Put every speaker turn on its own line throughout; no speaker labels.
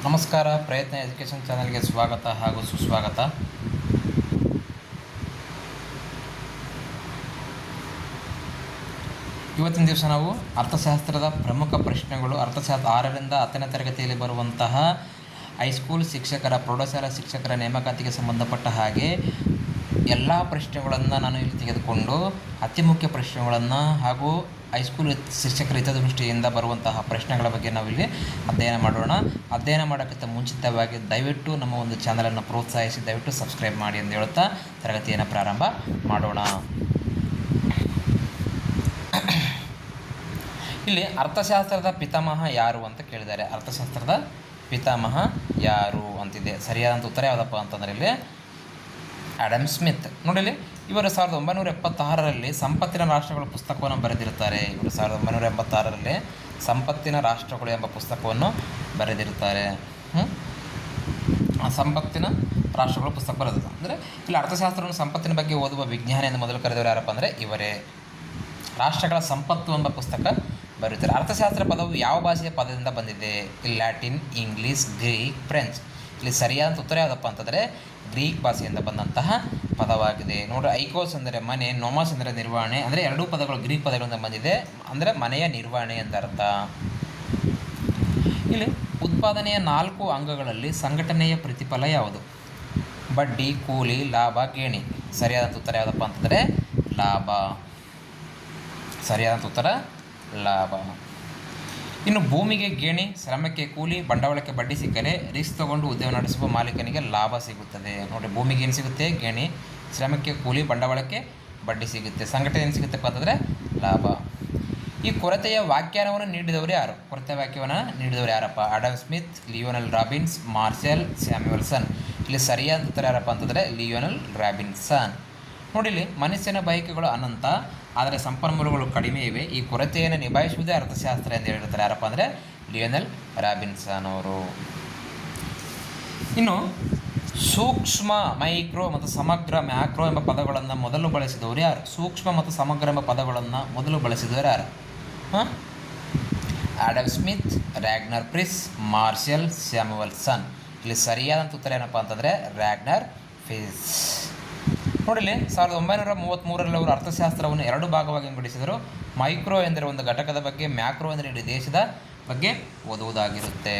ನಮಸ್ಕಾರ. ಪ್ರಯತ್ನ ಎಜುಕೇಷನ್ ಚಾನಲ್ಗೆ ಸ್ವಾಗತ ಹಾಗೂ ಸುಸ್ವಾಗತ. ಇವತ್ತಿನ ದಿವಸ ನಾವು ಅರ್ಥಶಾಸ್ತ್ರದ ಪ್ರಮುಖ ಪ್ರಶ್ನೆಗಳು, ಅರ್ಥಶಾಸ್ತ್ರ 6ರಿಂದ 10ನೇ ತರಗತಿಯಲ್ಲಿ ಬರುವಂತಹ ಹೈಸ್ಕೂಲ್ ಶಿಕ್ಷಕರ, ಪ್ರೌಢಶಾಲಾ ಶಿಕ್ಷಕರ ನೇಮಕಾತಿಗೆ ಸಂಬಂಧಪಟ್ಟ ಹಾಗೆ ಎಲ್ಲ ಪ್ರಶ್ನೆಗಳನ್ನು ನಾನು ಇಲ್ಲಿ ತೆಗೆದುಕೊಂಡು ಅತಿ ಮುಖ್ಯ ಪ್ರಶ್ನೆಗಳನ್ನು ಹಾಗೂ ಹೈಸ್ಕೂಲ್ ಶಿಕ್ಷಕರ ಹಿತದೃಷ್ಟಿಯಿಂದ ಬರುವಂತಹ ಪ್ರಶ್ನೆಗಳ ಬಗ್ಗೆ ನಾವಿಲ್ಲಿ ಅಧ್ಯಯನ ಮಾಡೋಣ. ಅಧ್ಯಯನ ಮಾಡೋಕ್ಕಿಂತ ಮುಂಚಿತವಾಗಿ ದಯವಿಟ್ಟು ನಮ್ಮ ಒಂದು ಚಾನಲನ್ನು ಪ್ರೋತ್ಸಾಹಿಸಿ ದಯವಿಟ್ಟು ಸಬ್ಸ್ಕ್ರೈಬ್ ಮಾಡಿ ಎಂದು ಹೇಳುತ್ತಾ ತರಗತಿಯನ್ನು ಪ್ರಾರಂಭ ಮಾಡೋಣ. ಇಲ್ಲಿ ಅರ್ಥಶಾಸ್ತ್ರದ ಪಿತಾಮಹ ಯಾರು ಅಂತ ಕೇಳಿದ್ದಾರೆ. ಅರ್ಥಶಾಸ್ತ್ರದ ಪಿತಾಮಹ ಯಾರು ಅಂತಿದೆ. ಸರಿಯಾದಂಥ ಉತ್ತರ ಯಾವುದಪ್ಪ ಅಂತಂದರೆ ಇಲ್ಲಿ ಆಡಮ್ ಸ್ಮಿತ್. ನೋಡಿಲಿ, ಇವರು 1976ರಲ್ಲಿ ಸಂಪತ್ತಿನ ರಾಷ್ಟ್ರಗಳು ಪುಸ್ತಕವನ್ನು ಬರೆದಿರುತ್ತಾರೆ. ಇವರು 1986ರಲ್ಲಿ ಸಂಪತ್ತಿನ ರಾಷ್ಟ್ರಗಳು ಎಂಬ ಪುಸ್ತಕವನ್ನು ಬರೆದಿರುತ್ತಾರೆ. ಸಂಪತ್ತಿನ ರಾಷ್ಟ್ರಗಳು ಪುಸ್ತಕ ಬರೆದಿದೆ. ಅಂದರೆ ಇಲ್ಲಿ ಅರ್ಥಶಾಸ್ತ್ರವನ್ನು ಸಂಪತ್ತಿನ ಬಗ್ಗೆ ಓದುವ ವಿಜ್ಞಾನ ಎಂದು ಮೊದಲು ಕರೆದವರು ಯಾರಪ್ಪ ಅಂದರೆ ಇವರೇ. ರಾಷ್ಟ್ರಗಳ ಸಂಪತ್ತು ಎಂಬ ಪುಸ್ತಕ ಬರೆಯುತ್ತಾರೆ. ಅರ್ಥಶಾಸ್ತ್ರ ಪದವು ಯಾವ ಭಾಷೆಯ ಪದದಿಂದ ಬಂದಿದೆ? ಇಲ್ಲಿ ಲ್ಯಾಟಿನ್, ಇಂಗ್ಲೀಷ್, ಗ್ರೀಕ್, ಫ್ರೆಂಚ್. ಇಲ್ಲಿ ಸರಿಯಾದ ಉತ್ತರ ಯಾವುದಪ್ಪ ಅಂತಂದರೆ ಗ್ರೀಕ್ ಭಾಷೆಯಿಂದ ಬಂದಂತಹ ಪದವಾಗಿದೆ. ನೋಡ್ರಿ, ಐಕೋಸ್ ಅಂದರೆ ಮನೆ, ನೋಮಾಸ್ ಅಂದರೆ ನಿರ್ವಹಣೆ. ಅಂದರೆ ಎರಡೂ ಪದಗಳು ಗ್ರೀಕ್ ಪದಗಳಿಂದ ಬಂದಿದೆ. ಅಂದರೆ ಮನೆಯ ನಿರ್ವಹಣೆ ಎಂದರ್ಥ. ಇಲ್ಲಿ ಉತ್ಪಾದನೆಯ 4 ಅಂಗಗಳಲ್ಲಿ ಸಂಘಟನೆಯ ಪ್ರತಿಫಲ ಯಾವುದು? ಬಡ್ಡಿ, ಕೂಲಿ, ಲಾಭ, ಗೇಣಿ. ಸರಿಯಾದಂಥ ಉತ್ತರ ಯಾವುದಪ್ಪ ಅಂತಂದರೆ ಲಾಭ. ಸರಿಯಾದಂಥ ಉತ್ತರ ಲಾಭ. ಇನ್ನು ಭೂಮಿಗೆ ಗೇಣಿ, ಶ್ರಮಕ್ಕೆ ಕೂಲಿ, ಬಂಡವಾಳಕ್ಕೆ ಬಡ್ಡಿ ಸಿಕ್ಕರೆ ರಿಸ್ಕ್ ತಗೊಂಡು ಉದ್ಯಮ ನಡೆಸುವ ಮಾಲೀಕನಿಗೆ ಲಾಭ ಸಿಗುತ್ತದೆ. ನೋಡಿ, ಭೂಮಿಗೆ ಏನು ಸಿಗುತ್ತೆ? ಗೇಣಿ. ಶ್ರಮಕ್ಕೆ ಕೂಲಿ, ಬಂಡವಾಳಕ್ಕೆ ಬಡ್ಡಿ ಸಿಗುತ್ತೆ. ಸಂಘಟನೆ ಏನು ಸಿಗುತ್ತಪ್ಪ ಅಂತಂದರೆ ಲಾಭ. ಈ ಕೊರತೆಯ ವ್ಯಾಖ್ಯಾನವನ್ನು ನೀಡಿದವರು ಯಾರು? ಕೊರತೆ ವ್ಯಾಖ್ಯಾನವನ್ನು ನೀಡಿದವರು ಯಾರಪ್ಪ? Adam Smith, Lionel Robbins, Marshall Samuelson. ಇಲ್ಲಿ ಸರಿಯಾದ ಉತ್ತರ ಯಾರಪ್ಪ ಅಂತಂದರೆ ಲಿಯೋನೆಲ್ ರಾಬಿನ್ಸನ್. ನೋಡಿಲಿ, ಮನುಷ್ಯನ ಬಯಕೆಗಳು ಅನಂತ, ಆದರೆ ಸಂಪನ್ಮೂಲಗಳು ಕಡಿಮೆ ಇವೆ. ಈ ಕೊರತೆಯನ್ನು ನಿಭಾಯಿಸುವುದೇ ಅರ್ಥಶಾಸ್ತ್ರ ಎಂದು ಹೇಳಿರ್ತಾರೆ. ಯಾರಪ್ಪ ಅಂದರೆ ಲಿಯೋನೆಲ್ ರಾಬಿನ್ಸನ್ ಅವರು. ಇನ್ನು ಸೂಕ್ಷ್ಮ, ಮೈಕ್ರೋ ಮತ್ತು ಸಮಗ್ರ, ಮ್ಯಾಕ್ರೋ ಎಂಬ ಪದಗಳನ್ನು ಮೊದಲು ಬಳಸಿದವರು ಯಾರು? ಸೂಕ್ಷ್ಮ ಮತ್ತು ಸಮಗ್ರ ಎಂಬ ಪದಗಳನ್ನು ಮೊದಲು ಬಳಸಿದವರು ಯಾರು? Adam Smith, Ragnar Frisch, Marshall Samuelson. ಇಲ್ಲಿ ಸರಿಯಾದಂಥ ಉತ್ತರ ಏನಪ್ಪ ಅಂತಂದರೆ ರ್ಯಾಗ್ನರ್ ಪ್ರಿಸ್. ನೋಡಿಲಿ, 1933ರಲ್ಲಿ ಅವರು ಅರ್ಥಶಾಸ್ತ್ರವನ್ನು 2 ಭಾಗವಾಗಿ ವಿಂಗಡಿಸಿದರು. ಮೈಕ್ರೋ ಎಂದರೆ ಒಂದು ಘಟಕದ ಬಗ್ಗೆ, ಮ್ಯಾಕ್ರೋ ಎಂದರೆ ಇಡೀ ದೇಶದ ಬಗ್ಗೆ ಓದುವುದಾಗಿರುತ್ತೆ.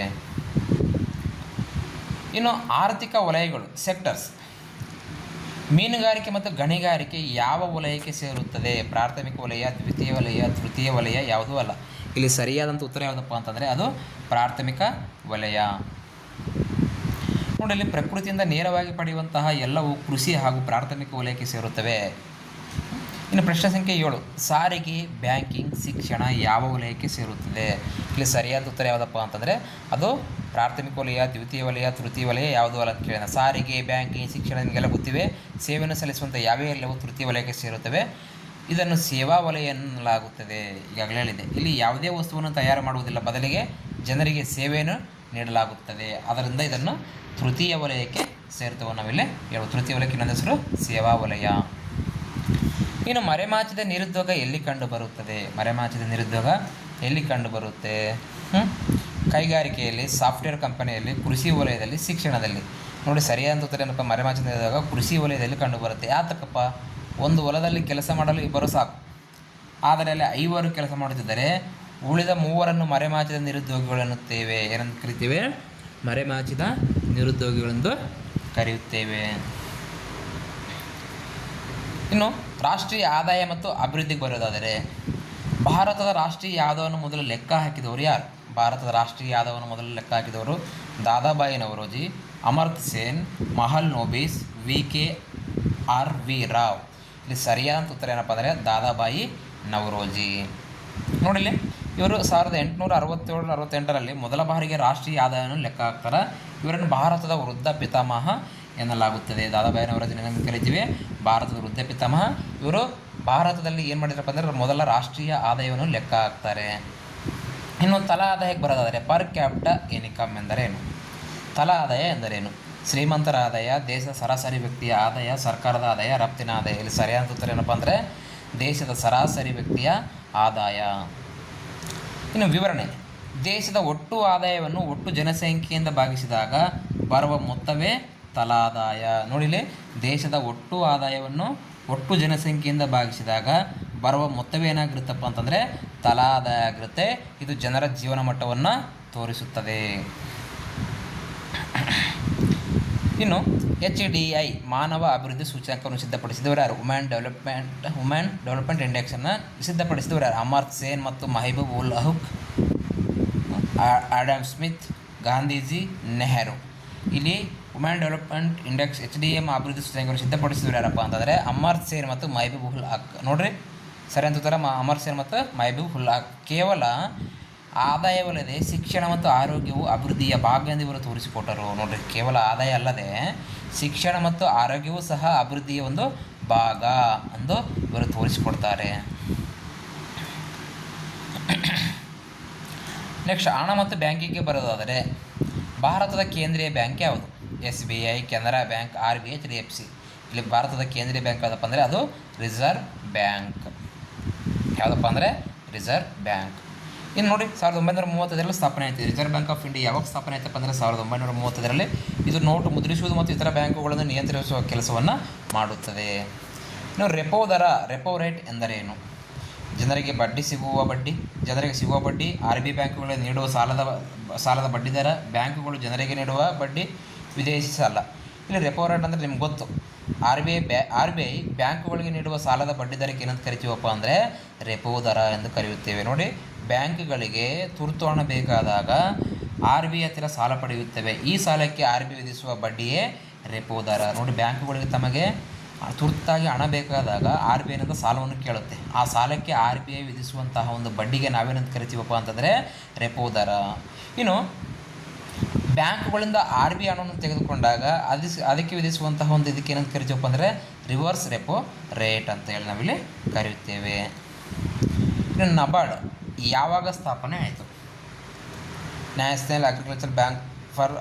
ಇನ್ನು ಆರ್ಥಿಕ ವಲಯಗಳು, ಸೆಕ್ಟರ್ಸ್. ಮೀನುಗಾರಿಕೆ ಮತ್ತು ಗಣಿಗಾರಿಕೆ ಯಾವ ವಲಯಕ್ಕೆ ಸೇರುತ್ತದೆ? ಪ್ರಾಥಮಿಕ ವಲಯ, ದ್ವಿತೀಯ ವಲಯ, ತೃತೀಯ ವಲಯ, ಯಾವುದೂ ಅಲ್ಲ. ಇಲ್ಲಿ ಸರಿಯಾದಂಥ ಉತ್ತರ ಯಾವುದಪ್ಪ ಅಂತಂದರೆ ಅದು ಪ್ರಾಥಮಿಕ ವಲಯ. ನೋಡಲಿ, ಪ್ರಕೃತಿಯಿಂದ ನೇರವಾಗಿ ಪಡೆಯುವಂತಹ ಎಲ್ಲವೂ ಕೃಷಿ ಹಾಗೂ ಪ್ರಾಥಮಿಕ ವಲಯಕ್ಕೆ ಸೇರುತ್ತವೆ. ಇನ್ನು ಪ್ರಶ್ನೆ ಸಂಖ್ಯೆ 7, ಸಾರಿಗೆ, ಬ್ಯಾಂಕಿಂಗ್, ಶಿಕ್ಷಣ ಯಾವ ವಲಯಕ್ಕೆ ಸೇರುತ್ತದೆ? ಇಲ್ಲಿ ಸರಿಯಾದ ಉತ್ತರ ಯಾವುದಪ್ಪ ಅಂತಂದರೆ ಅದು ಪ್ರಾಥಮಿಕ ವಲಯ, ದ್ವಿತೀಯ ವಲಯ, ತೃತೀಯ ವಲಯ, ಯಾವುದೂ ಅಲ್ಲ ಅಂತ ಕೇಳಿದ. ಸಾರಿಗೆ, ಬ್ಯಾಂಕಿಂಗ್, ಶಿಕ್ಷಣ ನಿಮಗೆಲ್ಲ ಗೊತ್ತಿವೆ. ಸೇವೆಯನ್ನು ಸಲ್ಲಿಸುವಂಥ ಯಾವ್ಯಾವೆಲ್ಲವೂ ತೃತೀಯ ವಲಯಕ್ಕೆ ಸೇರುತ್ತವೆ. ಇದನ್ನು ಸೇವಾ ವಲಯ ಎನ್ನಲಾಗುತ್ತದೆ. ಈಗಾಗಲೇ ಹೇಳಿದೆ. ಇಲ್ಲಿ ಯಾವುದೇ ವಸ್ತುವನ್ನು ತಯಾರು ಮಾಡುವುದಿಲ್ಲ, ಬದಲಿಗೆ ಜನರಿಗೆ ಸೇವೆಯನ್ನು ನೀಡಲಾಗುತ್ತದೆ. ಅದರಿಂದ ಇದನ್ನು ತೃತೀಯ ವಲಯಕ್ಕೆ ಸೇರ್ತವೆ. ನಾವಿಲ್ಲಿ ತೃತೀಯ ವಲಯಕ್ಕೆ ಇನ್ನೊಂದು ಹೆಸರು ಸೇವಾ ವಲಯ. ಇನ್ನು ಮರೆಮಾಚಿದ ನಿರುದ್ಯೋಗ ಎಲ್ಲಿ ಕಂಡು ಬರುತ್ತದೆ? ಮರೆಮಾಚಿದ ನಿರುದ್ಯೋಗ ಎಲ್ಲಿ ಕಂಡು ಬರುತ್ತೆ? ಕೈಗಾರಿಕೆಯಲ್ಲಿ, ಸಾಫ್ಟ್ವೇರ್ ಕಂಪನಿಯಲ್ಲಿ, ಕೃಷಿ ವಲಯದಲ್ಲಿ, ಶಿಕ್ಷಣದಲ್ಲಿ. ನೋಡಿ, ಸರಿಯಾದ ಉತ್ತರ ಏನಪ್ಪ? ಮರೆಮಾಚಿದ ನಿರುದ್ಯೋಗ ಕೃಷಿ ವಲಯದಲ್ಲಿ ಕಂಡು ಬರುತ್ತೆ. ಯಾತಕ್ಕಪ್ಪ? ಒಂದು ಹೊಲದಲ್ಲಿ ಕೆಲಸ ಮಾಡಲು 2 ಸಾಕು, ಆದರೆ ಅಲ್ಲಿ 5 ಕೆಲಸ ಮಾಡುತ್ತಿದ್ದರೆ ಉಳಿದ 3 ಮರೆಮಾಚಿದ ನಿರುದ್ಯೋಗಿಗಳು ಎನ್ನುತ್ತೇವೆ. ಏನಂತ ಕರಿತೇವೆ? ಮರೆಮಾಚಿದ ನಿರುದ್ಯೋಗಿಗಳೆಂದು ಕರೆಯುತ್ತೇವೆ. ಇನ್ನು ರಾಷ್ಟ್ರೀಯ ಆದಾಯ ಮತ್ತು ಅಭಿವೃದ್ಧಿಗೆ ಬರೋದಾದರೆ, ಭಾರತದ ರಾಷ್ಟ್ರೀಯ ಆದಾಯವನ್ನು ಮೊದಲು ಲೆಕ್ಕ ಹಾಕಿದವರು ಯಾರು? ಭಾರತದ ರಾಷ್ಟ್ರೀಯ ಆದಾಯವನ್ನು ಮೊದಲು ಲೆಕ್ಕ ಹಾಕಿದವರು ದಾದಾಬಾಯಿ ನವರೋಜಿ, ಅಮರ್ತ್ಯ ಸೇನ್, ಮಹಲ್ನೋಬಿಸ್, VKR ರಾವ್. ಇಲ್ಲಿ ಸರಿಯಾದ ಉತ್ತರ ಏನಪ್ಪ ಅಂದರೆ ದಾದಾಬಾಯಿ ನವರೋಜಿ. ನೋಡಿಲಿ, ಇವರು 1867-68ರಲ್ಲಿ ಮೊದಲ ಬಾರಿಗೆ ರಾಷ್ಟ್ರೀಯ ಆದಾಯವನ್ನು ಲೆಕ್ಕ ಹಾಕ್ತಾರೆ. ಇವರನ್ನು ಭಾರತದ ವೃದ್ಧ ಪಿತಾಮಹ ಎನ್ನಲಾಗುತ್ತದೆ. ದಾದಾಬಾಯಿ ನವರೋಜಿನ ಕರಿತೀವಿ ಭಾರತದ ವೃದ್ಧ ಪಿತಾಮಹ. ಇವರು ಭಾರತದಲ್ಲಿ ಏನು ಮಾಡಿದ್ರಪ್ಪ ಅಂದರೆ ಮೊದಲ ರಾಷ್ಟ್ರೀಯ ಆದಾಯವನ್ನು ಲೆಕ್ಕ ಹಾಕ್ತಾರೆ. ಇನ್ನು ತಲಾ ಆದಾಯಕ್ಕೆ ಬರೋದಾದರೆ ಪರ್ ಕ್ಯಾಪಿಟಾ ಇನ್ಕಮ್ ಎಂದರೇನು? ತಲಾ ಆದಾಯ ಎಂದರೇನು? ಶ್ರೀಮಂತರ ಆದಾಯ, ದೇಶದ ಸರಾಸರಿ ವ್ಯಕ್ತಿಯ ಆದಾಯ, ಸರ್ಕಾರದ ಆದಾಯ, ರಫ್ತಿನ ಆದಾಯ. ಇಲ್ಲಿ ಸರಿಯಾದ ಉತ್ತರ ಏನಪ್ಪ ಅಂದರೆ ದೇಶದ ಸರಾಸರಿ ವ್ಯಕ್ತಿಯ ಆದಾಯ. ಇನ್ನು ವಿವರಣೆ. ದೇಶದ ಒಟ್ಟು ಆದಾಯವನ್ನು ಒಟ್ಟು ಜನಸಂಖ್ಯೆಯಿಂದ ಭಾಗಿಸಿದಾಗ ಬರುವ ಮೊತ್ತವೇ ತಲಾದಾಯ. ನೋಡಿಲಿ, ದೇಶದ ಒಟ್ಟು ಆದಾಯವನ್ನು ಒಟ್ಟು ಜನಸಂಖ್ಯೆಯಿಂದ ಭಾಗಿಸಿದಾಗ ಬರುವ ಮೊತ್ತವೇ ಏನಾಗಿರುತ್ತಪ್ಪ ಅಂತಂದರೆ ತಲಾದಾಯ ಆಗಿರುತ್ತೆ. ಇದು ಜನರ ಜೀವನ ಮಟ್ಟವನ್ನು ತೋರಿಸುತ್ತದೆ. ಇನ್ನು HDI ಮಾನವ ಅಭಿವೃದ್ಧಿ ಸೂಚ್ಯಂಕವನ್ನು ಸಿದ್ಧಪಡಿಸಿದವರು ಯಾರು? ವುಮೆನ್ ಡೆವಲಪ್ಮೆಂಟ್ ಇಂಡೆಕ್ಸನ್ನು ಸಿದ್ಧಪಡಿಸಿದವರು ಯಾರು? ಅಮರ್ತ್ಯ ಸೇನ್ ಮತ್ತು ಮೆಹಬೂಬ್ ಉಲ್ ಹಕ್, ಆಡಮ್ ಸ್ಮಿತ್, ಗಾಂಧೀಜಿ, ನೆಹರು. ಇಲ್ಲಿ ವುಮೆನ್ ಡೆವಲಪ್ಮೆಂಟ್ ಇಂಡೆಕ್ಸ್ HDI ಅಭಿವೃದ್ಧಿ ಸೂಚ್ಯಂಕವನ್ನು ಸಿದ್ಧಪಡಿಸಿದವರು ಯಾರಪ್ಪ ಅಂತಂದರೆ ಅಮರ್ತ್ಯ ಸೇನ್ ಮತ್ತು ಮೆಹಬೂಬ್ ಉಲ್ ಹಕ್. ನೋಡ್ರಿ, ಸರಿ ಅಂತ ಉತ್ತರ ಅಮರ್ತ್ಯ ಸೇನ್ ಮತ್ತು ಮೆಹಬೂಬ್ ಉಲ್ ಹಕ್. ಕೇವಲ ಆದಾಯವಲ್ಲದೆ ಶಿಕ್ಷಣ ಮತ್ತು ಆರೋಗ್ಯವು ಅಭಿವೃದ್ಧಿಯ ಭಾಗ ಎಂದು ಇವರು ತೋರಿಸಿಕೊಟ್ಟರು. ನೋಡ್ರಿ, ಕೇವಲ ಆದಾಯ ಅಲ್ಲದೆ ಶಿಕ್ಷಣ ಮತ್ತು ಆರೋಗ್ಯವೂ ಸಹ ಅಭಿವೃದ್ಧಿಯ ಒಂದು ಭಾಗ ಎಂದು ಇವರು ತೋರಿಸಿಕೊಡ್ತಾರೆ. ನೆಕ್ಸ್ಟ್, ಹಣ ಮತ್ತು ಬ್ಯಾಂಕಿಂಗ್ಗೆ ಬರೋದಾದರೆ ಭಾರತದ ಕೇಂದ್ರೀಯ ಬ್ಯಾಂಕ್ ಯಾವುದು? SBI, Canara bank, RBI, HDFC. ಇಲ್ಲಿ ಭಾರತದ ಕೇಂದ್ರೀಯ ಬ್ಯಾಂಕ್ ಯಾವುದಪ್ಪ ಅಂದರೆ ಅದು ರಿಸರ್ವ್ ಬ್ಯಾಂಕ್. ಯಾವುದಪ್ಪ ಅಂದರೆ ರಿಸರ್ವ್ ಬ್ಯಾಂಕ್. ಇನ್ನು ನೋಡಿ, 1935 ಸ್ಥಾಪನೆ ಆಯಿತು. ರಿಸರ್ವ್ ಬ್ಯಾಂಕ್ ಆಫ್ ಇಂಡಿಯಾ ಯಾವಾಗ ಸ್ಥಾಪನೆ ಆಯ್ತಪ್ಪ ಅಂದರೆ 1935. ಇದು ನೋಟು ಮುದ್ರಿಸುವುದು ಮತ್ತು ಇತರ ಬ್ಯಾಂಕುಗಳನ್ನು ನಿಯಂತ್ರಿಸುವ ಕೆಲಸವನ್ನು ಮಾಡುತ್ತದೆ. ಇನ್ನು ರೆಪೋ ರೇಟ್ ಎಂದರೇನು? ಜನರಿಗೆ ಸಿಗುವ ಬಡ್ಡಿ. RBI ಬ್ಯಾಂಕುಗಳಿಗೆ ನೀಡುವ ಸಾಲದ ಬಡ್ಡಿ ದರ. ಬ್ಯಾಂಕುಗಳು ಜನರಿಗೆ ನೀಡುವ ಬಡ್ಡಿ. ವಿದೇಶಿ ಸಾಲ. ಇಲ್ಲಿ ರೆಪೋ ರೇಟ್ ಅಂದರೆ ನಿಮ್ಗೆ ಗೊತ್ತು. RBI ಬ್ಯಾಂಕುಗಳಿಗೆ ನೀಡುವ ಸಾಲದ ಬಡ್ಡಿ ದರಕ್ಕೆ ಏನಂತ ಕರಿತೀವಪ್ಪ ಅಂದರೆ ರೆಪೋ ದರ ಎಂದು ಕರೆಯುತ್ತೇವೆ. ನೋಡಿ, ಬ್ಯಾಂಕ್ಗಳಿಗೆ ತುರ್ತು ಹಣ ಬೇಕಾದಾಗ RBI ಹತ್ತಿರ ಸಾಲ ಪಡೆಯುತ್ತವೆ. ಈ ಸಾಲಕ್ಕೆ RBI ವಿಧಿಸುವ ಬಡ್ಡಿಯೇ ರೆಪೋ ದರ. ನೋಡಿ, ಬ್ಯಾಂಕುಗಳಿಗೆ ತಮಗೆ ತುರ್ತಾಗಿ ಹಣ ಬೇಕಾದಾಗ RBI ನಿಂದ ಸಾಲವನ್ನು ಕೇಳುತ್ತೆ. ಆ ಸಾಲಕ್ಕೆ RBI ವಿಧಿಸುವಂತಹ ಒಂದು ಬಡ್ಡಿಗೆ ನಾವೇನಂತ ಕರಿತೀವಪ್ಪ ಅಂತಂದರೆ ರೆಪೋ ದರ. ಇನ್ನು ಬ್ಯಾಂಕುಗಳಿಂದ RBI ಹಣವನ್ನು ತೆಗೆದುಕೊಂಡಾಗ ಅದಕ್ಕೆ ವಿಧಿಸುವಂತಹ ಒಂದು ಇದಕ್ಕೆ ಏನಂತ ಕರಿತೀವಪ್ಪ ಅಂದರೆ ರಿವರ್ಸ್ ರೆಪೋ ರೇಟ್ ಅಂತ ಹೇಳಿ ನಾವಿಲ್ಲಿ ಕರೆಯುತ್ತೇವೆ. ಇನ್ನು ನಬಾರ್ಡ್ ಯಾವಾಗ ಸ್ಥಾಪನೆ ಆಯಿತು? National agriculture bank for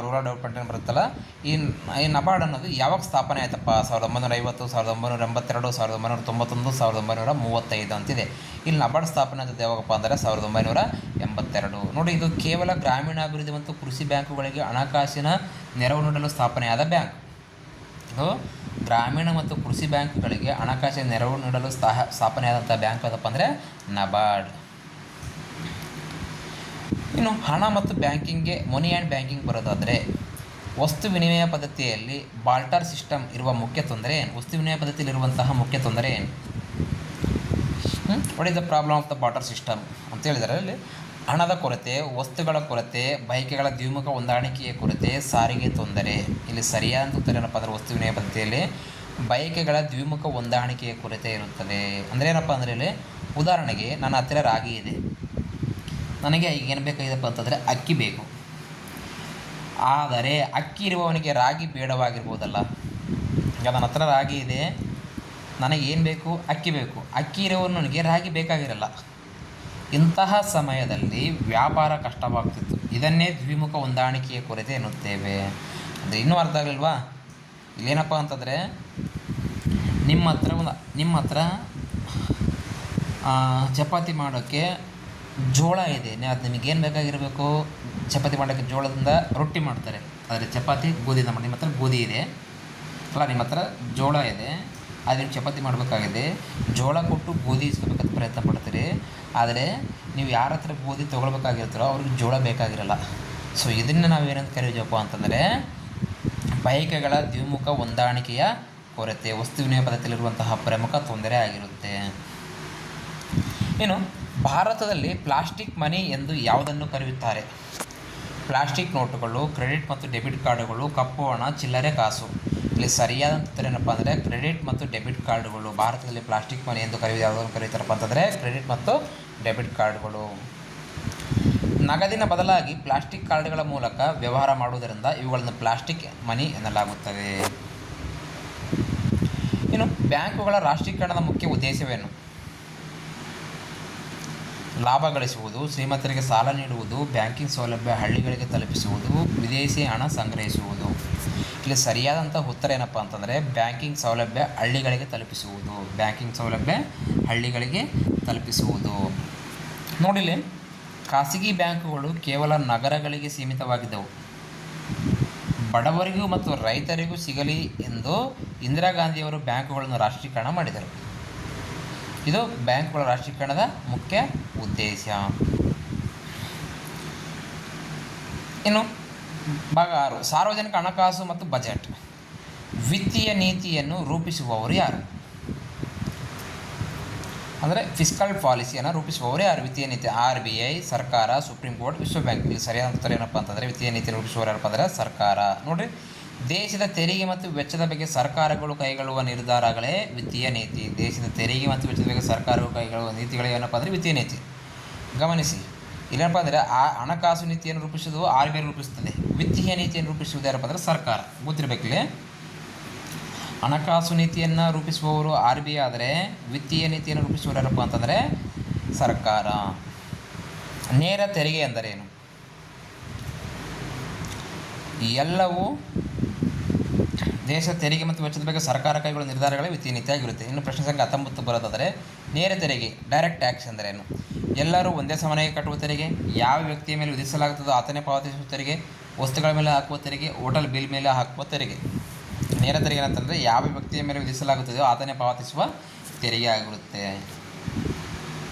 rural development ಏನು ಬರುತ್ತಲ್ಲ, ಈ ನಬಾರ್ಡ್ ಅನ್ನೋದು ಯಾವಾಗ ಸ್ಥಾಪನೆ ಆಯ್ತಪ್ಪ? 1950, 1982, 1991, 1935 ಅಂತಿದೆ. ಇಲ್ಲಿ ನಬಾರ್ಡ್ ಸ್ಥಾಪನೆ ಆದದ್ದು ಯಾವಾಗಪ್ಪ ಅಂದರೆ 1982. ನೋಡಿ, ಇದು ಕೇವಲ ಗ್ರಾಮೀಣಾಭಿವೃದ್ಧಿ ಮತ್ತು ಕೃಷಿ ಬ್ಯಾಂಕುಗಳಿಗೆ ಹಣಕಾಸಿನ ನೆರವು ನೀಡಲು ಸ್ಥಾಪನೆಯಾದ ಬ್ಯಾಂಕ್. ಇದು ಗ್ರಾಮೀಣ ಮತ್ತು ಕೃಷಿ ಬ್ಯಾಂಕ್ಗಳಿಗೆ ಹಣಕಾಸಿನ ನೆರವು ನೀಡಲು ಸ್ಥಾಪನೆಯಾದಂಥ ಬ್ಯಾಂಕ್ ಯಾವುದಪ್ಪ ಅಂದರೆ ನಬಾರ್ಡ್. ಇನ್ನು ಹಣ ಮತ್ತು ಬ್ಯಾಂಕಿಂಗ್ಗೆ ಮನಿ ಆ್ಯಂಡ್ ಬ್ಯಾಂಕಿಂಗ್ ಬರೋದಾದರೆ ವಸ್ತು ವಿನಿಮಯ ಪದ್ಧತಿಯಲ್ಲಿ ಬಾರ್ಟರ್ ಸಿಸ್ಟಮ್ ಇರುವ ಮುಖ್ಯ ತೊಂದರೆ ಏನು? ವಸ್ತು ವಿನಿಮಯ ಪದ್ಧತಿಯಲ್ಲಿರುವಂತಹ ಮುಖ್ಯ ತೊಂದರೆ ಏನು? What is the problem of the barter system ಅಂತ ಹೇಳಿದರೆ ಅಲ್ಲಿ ಹಣದ ಕೊರತೆ, ವಸ್ತುಗಳ ಕೊರತೆ, ಬಯಕೆಗಳ ದ್ವಿಮುಖ ಹೊಂದಾಣಿಕೆಯ ಕೊರತೆ, ಸಾರಿಗೆ ತೊಂದರೆ. ಇಲ್ಲಿ ಸರಿಯಾದ ಉತ್ತರ ಏನಪ್ಪ ಅಂದರೆ ವಸ್ತು ವಿನಿಮಯ ಪದ್ಧತಿಯಲ್ಲಿ ಬಯಕೆಗಳ ದ್ವಿಮುಖ ಹೊಂದಾಣಿಕೆಯ ಕೊರತೆ ಇರುತ್ತದೆ. ಅಂದರೆ ಏನಪ್ಪ ಅಂದರೆ ಇಲ್ಲಿ ಉದಾಹರಣೆಗೆ ನನ್ನ ಹತ್ತಿರ ರಾಗಿ ಇದೆ. ನನಗೆ ಈಗ ಏನು ಬೇಕಾಗಿದೆಪ್ಪ ಅಂತಂದರೆ ಅಕ್ಕಿ ಬೇಕು. ಆದರೆ ಅಕ್ಕಿ ಇರುವವನಿಗೆ ರಾಗಿ ಬೇಡವಾಗಿರ್ಬೋದಲ್ಲ. ಈಗ ನನ್ನ ಹತ್ರ ರಾಗಿ ಇದೆ, ನನಗೆ ಏನು ಬೇಕು? ಅಕ್ಕಿ ಬೇಕು. ಅಕ್ಕಿ ಇರುವವನಿಗೆ ರಾಗಿ ಬೇಕಾಗಿರಲ್ಲ. ಇಂತಹ ಸಮಯದಲ್ಲಿ ವ್ಯಾಪಾರ ಕಷ್ಟವಾಗ್ತಿತ್ತು. ಇದನ್ನೇ ದ್ವಿಮುಖ ಹೊಂದಾಣಿಕೆಯ ಕೊರತೆ ಎನ್ನುತ್ತೇವೆ. ಅಂದರೆ ಇನ್ನೂ ಅರ್ಥ ಆಗಲಿಲ್ವಾ? ಇಲ್ಲೇನಪ್ಪ ಅಂತಂದರೆ ನಿಮ್ಮ ಹತ್ರ ಚಪಾತಿ ಮಾಡೋಕ್ಕೆ ಜೋಳ ಇದೆ. ಅದು ನಿಮಗೇನು ಬೇಕಾಗಿರಬೇಕು? ಚಪಾತಿ ಮಾಡೋಕ್ಕೆ ಜೋಳದಿಂದ ರೊಟ್ಟಿ ಮಾಡ್ತಾರೆ. ಆದರೆ ಚಪಾತಿ ಗೋಧಿಯಿಂದ ಮಾಡಿ. ನಿಮ್ಮ ಹತ್ರ ಗೋಧಿ ಇದೆ ಅಲ್ಲ, ನಿಮ್ಮ ಹತ್ರ ಜೋಳ ಇದೆ, ಆದರೆ ನೀವು ಚಪಾತಿ ಮಾಡಬೇಕಾಗಿದೆ. ಜೋಳ ಕೊಟ್ಟು ಗೋಧಿ ಇಸ್ಕೋಬೇಕಂತ ಪ್ರಯತ್ನ ಪಡ್ತೀರಿ. ಆದರೆ ನೀವು ಯಾರ ಹತ್ರ ಗೋಧಿ ತೊಗೊಳ್ಬೇಕಾಗಿರ್ತಾರೋ ಅವ್ರಿಗೆ ಜೋಳ ಬೇಕಾಗಿರಲ್ಲ. ಸೊ ಇದನ್ನು ನಾವೇನಂತ ಕರೀತೀವಪ್ಪ ಅಂತಂದರೆ ಬಯಕೆಗಳ ದ್ವಿಮುಖ ಹೊಂದಾಣಿಕೆಯ ಕೊರತೆ ವಸ್ತು ವಿನಿಮಯ ಪದ್ಧತಿಯಲ್ಲಿರುವಂತಹ ಪ್ರಮುಖ ತೊಂದರೆ ಆಗಿರುತ್ತೆ. ಇನ್ನು ಭಾರತದಲ್ಲಿ ಪ್ಲಾಸ್ಟಿಕ್ ಮನಿ ಎಂದು ಯಾವುದನ್ನು ಕರೆಯುತ್ತಾರೆ? ಪ್ಲಾಸ್ಟಿಕ್ ನೋಟುಗಳು, ಕ್ರೆಡಿಟ್ ಮತ್ತು ಡೆಬಿಟ್ ಕಾರ್ಡುಗಳು, ಕಪ್ಪು ಹಣ, ಚಿಲ್ಲರೆ ಕಾಸು. ಇಲ್ಲಿ ಸರಿಯಾದ ಉತ್ತರ ಏನಪ್ಪ ಅಂದರೆ ಕ್ರೆಡಿಟ್ ಮತ್ತು ಡೆಬಿಟ್ ಕಾರ್ಡುಗಳು. ಭಾರತದಲ್ಲಿ ಪ್ಲಾಸ್ಟಿಕ್ ಮನಿ ಎಂದು ಯಾವುದನ್ನು ಕರೀತಾರಪ್ಪ ಅಂತಂದರೆ ಕ್ರೆಡಿಟ್ ಮತ್ತು ಡೆಬಿಟ್ ಕಾರ್ಡುಗಳು. ನಗದಿನ ಬದಲಾಗಿ ಪ್ಲಾಸ್ಟಿಕ್ ಕಾರ್ಡ್ಗಳ ಮೂಲಕ ವ್ಯವಹಾರ ಮಾಡುವುದರಿಂದ ಇವುಗಳನ್ನು ಪ್ಲಾಸ್ಟಿಕ್ ಮನಿ ಎನ್ನಲಾಗುತ್ತದೆ. ಇನ್ನು ಬ್ಯಾಂಕುಗಳ ರಾಷ್ಟ್ರೀಕರಣದ ಮುಖ್ಯ ಉದ್ದೇಶವೇನು? ಲಾಭ ಗಳಿಸುವುದು, ಶ್ರೀಮಂತರಿಗೆ ಸಾಲ ನೀಡುವುದು, ಬ್ಯಾಂಕಿಂಗ್ ಸೌಲಭ್ಯ ಹಳ್ಳಿಗಳಿಗೆ ತಲುಪಿಸುವುದು, ವಿದೇಶಿ ಹಣ ಸಂಗ್ರಹಿಸುವುದು. ಇಲ್ಲಿ ಸರಿಯಾದಂಥ ಉತ್ತರ ಏನಪ್ಪ ಅಂತಂದರೆ ಬ್ಯಾಂಕಿಂಗ್ ಸೌಲಭ್ಯ ಹಳ್ಳಿಗಳಿಗೆ ತಲುಪಿಸುವುದು. ಬ್ಯಾಂಕಿಂಗ್ ಸೌಲಭ್ಯ ಹಳ್ಳಿಗಳಿಗೆ ತಲುಪಿಸುವುದು. ನೋಡಿಲಿ, ಖಾಸಗಿ ಬ್ಯಾಂಕುಗಳು ಕೇವಲ ನಗರಗಳಿಗೆ ಸೀಮಿತವಾಗಿದ್ದವು. ಬಡವರಿಗೂ ಮತ್ತು ರೈತರಿಗೂ ಸಿಗಲಿ ಎಂದು ಇಂದಿರಾ ಗಾಂಧಿಯವರು ಬ್ಯಾಂಕುಗಳನ್ನು ರಾಷ್ಟ್ರೀಕರಣ ಮಾಡಿದರು. ಇದು ಬ್ಯಾಂಕುಗಳ ರಾಷ್ಟ್ರೀಕರಣದ ಮುಖ್ಯ ಉದ್ದೇಶ. ಇನ್ನು ಭಾಗ 6, ಸಾರ್ವಜನಿಕ ಹಣಕಾಸು ಮತ್ತು ಬಜೆಟ್. ವಿತ್ತೀಯ ನೀತಿಯನ್ನು ರೂಪಿಸುವವರು ಯಾರು? ಅಂದರೆ ಫಿಸ್ಕಲ್ ಪಾಲಿಸಿಯನ್ನು ರೂಪಿಸುವವರು ಯಾರು? ವಿತ್ತೀಯ ನೀತಿ RBI, ಸರ್ಕಾರ, ಸುಪ್ರೀಂ ಕೋರ್ಟ್, ವಿಶ್ವ ಬ್ಯಾಂಕ್. ಇಲ್ಲಿ ಸರಿಯಾದ ಉತ್ತರ ಏನಪ್ಪ ಅಂತಂದರೆ ವಿತ್ತೀಯ ನೀತಿಯನ್ನು ರೂಪಿಸುವವರು ಯಾರಪ್ಪ ಅಂದರೆ ಸರ್ಕಾರ. ನೋಡಿರಿ, ದೇಶದ ತೆರಿಗೆ ಮತ್ತು ವೆಚ್ಚದ ಬಗ್ಗೆ ಸರ್ಕಾರಗಳು ಕೈಗೊಳ್ಳುವ ನಿರ್ಧಾರಗಳೇ ವಿತ್ತೀಯ ನೀತಿ. ದೇಶದ ತೆರಿಗೆ ಮತ್ತು ವೆಚ್ಚದ ಬಗ್ಗೆ ಸರ್ಕಾರಗಳು ಕೈಗೊಳ್ಳುವ ನೀತಿಗಳು ಏನಪ್ಪ ಅಂದರೆ ವಿತ್ತೀಯ ನೀತಿ. ಗಮನಿಸಿ, ಇಲ್ಲೇನಪ್ಪ ಅಂದರೆ ಆ ಹಣಕಾಸು ನೀತಿಯನ್ನು ರೂಪಿಸುವುದು RBI ರೂಪಿಸುತ್ತದೆ. ವಿತ್ತೀಯ ನೀತಿಯನ್ನು ರೂಪಿಸುವುದು ಯಾರಪ್ಪ ಅಂದರೆ ಸರ್ಕಾರ. ಗೊತ್ತಿರಬೇಕಿಲ್ಲಿ, ಹಣಕಾಸು ನೀತಿಯನ್ನು ರೂಪಿಸುವವರು RBI ಆದರೆ ವಿತ್ತೀಯ ನೀತಿಯನ್ನು ರೂಪಿಸುವವರು ಯಾರಪ್ಪ ಅಂತಂದರೆ ಸರ್ಕಾರ. ನೇರ ತೆರಿಗೆ ಎಂದರೇನು? ಎಲ್ಲವೂ ದೇಶದ ತೆರಿಗೆ ಮತ್ತು ವೆಚ್ಚದ ಬಗ್ಗೆ ಸರ್ಕಾರ ಕೈಗೊಳ್ಳುವ ನಿರ್ಧಾರಗಳೇ ವಿತ್ತೀಯ ನೀತಿಯಾಗಿರುತ್ತೆ. ಇನ್ನು ಪ್ರಶ್ನೆ ಸಂಖ್ಯೆ 19 ಬರೋದಾದರೆ ನೇರ ತೆರಿಗೆ ಡೈರೆಕ್ಟ್ ಟ್ಯಾಕ್ಸ್ ಎಂದರೇನು? ಎಲ್ಲರೂ ಒಂದೇ ಸಮನಾಗಿ ಕಟ್ಟುವ ತೆರಿಗೆ, ಯಾವ ವ್ಯಕ್ತಿಯ ಮೇಲೆ ವಿಧಿಸಲಾಗುತ್ತದೋ ಆತನೇ ಪಾವತಿಸುವ ತೆರಿಗೆ, ವಸ್ತುಗಳ ಮೇಲೆ ಹಾಕುವ ತೆರಿಗೆ, ಹೋಟೆಲ್ ಬಿಲ್ ಮೇಲೆ ಹಾಕುವ ತೆರಿಗೆ. ನೇರ ತೆರಿಗೆ ಅಂತಂದರೆ ಯಾವ ವ್ಯಕ್ತಿಯ ಮೇಲೆ ವಿಧಿಸಲಾಗುತ್ತದೆಯೋ ಆತನೇ ಪಾವತಿಸುವ ತೆರಿಗೆ ಆಗಿರುತ್ತೆ.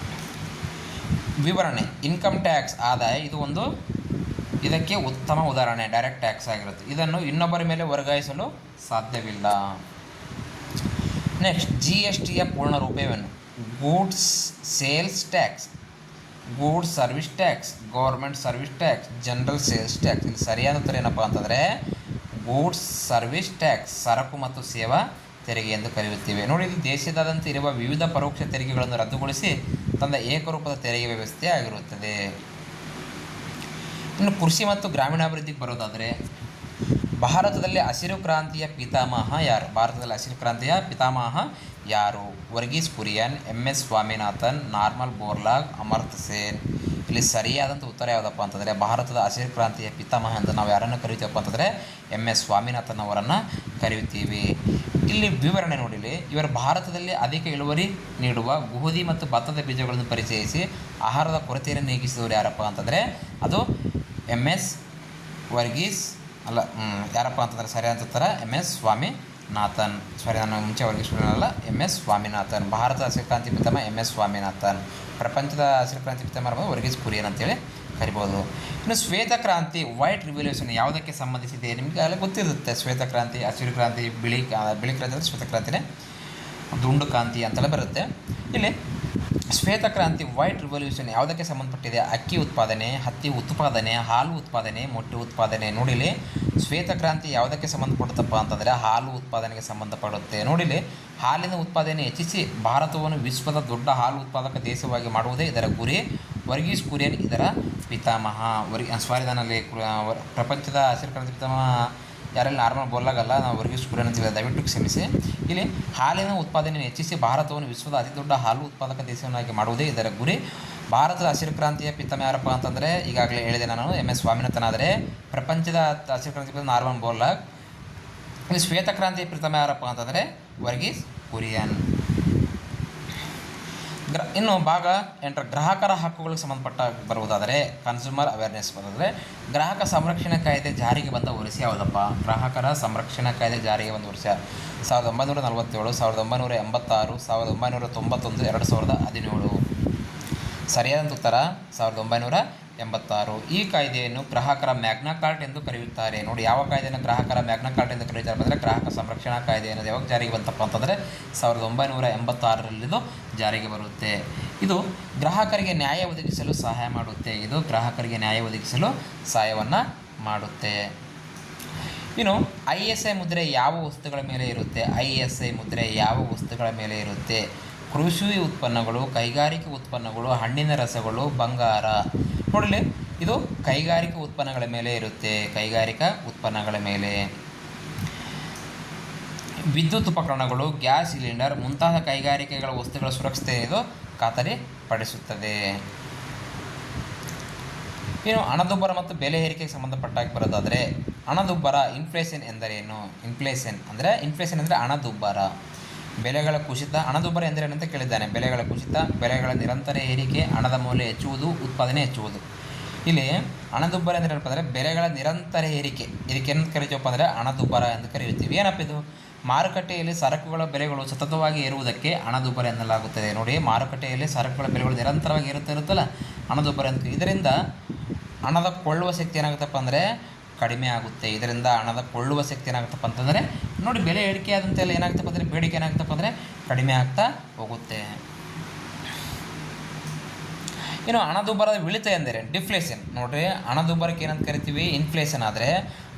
ವಿವರಣೆ. ಇನ್ಕಮ್ ಟ್ಯಾಕ್ಸ್ ಆದಾಯ, ಇದು ಇದಕ್ಕೆ ಉತ್ತಮ ಉದಾಹರಣೆ. ಡೈರೆಕ್ಟ್ ಟ್ಯಾಕ್ಸ್ ಆಗಿರುತ್ತೆ. ಇದನ್ನು ಇನ್ನೊಬ್ಬರ ಮೇಲೆ ವರ್ಗಾಯಿಸಲು ಸಾಧ್ಯವಿಲ್ಲ. ನೆಕ್ಸ್ಟ್, GSTಯ ಪೂರ್ಣ ರೂಪವೇನು? Goods sales tax, goods service tax, government service tax, general sales tax. ಇಲ್ಲಿ ಸರಿಯಾದ ಉತ್ತರ ಏನಪ್ಪ ಅಂತಂದರೆ ಗೂಡ್ಸ್ ಸರ್ವಿಸ್ ಟ್ಯಾಕ್ಸ್, ಸರಕು ಮತ್ತು ಸೇವಾ ತೆರಿಗೆ ಎಂದು ಕರೆಯುತ್ತೇವೆ. ನೋಡಿ, ಇದು ದೇಶದಾದ್ಯಂತ ಇರುವ ವಿವಿಧ ಪರೋಕ್ಷ ತೆರಿಗೆಗಳನ್ನು ರದ್ದುಗೊಳಿಸಿ ತಂದ ಏಕರೂಪದ ತೆರಿಗೆ ವ್ಯವಸ್ಥೆ ಆಗಿರುತ್ತದೆ. ಇನ್ನು ಕೃಷಿ ಮತ್ತು ಗ್ರಾಮೀಣಾಭಿವೃದ್ಧಿಗೆ ಬರೋದಾದರೆ ಭಾರತದಲ್ಲಿ ಹಸಿರು ಕ್ರಾಂತಿಯ ಪಿತಾಮಹ ಯಾರು? ಭಾರತದಲ್ಲಿ ಹಸಿರು ಕ್ರಾಂತಿಯ ಪಿತಾಮಹ ಯಾರು? Verghese Kurien, MS Swaminathan, Norman Borlaug, Amartya Sen. ಇಲ್ಲಿ ಸರಿಯಾದಂಥ ಉತ್ತರ ಯಾವುದಪ್ಪ ಅಂತಂದರೆ ಭಾರತದ ಹಸಿರು ಕ್ರಾಂತಿಯ ಪಿತಾಮಹ ಎಂದು ನಾವು ಯಾರನ್ನು ಕರೀತೀವಪ್ಪ ಅಂತಂದರೆ MS ಸ್ವಾಮಿನಾಥನ್ ಅವರನ್ನು ಕರೆಯುತ್ತೀವಿ. ಇಲ್ಲಿ ವಿವರಣೆ ನೋಡಿಲಿ, ಇವರು ಭಾರತದಲ್ಲಿ ಅಧಿಕ ಇಳುವರಿ ನೀಡುವ ಗೋಧಿ ಮತ್ತು ಭತ್ತದ ಬೀಜಗಳನ್ನು ಪರಿಚಯಿಸಿ ಆಹಾರದ ಕೊರತೆಯನ್ನು ನೀಗಿಸಿದವರು ಯಾರಪ್ಪ ಅಂತಂದರೆ ಅದು MS ವರ್ಗೀಸ್ ಅಲ್ಲ, ಯಾರಪ್ಪ ಅಂತಂದರೆ ಸರಿಯಾದ ಉತ್ತರ MS ಸ್ವಾಮಿನಾಥನ್. ಸಾರಿ, ನಾನು ಮುಂಚೆ ವರ್ಗೀಸ್ ಅಲ್ಲ, MS ಸ್ವಾಮಿನಾಥನ್. ಭಾರತದ ಹಸಿರು ಕ್ರಾಂತಿ ಪಿತಾಮಹ MS ಸ್ವಾಮಿನಾಥನ್. ಪ್ರಪಂಚದ ಹಸಿರು ಕ್ರಾಂತಿ ಪಿತಾಮಹ ವರ್ಗೀಸ್ ಕುರಿಯನ್ ಅಂತೇಳಿ ಕರಿಬೋದು. ಇನ್ನು ಶ್ವೇತ ಕ್ರಾಂತಿ ವೈಟ್ ರಿವಲ್ಯೂಷನ್ ಯಾವುದಕ್ಕೆ ಸಂಬಂಧಿಸಿದೆ? ನಿಮಗೆ ಅಲ್ಲಿ ಗೊತ್ತಿರುತ್ತೆ. ಶ್ವೇತ ಕ್ರಾಂತಿ, ಹಸಿರು ಕ್ರಾಂತಿ, ಬಿಳಿ ಕ್ರಾಂತಿ ಅಂದರೆ ಶ್ವೇತ ಕ್ರಾಂತಿನೇ, ದುಂಡು ಕ್ರಾಂತಿ ಅಂತೆಲ್ಲ ಬರುತ್ತೆ. ಇಲ್ಲಿ ಶ್ವೇತ ಕ್ರಾಂತಿ ವೈಟ್ ರಿವಲ್ಯೂಷನ್ ಯಾವುದಕ್ಕೆ ಸಂಬಂಧಪಟ್ಟಿದೆ? ಅಕ್ಕಿ ಉತ್ಪಾದನೆ, ಹತ್ತಿ ಉತ್ಪಾದನೆ, ಹಾಲು ಉತ್ಪಾದನೆ, ಮೊಟ್ಟೆ ಉತ್ಪಾದನೆ. ನೋಡಿಲಿ, ಶ್ವೇತ ಕ್ರಾಂತಿ ಯಾವುದಕ್ಕೆ ಸಂಬಂಧಪಡುತ್ತಪ್ಪ ಅಂತಂದರೆ ಹಾಲು ಉತ್ಪಾದನೆಗೆ ಸಂಬಂಧಪಡುತ್ತೆ. ನೋಡಿಲಿ, ಹಾಲಿನ ಉತ್ಪಾದನೆ ಹೆಚ್ಚಿಸಿ ಭಾರತವನ್ನು ವಿಶ್ವದ ದೊಡ್ಡ ಹಾಲು ಉತ್ಪಾದಕ ದೇಶವಾಗಿ ಮಾಡುವುದೇ ಇದರ ಗುರಿ. ವರ್ಗೀಸ್ ಕುರಿಯನ್ ಇದರ ಪಿತಾಮಹ. ಸ್ವಾರಿದಾನಲ್ಲಿ ಪ್ರಪಂಚದ ಹಸಿರು ಕ್ರಾಂತಿ ಪಿತಾಮಹ ಯಾರಲ್ಲಿ ನಾರ್ಮಲ್ ಬೋರ್ಲಾಗಲ್ಲ, ನಾವು ವರ್ಗೀಸ್ ಕುರಿಯನ್ ಅಂತೀವಿ, ದಯವಿಟ್ಟು ಕ್ಷಮಿಸಿ. ಇಲ್ಲಿ ಹಾಲಿನ ಉತ್ಪಾದನೆಯನ್ನು ಹೆಚ್ಚಿಸಿ ಭಾರತವನ್ನು ವಿಶ್ವದ ಅತಿ ದೊಡ್ಡ ಹಾಲು ಉತ್ಪಾದಕ ದೇಶವನ್ನಾಗಿ ಮಾಡುವುದೇ ಇದರ ಗುರಿ. ಭಾರತದ ಹಸಿರು ಕ್ರಾಂತಿಯ ಪಿತಾಮಹ ಯಾರಪ್ಪ ಅಂತಂದರೆ ಈಗಾಗಲೇ ಹೇಳಿದೆ ನಾನು MS ಸ್ವಾಮಿನಾಥನ್. ಆದರೆ ಪ್ರಪಂಚದ ಹಸಿರು ಕ್ರಾಂತಿ ಪಿತಾಮಹ ನಾರ್ಮನ್ ಬೋರ್ಲಾಗ್. ಇಲ್ಲಿ ಶ್ವೇತ ಕ್ರಾಂತಿಯ ಪಿತಾಮಹ ಯಾರಪ್ಪ ಅಂತಂದರೆ ವರ್ಗೀಸ್ ಕುರಿಯನ್. ಇನ್ನು ಭಾಗ 8 ಗ್ರಾಹಕರ ಹಕ್ಕುಗಳಿಗೆ ಸಂಬಂಧಪಟ್ಟ ಬರುವುದಾದರೆ ಕನ್ಸ್ಯೂಮರ್ ಅವೇರ್ನೆಸ್ ಬರೋದಾದರೆ ಗ್ರಾಹಕ ಸಂರಕ್ಷಣಾ ಕಾಯ್ದೆ ಜಾರಿಗೆ ಬಂದ ವರ್ಷ ಯಾವುದಪ್ಪ? ಗ್ರಾಹಕರ ಸಂರಕ್ಷಣಾ ಕಾಯ್ದೆ ಜಾರಿಗೆ ಬಂದ ವರ್ಷ 1947, 1986, 1991, 2017. ಸರಿಯಾದಂಥ ಉತ್ತರ 1986. ಈ ಕಾಯ್ದೆಯನ್ನು ಗ್ರಾಹಕರ ಮ್ಯಾಗ್ನಾ ಕಾರ್ಟ್ ಎಂದು ಕರೆಯುತ್ತಾರೆ. ನೋಡಿ, ಯಾವ ಕಾಯ್ದೆಯನ್ನು ಗ್ರಾಹಕರ ಮ್ಯಾಗ್ನಾ ಕಾರ್ಟ್ ಎಂದು ಕರೆಯುತ್ತಾರೆ ಅಂದರೆ ಗ್ರಾಹಕ ಸಂರಕ್ಷಣಾ ಕಾಯ್ದೆ ಅನ್ನೋದು ಯಾವಾಗ ಜಾರಿಗೆ ಬಂತಪ್ಪ ಅಂತಂದರೆ 1986 ಜಾರಿಗೆ ಬರುತ್ತೆ. ಇದು ಗ್ರಾಹಕರಿಗೆ ನ್ಯಾಯ ಒದಗಿಸಲು ಸಹಾಯ ಮಾಡುತ್ತೆ. ಇದು ಗ್ರಾಹಕರಿಗೆ ನ್ಯಾಯ ಒದಗಿಸಲು ಸಹಾಯವನ್ನು ಮಾಡುತ್ತೆ. ಇನ್ನು ISI ಮುದ್ರೆ ಯಾವ ವಸ್ತುಗಳ ಮೇಲೆ ಇರುತ್ತೆ? ISI ಮುದ್ರೆ ಯಾವ ವಸ್ತುಗಳ ಮೇಲೆ ಇರುತ್ತೆ? ಕೃಷಿ ಉತ್ಪನ್ನಗಳು, ಕೈಗಾರಿಕೆ ಉತ್ಪನ್ನಗಳು, ಹಣ್ಣಿನ ರಸಗಳು, ಬಂಗಾರ. ನೋಡಲಿ, ಇದು ಕೈಗಾರಿಕಾ ಉತ್ಪನ್ನಗಳ ಮೇಲೆ ಇರುತ್ತೆ. ಕೈಗಾರಿಕಾ ಉತ್ಪನ್ನಗಳ ಮೇಲೆ. ವಿದ್ಯುತ್ ಉಪಕರಣಗಳು, ಗ್ಯಾಸ್ ಸಿಲಿಂಡರ್ ಮುಂತಾದ ಕೈಗಾರಿಕೆಗಳ ವಸ್ತುಗಳ ಸುರಕ್ಷತೆ ಇದು ಖಾತರಿಪಡಿಸುತ್ತದೆ. ಇನ್ನು ಹಣದುಬ್ಬರ ಮತ್ತು ಬೆಲೆ ಏರಿಕೆಗೆ ಸಂಬಂಧಪಟ್ಟಾಗಿ ಬರೋದಾದರೆ ಹಣದುಬ್ಬರ ಇನ್ಫ್ಲೇಷನ್ ಎಂದರೇನು? ಇನ್ಫ್ಲೇಷನ್ ಅಂದರೆ ಹಣದುಬ್ಬರ. ಬೆಲೆಗಳ ಕುಸಿತ, ಹಣದುಬ್ಬರ ಎಂದರೇನು ಅಂತ ಕೇಳಿದ್ದಾನೆ. ಬೆಲೆಗಳ ಕುಸಿತ, ಬೆಲೆಗಳ ನಿರಂತರ ಏರಿಕೆ, ಹಣದ ಮೌಲ್ಯ ಹೆಚ್ಚುವುದು, ಉತ್ಪಾದನೆ ಹೆಚ್ಚುವುದು. ಇಲ್ಲಿ ಹಣದುಬ್ಬರ ಅಂದರೆ ಏನಪ್ಪ ಅಂದರೆ ಬೆಲೆಗಳ ನಿರಂತರ ಏರಿಕೆ. ಇದಕ್ಕೆ ಏನು ಕರಿತೀವಪ್ಪ ಅಂದರೆ ಹಣದುಬ್ಬರ ಎಂದು ಕರೆಯುತ್ತೀವಿ. ಏನಪ್ಪ ಇದು? ಮಾರುಕಟ್ಟೆಯಲ್ಲಿ ಸರಕುಗಳ ಬೆಲೆಗಳು ಸತತವಾಗಿ ಏರುವುದಕ್ಕೆ ಹಣದುಬ್ಬರ ಎನ್ನಲಾಗುತ್ತದೆ. ನೋಡಿ, ಮಾರುಕಟ್ಟೆಯಲ್ಲಿ ಸರಕುಗಳ ಬೆಲೆಗಳು ನಿರಂತರವಾಗಿ ಇರುತ್ತಲ್ಲ, ಹಣದುಬ್ಬರ ಅಂತ. ಇದರಿಂದ ಹಣದ ಕೊಳ್ಳುವ ಶಕ್ತಿ ಏನಾಗುತ್ತಪ್ಪ ಅಂದರೆ ಕಡಿಮೆ ಆಗುತ್ತೆ. ಇದರಿಂದ ಹಣದ ಕೊಳ್ಳುವ ಶಕ್ತಿ ಏನಾಗುತ್ತಪ್ಪ ಅಂತಂದರೆ, ನೋಡಿ, ಬೆಲೆ ಏರಿಕೆ ಆದಂತೆಲ್ಲ ಏನಾಗುತ್ತಪ್ಪ ಅಂದರೆ ಬೇಡಿಕೆ ಏನಾಗುತ್ತಪ್ಪ ಅಂದರೆ ಕಡಿಮೆ ಆಗ್ತಾ ಹೋಗುತ್ತೆ. ಇನ್ನು ಹಣದುಬ್ಬರದ ಇಳಿತ ಎಂದರೆ ಡಿಫ್ಲೇಷನ್. ನೋಡಿರಿ, ಹಣದುಬ್ಬರಕ್ಕೆ ಏನಂತ ಕರಿತೀವಿ? ಇನ್ಫ್ಲೇಷನ್. ಆದರೆ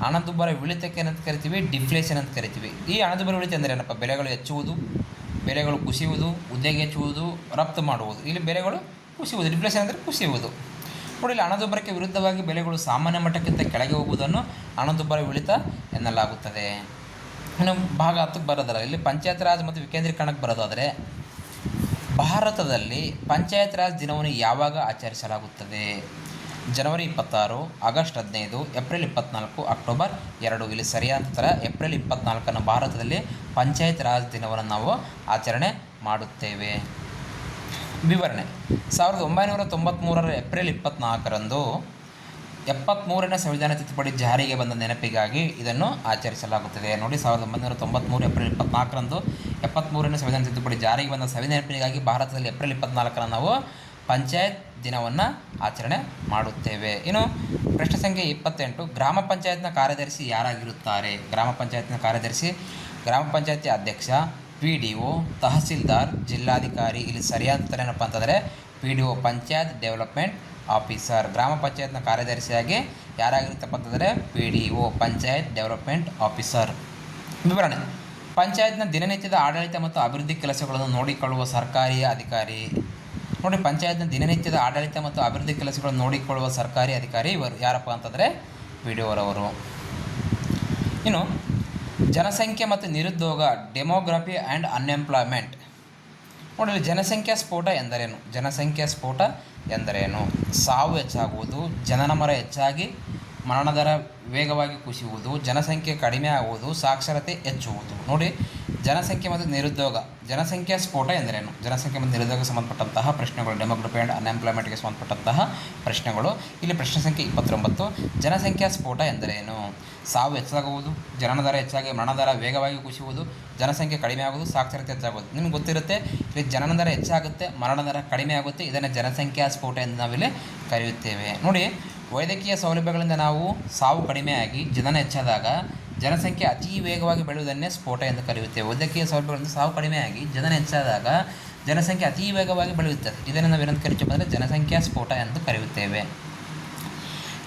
ಹಣದುಬ್ಬರ ಇಳಿತಕ್ಕೆ ಏನಂತ ಕರಿತೀವಿ? ಡಿಫ್ಲೇಷನ್ ಅಂತ ಕರಿತೀವಿ. ಈ ಹಣದುಬ್ಬರ ಇಳಿತ ಅಂದರೆ ಏನಪ್ಪ? ಬೆಲೆಗಳು ಹೆಚ್ಚುವುದು, ಬೆಲೆಗಳು ಕುಸಿಯುವುದು, ಉದ್ಯೋಗ ಹೆಚ್ಚುವುದು, ರಫ್ತು ಮಾಡುವುದು. ಇಲ್ಲಿ ಬೆಲೆಗಳು ಕುಸಿಯುವುದು. ಡಿಫ್ಲೇಷನ್ ಅಂದರೆ ಕುಸಿಯುವುದು. ನೋಡಿ, ಇಲ್ಲಿ ಹಣದುಬ್ಬರಕ್ಕೆ ವಿರುದ್ಧವಾಗಿ ಬೆಲೆಗಳು ಸಾಮಾನ್ಯ ಮಟ್ಟಕ್ಕಿಂತ ಕೆಳಗೆ ಹೋಗುವುದನ್ನು ಹಣದುಬ್ಬರ ಇಳಿತ ಎನ್ನಲಾಗುತ್ತದೆ. ಇನ್ನು ಭಾಗ 10ಕ್ಕೆ ಬರೋದಲ್ಲ, ಇಲ್ಲಿ ಪಂಚಾಯತ್ ರಾಜ್ ಮತ್ತು ವಿಕೇಂದ್ರೀಕರಣಕ್ಕೆ ಬರೋದಾದರೆ, ಭಾರತದಲ್ಲಿ ಪಂಚಾಯತ್ ರಾಜ್ ದಿನವನ್ನು ಯಾವಾಗ ಆಚರಿಸಲಾಗುತ್ತದೆ? ಜನವರಿ 26, ಆಗಸ್ಟ್ 15, ಏಪ್ರಿಲ್ 24, ಅಕ್ಟೋಬರ್ 2. ಇಲ್ಲಿ ಸರಿಯಾದ ಉತ್ತರ ಏಪ್ರಿಲ್ 24 ಭಾರತದಲ್ಲಿ ಪಂಚಾಯತ್ ರಾಜ್ ದಿನವನ್ನು ನಾವು ಆಚರಣೆ ಮಾಡುತ್ತೇವೆ. ವಿವರಣೆ: 1993 ಏಪ್ರಿಲ್ 24 73ನೇ ಸಂವಿಧಾನ ತಿದ್ದುಪಡಿ ಜಾರಿಗೆ ಬಂದ ನೆನಪಿಗಾಗಿ ಇದನ್ನು ಆಚರಿಸಲಾಗುತ್ತದೆ. ನೋಡಿ, 1993 ಏಪ್ರಿಲ್ 24 73ನೇ ಸಂವಿಧಾನ ತಿದ್ದುಪಡಿ ಜಾರಿಗೆ ಬಂದ ನೆನಪಿಗಾಗಿ ಭಾರತದಲ್ಲಿ ಏಪ್ರಿಲ್ 24 ನಾವು ಪಂಚಾಯತ್ ದಿನವನ್ನು ಆಚರಣೆ ಮಾಡುತ್ತೇವೆ. ಇನ್ನು ಪ್ರಶ್ನೆ ಸಂಖ್ಯೆ 28, ಗ್ರಾಮ ಪಂಚಾಯತ್ನ ಕಾರ್ಯದರ್ಶಿ ಯಾರಾಗಿರುತ್ತಾರೆ? ಗ್ರಾಮ ಪಂಚಾಯತ್ನ ಕಾರ್ಯದರ್ಶಿ ಗ್ರಾಮ ಪಂಚಾಯತಿ ಅಧ್ಯಕ್ಷ, PDO, ತಹಸೀಲ್ದಾರ್, ಜಿಲ್ಲಾಧಿಕಾರಿ. ಇಲ್ಲಿ ಸರಿಯಾದ ಉತ್ತರ ಏನಪ್ಪ ಅಂತಂದರೆ PDO, ಪಂಚಾಯತ್ ಡೆವಲಪ್ಮೆಂಟ್ ಆಫೀಸರ್. ಗ್ರಾಮ ಪಂಚಾಯತ್ನ ಕಾರ್ಯದರ್ಶಿಯಾಗಿ ಯಾರಾಗಿರುತ್ತಪ್ಪ ಅಂತಂದರೆ PDO, ಪಂಚಾಯತ್ ಡೆವಲಪ್ಮೆಂಟ್ ಆಫೀಸರ್. ವಿವರಣೆ: ಪಂಚಾಯತ್ನ ದಿನನಿತ್ಯದ ಆಡಳಿತ ಮತ್ತು ಅಭಿವೃದ್ಧಿ ಕೆಲಸಗಳನ್ನು ನೋಡಿಕೊಳ್ಳುವ ಸರ್ಕಾರಿ ಅಧಿಕಾರಿ. ನೋಡಿ, ಪಂಚಾಯತ್ನ ದಿನನಿತ್ಯದ ಆಡಳಿತ ಮತ್ತು ಅಭಿವೃದ್ಧಿ ಕೆಲಸಗಳನ್ನು ನೋಡಿಕೊಳ್ಳುವ ಸರ್ಕಾರಿ ಅಧಿಕಾರಿ ಇವರು ಯಾರಪ್ಪ ಅಂತಂದರೆ PDOರವರು. ಇನ್ನು ಜನಸಂಖ್ಯೆ ಮತ್ತು ನಿರುದ್ಯೋಗ, ಡೆಮೋಗ್ರಫಿ ಆ್ಯಂಡ್ ಅನ್ಎಂಪ್ಲಾಯ್ಮೆಂಟ್. ನೋಡಿ, ಜನಸಂಖ್ಯಾ ಸ್ಫೋಟ ಎಂದರೇನು? ಜನಸಂಖ್ಯಾ ಸ್ಫೋಟ ಎಂದರೇನು? ಸಾವು ಹೆಚ್ಚಾಗುವುದು, ಜನನ ಮರ ಹೆಚ್ಚಾಗಿ ಮರಣ ದರ ವೇಗವಾಗಿ ಕುಸಿಯುವುದು, ಜನಸಂಖ್ಯೆ ಕಡಿಮೆ ಆಗುವುದು, ಸಾಕ್ಷರತೆ ಹೆಚ್ಚುವುದು. ನೋಡಿ, ಜನಸಂಖ್ಯೆ ಮತ್ತು ನಿರುದ್ಯೋಗ, ಜನಸಂಖ್ಯಾ ಸ್ಫೋಟ ಎಂದರೇನು? ಜನಸಂಖ್ಯೆ ಮತ್ತು ನಿರುದ್ಯೋಗಕ್ಕೆ ಸಂಬಂಧಪಟ್ಟಂತಹ ಪ್ರಶ್ನೆಗಳು, ಡೆಮೋಗ್ರಫಿ ಆ್ಯಂಡ್ ಅನ್ಎಂಪ್ಲಾಯ್ಮೆಂಟ್ಗೆ ಸಂಬಂಧಪಟ್ಟಂತಹ ಪ್ರಶ್ನೆಗಳು. ಇಲ್ಲಿ ಪ್ರಶ್ನೆ ಸಂಖ್ಯೆ 29, ಜನಸಂಖ್ಯಾ ಸ್ಫೋಟ ಎಂದರೇನು? ಸಾವು ಹೆಚ್ಚಾಗುವುದು, ಜನನ ದರ ಹೆಚ್ಚಾಗಿ ಮರಣ ದರ ವೇಗವಾಗಿ ಕುಸಿಯುವುದು, ಜನಸಂಖ್ಯೆ ಕಡಿಮೆ ಆಗುವುದು, ಸಾಕ್ಷರತೆ ಹೆಚ್ಚಾಗುವುದು. ನಿಮ್ಗೆ ಗೊತ್ತಿರುತ್ತೆ, ಇಲ್ಲಿ ಜನನ ದರ ಹೆಚ್ಚಾಗುತ್ತೆ, ಮರಣ ದರ ಕಡಿಮೆ ಆಗುತ್ತೆ. ಇದನ್ನು ಜನಸಂಖ್ಯಾ ಸ್ಫೋಟ ಎಂದು ನಾವಿಲ್ಲಿ ಕರೆಯುತ್ತೇವೆ. ನೋಡಿ, ವೈದ್ಯಕೀಯ ಸೌಲಭ್ಯಗಳಿಂದ ನಾವು ಸಾವು ಕಡಿಮೆಯಾಗಿ ಜನನ ಹೆಚ್ಚಾದಾಗ ಜನಸಂಖ್ಯೆ ಅತಿ ವೇಗವಾಗಿ ಬೆಳೆಯುವುದನ್ನೇ ಸ್ಫೋಟ ಎಂದು ಕರೆಯುತ್ತೇವೆ. ವೈದ್ಯಕೀಯ ಸೌಲಭ್ಯಗಳಿಂದ ಸಾವು ಕಡಿಮೆಯಾಗಿ ಜನನ ಹೆಚ್ಚಾದಾಗ ಜನಸಂಖ್ಯೆ ಅತಿ ವೇಗವಾಗಿ ಬೆಳೆಯುತ್ತದೆ. ಇದನ್ನು ನಾವು ಏನಂತ ಕರಿತೀವಿ ಅಂದರೆ ಜನಸಂಖ್ಯಾ ಸ್ಫೋಟ ಎಂದು ಕರೆಯುತ್ತೇವೆ.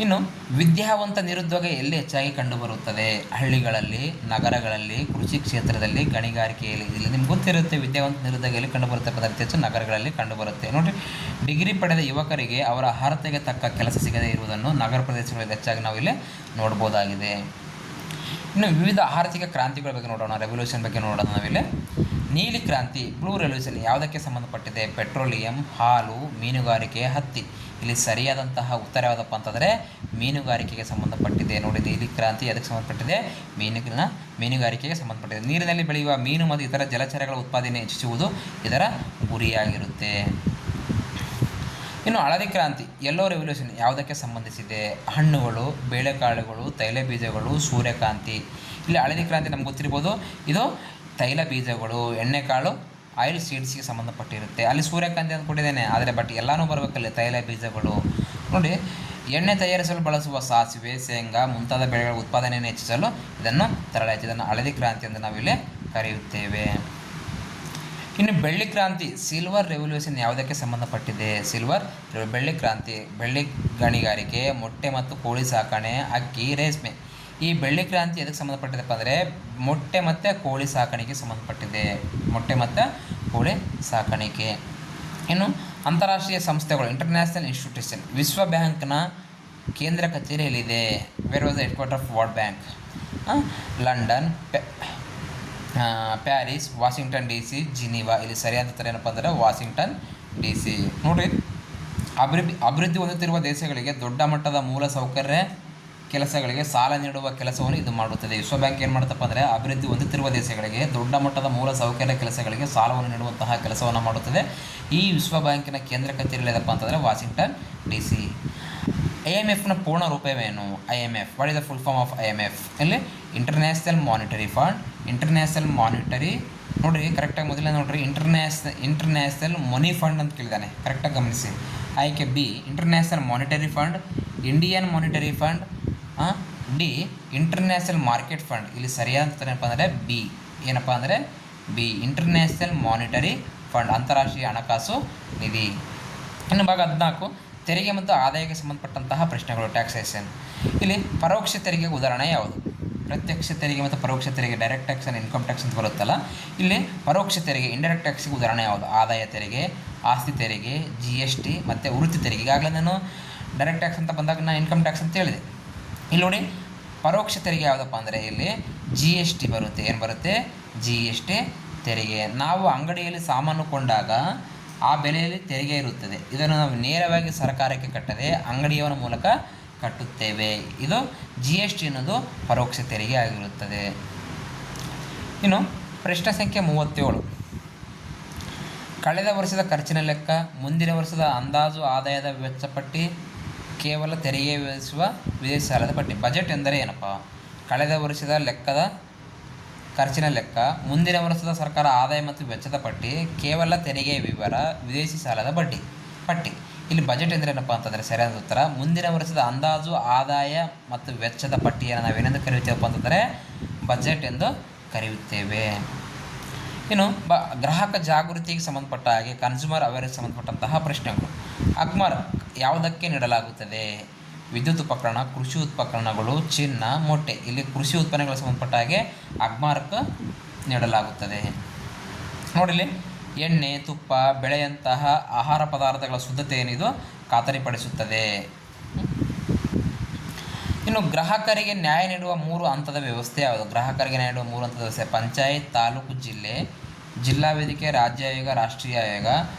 ಇನ್ನು ವಿದ್ಯಾವಂತ ನಿರುದ್ಯೋಗ ಎಲ್ಲಿ ಹೆಚ್ಚಾಗಿ ಕಂಡುಬರುತ್ತದೆ? ಹಳ್ಳಿಗಳಲ್ಲಿ, ನಗರಗಳಲ್ಲಿ, ಕೃಷಿ ಕ್ಷೇತ್ರದಲ್ಲಿ, ಗಣಿಗಾರಿಕೆಯಲ್ಲಿ. ಇಲ್ಲಿ ನಿಮ್ಗೆ ಗೊತ್ತಿರುತ್ತೆ ವಿದ್ಯಾವಂತ ನಿರುದ್ಯೋಗ ಎಲ್ಲಿ ಕಂಡುಬರುತ್ತೆ ಪದಾರ್ಥ ಹೆಚ್ಚು ನಗರಗಳಲ್ಲಿ ಕಂಡುಬರುತ್ತೆ. ನೋಡಿ, ಡಿಗ್ರಿ ಪಡೆದ ಯುವಕರಿಗೆ ಅವರ ಅರ್ಹತೆಗೆ ತಕ್ಕ ಕೆಲಸ ಸಿಗದೇ ಇರುವುದನ್ನು ನಗರ ಪ್ರದೇಶಗಳಲ್ಲಿ ಹೆಚ್ಚಾಗಿ ನಾವು ಇಲ್ಲಿ ನೋಡ್ಬೋದಾಗಿದೆ. ಇನ್ನು ವಿವಿಧ ಆರ್ಥಿಕ ಕ್ರಾಂತಿಗಳ ಬಗ್ಗೆ ನೋಡೋಣ, ರೆವಲ್ಯೂಷನ್ ಬಗ್ಗೆ ನೋಡೋಣ ನಾವಿಲ್ಲಿ. ನೀಲಿ ಕ್ರಾಂತಿ, ಬ್ಲೂ ರೆವಲ್ಯೂಷನ್ ಯಾವುದಕ್ಕೆ ಸಂಬಂಧಪಟ್ಟಿದೆ? ಪೆಟ್ರೋಲಿಯಂ, ಹಾಲು, ಮೀನುಗಾರಿಕೆ, ಹತ್ತಿ. ಇಲ್ಲಿ ಸರಿಯಾದಂತಹ ಉತ್ತರ ಯಾವುದಪ್ಪ ಅಂತಂದರೆ ಮೀನುಗಾರಿಕೆಗೆ ಸಂಬಂಧಪಟ್ಟಿದೆ. ನೋಡಿ, ನೀಲಿ ಕ್ರಾಂತಿ ಅದಕ್ಕೆ ಸಂಬಂಧಪಟ್ಟಿದೆ? ಮೀನುಗಾರಿಕೆಗೆ ಸಂಬಂಧಪಟ್ಟಿದೆ. ನೀರಿನಲ್ಲಿ ಬೆಳೆಯುವ ಮೀನು ಮತ್ತು ಇತರ ಜಲಚರಗಳ ಉತ್ಪಾದನೆ ಹೆಚ್ಚಿಸುವುದು ಇದರ ಗುರಿಯಾಗಿರುತ್ತೆ. ಇನ್ನು ಹಳದಿ ಕ್ರಾಂತಿ, ಯೆಲ್ಲೋ ರೆವಲ್ಯೂಷನ್ ಯಾವುದಕ್ಕೆ ಸಂಬಂಧಿಸಿದೆ? ಹಣ್ಣುಗಳು, ಬೇಳೆಕಾಳುಗಳು, ತೈಲಬೀಜಗಳು, ಸೂರ್ಯಕಾಂತಿ. ಇಲ್ಲಿ ಹಳದಿ ಕ್ರಾಂತಿ ನಮ್ಗೆ ಗೊತ್ತಿರ್ಬೋದು, ಇದು ತೈಲ ಬೀಜಗಳು, ಎಣ್ಣೆಕಾಳು, ಆಯಿಲ್ ಸೀಡ್ಸ್ಗೆ ಸಂಬಂಧಪಟ್ಟಿರುತ್ತೆ. ಅಲ್ಲಿ ಸೂರ್ಯಕಾಂತಿ ಅಂತ ಕೊಟ್ಟಿದ್ದೇನೆ, ಆದರೆ ಬಟ್ ಎಲ್ಲನೂ ಬರಬೇಕಲ್ಲಿ ತೈಲ ಬೀಜಗಳು. ನೋಡಿ, ಎಣ್ಣೆ ತಯಾರಿಸಲು ಬಳಸುವ ಸಾಸಿವೆ, ಶೇಂಗಾ ಮುಂತಾದ ಬೆಳೆಗಳ ಉತ್ಪಾದನೆಯನ್ನು ಹೆಚ್ಚಿಸಲು ಇದನ್ನು ತರಲಾಯಿತು. ಇದನ್ನು ಹಳದಿ ಕ್ರಾಂತಿ ಎಂದು ನಾವಿಲ್ಲಿ ಕರೆಯುತ್ತೇವೆ. ಇನ್ನು ಬೆಳ್ಳಿ ಕ್ರಾಂತಿ, ಸಿಲ್ವರ್ ರೆವಲ್ಯೂಷನ್ ಯಾವುದಕ್ಕೆ ಸಂಬಂಧಪಟ್ಟಿದೆ? ಬೆಳ್ಳಿ ಕ್ರಾಂತಿ, ಬೆಳ್ಳಿ ಗಣಿಗಾರಿಕೆ, ಮೊಟ್ಟೆ ಮತ್ತು ಕೋಳಿ ಸಾಕಣೆ, ಅಕ್ಕಿ, ರೇಷ್ಮೆ. ಈ ಬೆಳ್ಳಿ ಕ್ರಾಂತಿ ಎದಕ್ಕೆ ಸಂಬಂಧಪಟ್ಟಿದೆಪ್ಪ ಅಂದರೆ ಮೊಟ್ಟೆ ಮತ್ತು ಕೋಳಿ ಸಾಕಾಣಿಕೆ ಸಂಬಂಧಪಟ್ಟಿದೆ. ಮೊಟ್ಟೆ ಮತ್ತು ಕೋಳಿ ಸಾಕಾಣಿಕೆ. ಇನ್ನು ಅಂತಾರಾಷ್ಟ್ರೀಯ ಸಂಸ್ಥೆಗಳು, ಇಂಟರ್ನ್ಯಾಷನಲ್ ಇನ್ಸ್ಟಿಟ್ಯೂಷನ್. ವಿಶ್ವ ಬ್ಯಾಂಕ್ನ ಕೇಂದ್ರ ಕಚೇರಿಯಲ್ಲಿದೆ. Where was the head quarter of world bank? London, Paris, Washington DC, Geneva. ಇಲ್ಲಿ ಸರಿಯಾದ ಉತ್ತರ ಏನಪ್ಪ ಅಂದರೆ ವಾಷಿಂಗ್ಟನ್ DC. ನೋಡಿ, ಅಭಿವೃದ್ಧಿ ಹೊಂದುತ್ತಿರುವ ದೇಶಗಳಿಗೆ ದೊಡ್ಡ ಮಟ್ಟದ ಮೂಲ ಸೌಕರ್ಯ ಕೆಲಸಗಳಿಗೆ ಸಾಲ ನೀಡುವ ಕೆಲಸವನ್ನು ಇದು ಮಾಡುತ್ತದೆ. ವಿಶ್ವ ಬ್ಯಾಂಕ್ ಏನು ಮಾಡುತ್ತಪ್ಪ ಅಂದರೆ ಅಭಿವೃದ್ಧಿ ಹೊಂದುತ್ತಿರುವ ದೇಶಗಳಿಗೆ ದೊಡ್ಡ ಮಟ್ಟದ ಮೂಲ ಸೌಕರ್ಯ ಕೆಲಸಗಳಿಗೆ ಸಾಲವನ್ನು ನೀಡುವಂತಹ ಕೆಲಸವನ್ನು ಮಾಡುತ್ತದೆ. ಈ ವಿಶ್ವ ಬ್ಯಾಂಕಿನ ಕೇಂದ್ರ ಕಚೇರಿ ಎಲ್ಲದಪ್ಪ ಅಂತಂದರೆ ವಾಷಿಂಗ್ಟನ್ DC. IMFನ ಪೂರ್ಣ ರೂಪವೇನು? IMF what is the full form of IMF? ಇಲ್ಲಿ international monetary fund. International monetary ನೋಡಿರಿ ಕರೆಕ್ಟಾಗಿ ಮೊದಲೇ ನೋಡಿರಿ, ಇಂಟರ್ನ್ಯಾಷನಲ್ ಮನಿ ಫಂಡ್ ಅಂತ ಕೇಳಿದ್ದಾನೆ, ಕರೆಕ್ಟಾಗಿ ಗಮನಿಸಿ. ಆಯ್ಕೆ B international monetary fund, Indian monetary fund. D international market fund. ಇಲ್ಲಿ ಸರಿಯಾದ ಏನಪ್ಪ ಅಂದರೆ B, ಏನಪ್ಪ ಅಂದರೆ B ಇಂಟರ್ನ್ಯಾಷನಲ್ ಮಾನಿಟರಿ ಫಂಡ್, ಅಂತಾರಾಷ್ಟ್ರೀಯ ಹಣಕಾಸು ನಿಧಿ. ಇನ್ನು ಭಾಗ 14 ತೆರಿಗೆ ಮತ್ತು ಆದಾಯಕ್ಕೆ ಸಂಬಂಧಪಟ್ಟಂತಹ ಪ್ರಶ್ನೆಗಳು. ಟ್ಯಾಕ್ಸೇಷನ್. ಇಲ್ಲಿ ಪರೋಕ್ಷ ತೆರಿಗೆಗೆ ಉದಾಹರಣೆ ಯಾವುದು? ಪ್ರತ್ಯಕ್ಷ ತೆರಿಗೆ ಮತ್ತು ಪರೋಕ್ಷ ತೆರಿಗೆ, direct tax and income tax ಅಂತ ಬರುತ್ತಲ್ಲ, ಇಲ್ಲಿ ಪರೋಕ್ಷ ತೆರಿಗೆ ಇಂಡೈರೆಕ್ಟ್ ಟ್ಯಾಕ್ಸ್ಗೆ ಉದಾಹರಣೆ ಯಾವುದು? ಆದಾಯ ತೆರಿಗೆ, ಆಸ್ತಿ ತೆರಿಗೆ, GST ಮತ್ತು ವೃತ್ತಿ ತೆರಿಗೆ. ಈಗಾಗಲೇ ನಾನು ಡೈರೆಕ್ಟ್ ಟ್ಯಾಕ್ಸ್ ಅಂತ ಬಂದಾಗ ನಾನು ಇನ್ಕಮ್ ಟ್ಯಾಕ್ಸ್ ಅಂತ ಹೇಳಿದೆ. ಇಲ್ಲಿ ನೋಡಿ ಪರೋಕ್ಷ ತೆರಿಗೆ ಯಾವುದಪ್ಪ ಅಂದರೆ ಇಲ್ಲಿ GST ಬರುತ್ತೆ. ಏನು ಬರುತ್ತೆ? GST ತೆರಿಗೆ. ನಾವು ಅಂಗಡಿಯಲ್ಲಿ ಸಾಮಾನು ಕೊಂಡಾಗ ಆ ಬೆಲೆಯಲ್ಲಿ ತೆರಿಗೆ ಇರುತ್ತದೆ. ಇದನ್ನು ನಾವು ನೇರವಾಗಿ ಸರ್ಕಾರಕ್ಕೆ ಕಟ್ಟದೆ ಅಂಗಡಿಯವರ ಮೂಲಕ ಕಟ್ಟುತ್ತೇವೆ. ಇದು GST ಅನ್ನೋದು ಪರೋಕ್ಷ ತೆರಿಗೆ ಆಗಿರುತ್ತದೆ. ಇನ್ನು ಪ್ರಶ್ನೆ ಸಂಖ್ಯೆ 37. ಕಳೆದ ವರ್ಷದ ಖರ್ಚಿನ ಲೆಕ್ಕ, ಮುಂದಿನ ವರ್ಷದ ಅಂದಾಜು ಆದಾಯದ ವೆಚ್ಚ ಪಟ್ಟಿ, ಕೇವಲ ತೆರಿಗೆ ವಿದೇಶಿ ಸಾಲದ ಪಟ್ಟಿ. ಬಜೆಟ್ ಎಂದರೆ ಏನಪ್ಪ? ಕಳೆದ ವರ್ಷದ ಲೆಕ್ಕದ ಖರ್ಚಿನ ಲೆಕ್ಕ, ಮುಂದಿನ ವರ್ಷದ ಸರ್ಕಾರ ಆದಾಯ ಮತ್ತು ವೆಚ್ಚದ ಪಟ್ಟಿ, ಕೇವಲ ತೆರಿಗೆ ವಿವರ, ವಿದೇಶಿ ಸಾಲದ ಪಟ್ಟಿ. ಇಲ್ಲಿ ಬಜೆಟ್ ಎಂದರೆ ಏನಪ್ಪ ಅಂತಂದರೆ ಸರಿಯಾದ ಉತ್ತರ ಮುಂದಿನ ವರ್ಷದ ಅಂದಾಜು ಆದಾಯ ಮತ್ತು ವೆಚ್ಚದ ಪಟ್ಟಿಯನ್ನು ನಾವೇನೆಂದು ಕರೆಯುತ್ತೇವಪ್ಪ ಅಂತಂದರೆ ಬಜೆಟ್ ಎಂದು ಕರೆಯುತ್ತೇವೆ. ಇನ್ನು ಗ್ರಾಹಕ ಜಾಗೃತಿಗೆ ಸಂಬಂಧಪಟ್ಟ ಹಾಗೆ ಕನ್ಸ್ಯೂಮರ್ ಅವೇರ್ನೆಸ್ ಸಂಬಂಧಪಟ್ಟಂತಹ ಪ್ರಶ್ನೆಗಳು. ಅಗ್ಮಾರ್ ಯಾವುದಕ್ಕೆ ನೀಡಲಾಗುತ್ತದೆ? ವಿದ್ಯುತ್ ಉಪಕರಣ, ಕೃಷಿ ಉಪಕರಣಗಳು, ಚಿನ್ನ, ಮೊಟ್ಟೆ. ಇಲ್ಲಿ ಕೃಷಿ ಉತ್ಪನ್ನಗಳಿಗೆ ಸಂಬಂಧಪಟ್ಟ ಹಾಗೆ ಅಗ್ಮಾರ್ಕ್ ನೀಡಲಾಗುತ್ತದೆ. ನೋಡಿಲಿ ಎಣ್ಣೆ, ತುಪ್ಪ, ಬೆಳೆಯಂತಹ ಆಹಾರ ಪದಾರ್ಥಗಳ ಶುದ್ಧತೆಯನ್ನು ಇದು ಖಾತರಿಪಡಿಸುತ್ತದೆ. ಇನ್ನು ಗ್ರಾಹಕರಿಗೆ ನ್ಯಾಯ ನೀಡುವ 3 ಹಂತದ ವ್ಯವಸ್ಥೆ ಯಾವುದು? ಗ್ರಾಹಕರಿಗೆ ನ್ಯಾಯ ನೀಡುವ 3 ಹಂತದ ವ್ಯವಸ್ಥೆ ಪಂಚಾಯತ್, ತಾಲೂಕು, ಜಿಲ್ಲಾ ವೇದಿಕೆ, ರಾಜ್ಯ ಆಯೋಗ, ರಾಷ್ಟ್ರೀಯ ಆಯೋಗ,